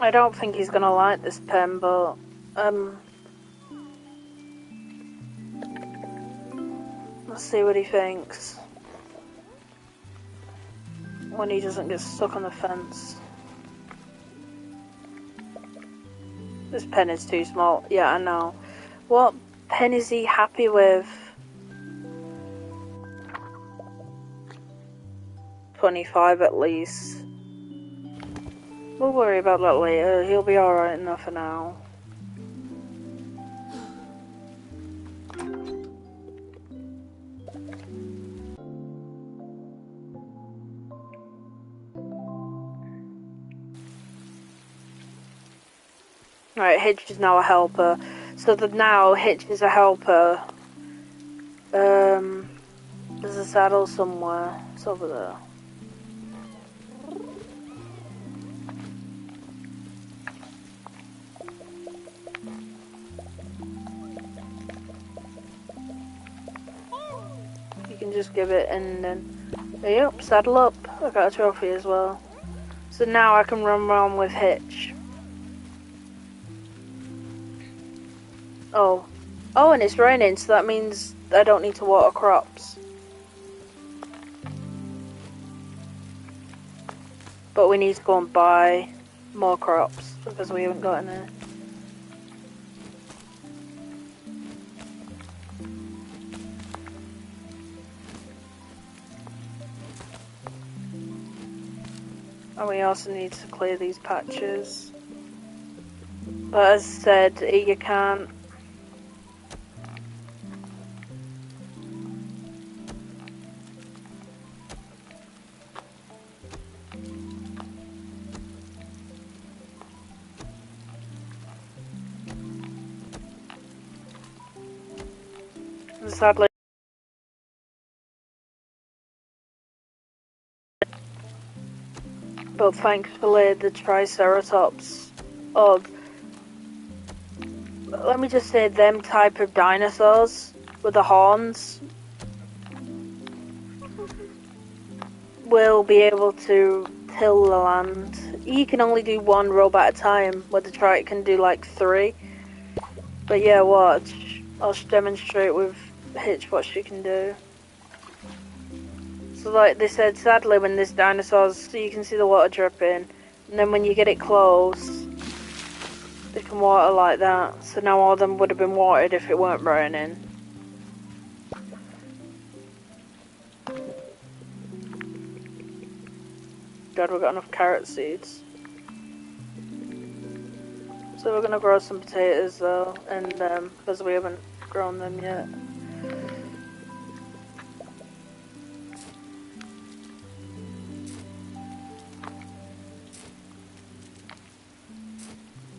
I don't think he's gonna like this pen, but let's see what he thinks when he doesn't get stuck on the fence. This pen is too small. Yeah, I know. What pen is he happy with? 25 at least. We'll worry about that later. He'll be alright enough for now. Right, Hitch is now a helper. So that now Hitch is a helper. There's a saddle somewhere. It's over there. You can just give it and then... Yep, saddle up. I got a trophy as well. So now I can run around with Hitch. Oh. Oh, and it's raining, so that means I don't need to water crops. But we need to go and buy more crops, because we haven't got any. And we also need to clear these patches. But as I said, you can't... Sadly... But thankfully the Triceratops of... Let me just say, them type of dinosaurs with the horns will be able to till the land. You can only do one rope at a time, where the Trite can do like 3. But yeah, watch. I'll demonstrate with Hitch what she can do. So like they said, sadly when this dinosaur's, so you can see the water dripping, and then when you get it close, They can water like that. So now all of them would have been watered if it weren't raining. God, we've got enough carrot seeds. So we're gonna grow some potatoes though, and because we haven't grown them yet.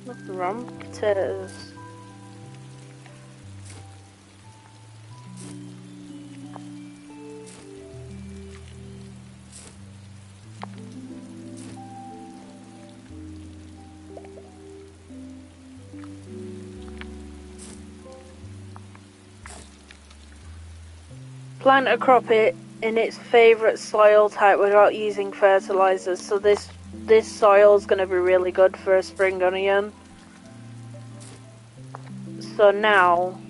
Nothing wrong with potatoes. Plant a crop it in its favourite soil type without using fertilizers. So this soil is going to be really good for a spring onion. So now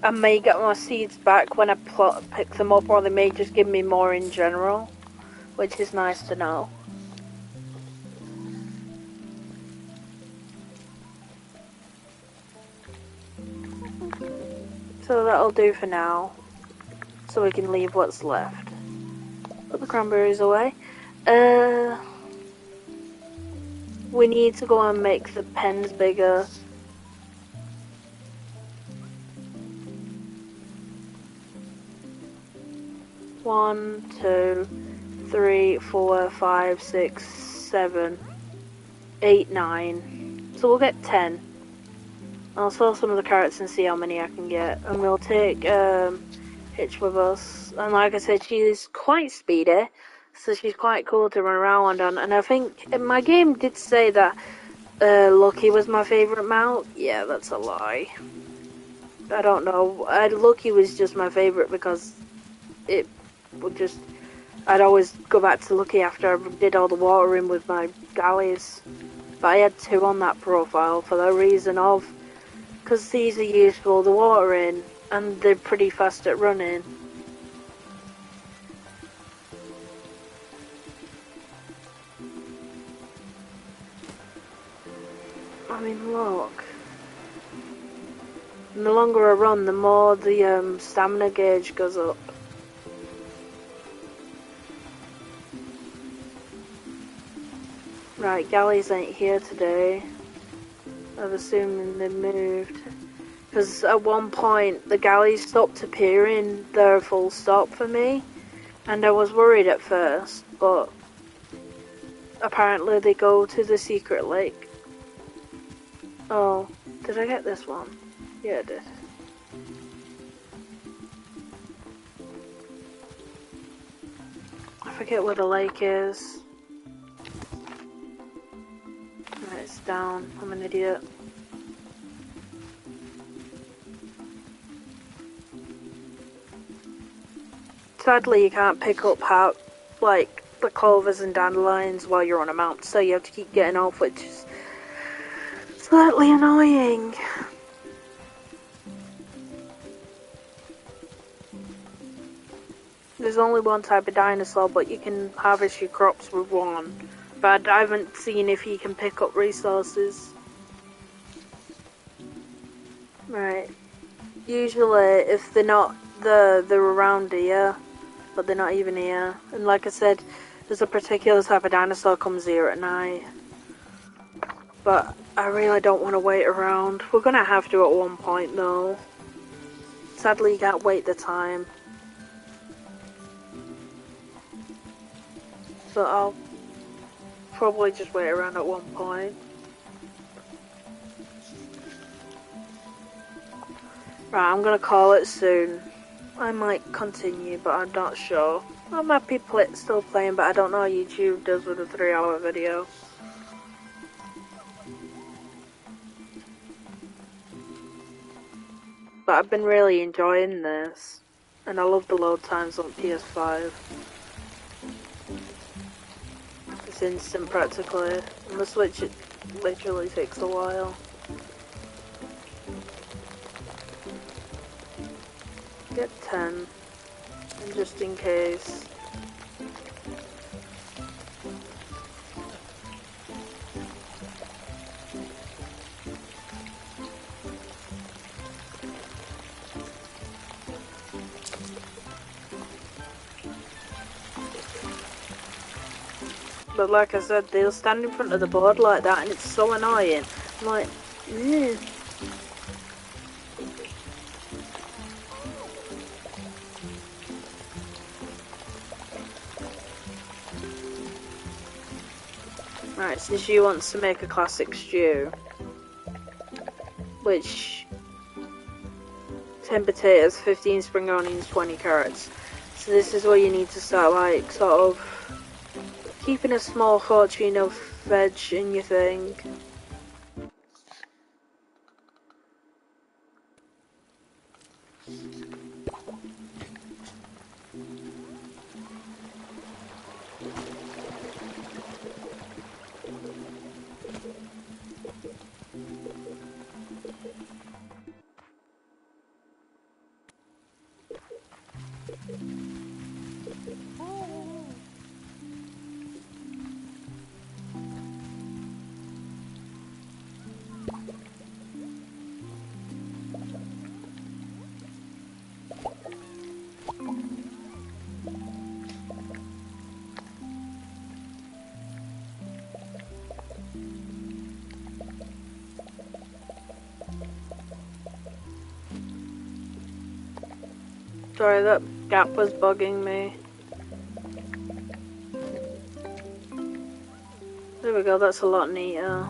I may get my seeds back when I pick them up, or they may just give me more in general, which is nice to know. So that'll do for now. So we can leave what's left. Put the cranberries away. We need to go and make the pens bigger. One, 2, 3, 4, 5, 6, 7, 8, 9. So we'll get 10. I'll sell some of the carrots and see how many I can get. And we'll take Hitch with us. And like I said, she's quite speedy. So she's quite cool to run around on. And I think my game did say that Lucky was my favourite mount. Yeah, that's a lie. I don't know. Lucky was just my favourite because it would just... I'd always go back to Lucky after I did all the watering with my galleys. But I had 2 on that profile for the reason of... Because these are useful, the watering, and they're pretty fast at running. I mean, look. And the longer I run, the more the stamina gauge goes up. Right, galleys ain't here today. I'm assuming they moved. Because at one point, the galleys stopped appearing there full stop for me. And I was worried at first, but apparently they go to the secret lake. Oh, did I get this one? Yeah, I did. I forget where the lake is. Right, it's down. I'm an idiot. Sadly, you can't pick up like the clovers and dandelions while you're on a mount, so you have to keep getting off, which is slightly annoying. There's only one type of dinosaur, but you can harvest your crops with one. But I haven't seen if you can pick up resources. Right. Usually, if they're not, they're around here, but they're not even here. And like I said, there's a particular type of dinosaur comes here at night. But I really don't want to wait around. We're gonna have to at one point though. Sadly, you can't wait the time. So I'll probably just wait around at one point. Right, I'm gonna call it soon. I might continue, but I'm not sure. I might be still playing, but I don't know how YouTube does with a 3-hour video. But I've been really enjoying this. And I love the load times on PS5. It's instant practically. On the Switch it literally takes a while. Get 10. And just in case. But like I said, they'll stand in front of the board like that, and it's so annoying. I'm like, ew. Right, so she wants to make a classic stew, which 10 potatoes, 15 spring onions, 20 carrots. So this is where you need to start, like, sort of keeping a small fortune of veg in your thing. Sorry, that gap was bugging me. There we go, that's a lot neater.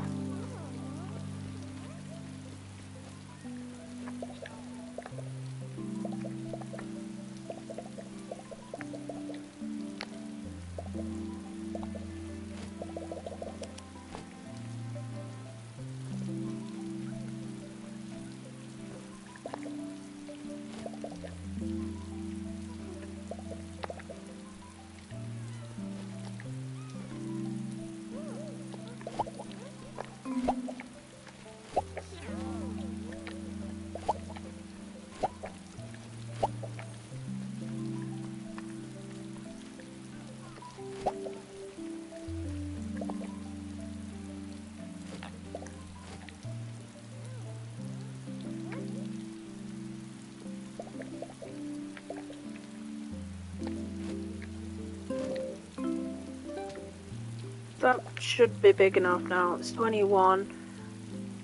That should be big enough now. It's 21.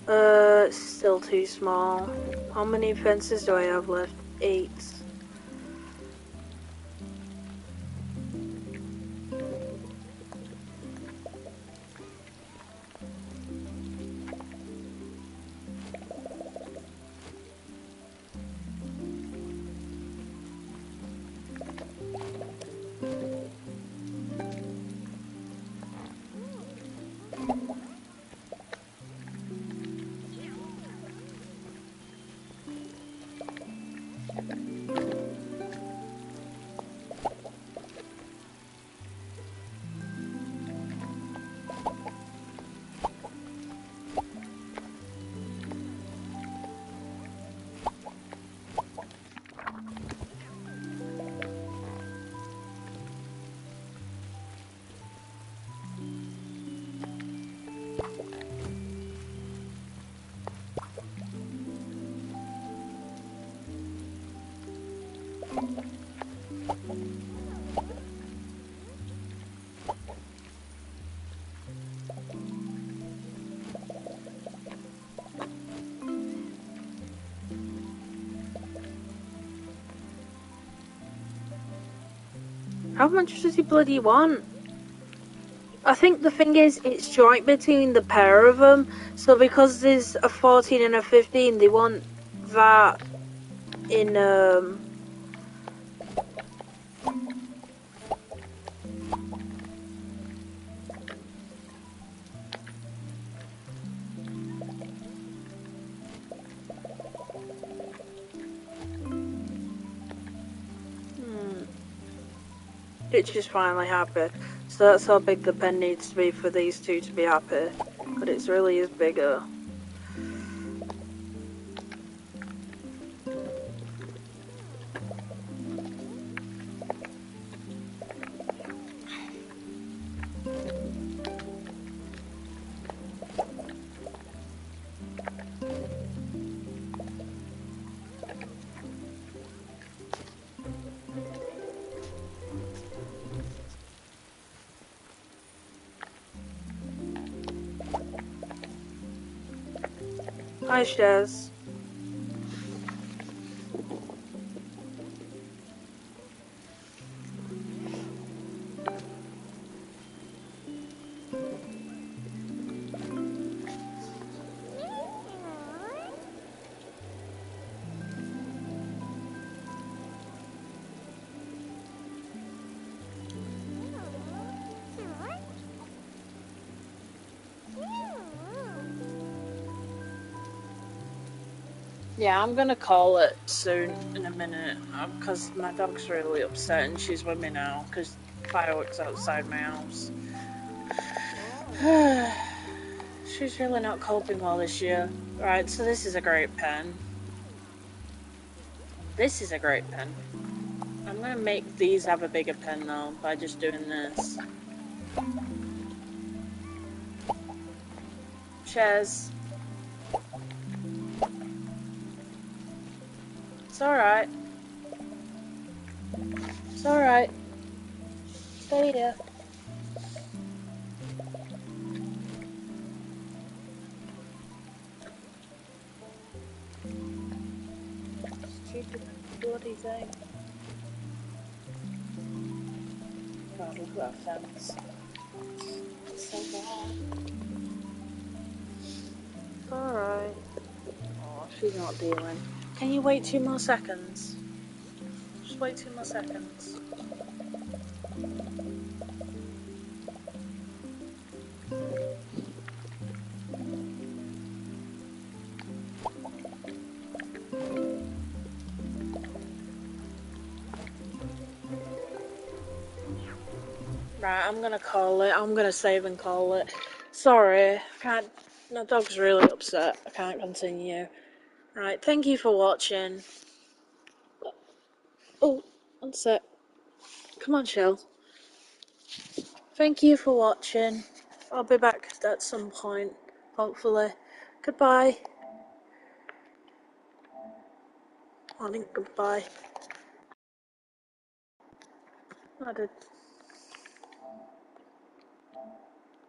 It's still too small. How many fences do I have left? 8. How much does he bloody want? I think the thing is, it's joint between the pair of them. So because there's a 14 and a 15, they want that in Itch is finally happy. So that's how big the pen needs to be for these two to be happy. But it really is bigger. Hi, Shez. Yeah, I'm gonna call it soon in a minute because my dog's really upset and she's with me now because fireworks outside my house. She's really not coping well this year. Right, so this is a great pen. This is a great pen. I'm gonna make these have a bigger pen though by just doing this. Cheers. It's alright. It's alright. Stay here. Stupid bloody thing. God, look at that fence. It's so bad. It's alright. Oh, she's not dealing. Can you wait 2 more seconds? Just wait 2 more seconds. Right, I'm gonna call it. I'm gonna save and call it. Sorry, I can't. My dog's really upset. I can't continue. Right, thank you for watching. Oh, one sec. Come on, Shell. Thank you for watching. I'll be back at some point, hopefully. Goodbye. I think goodbye. I did.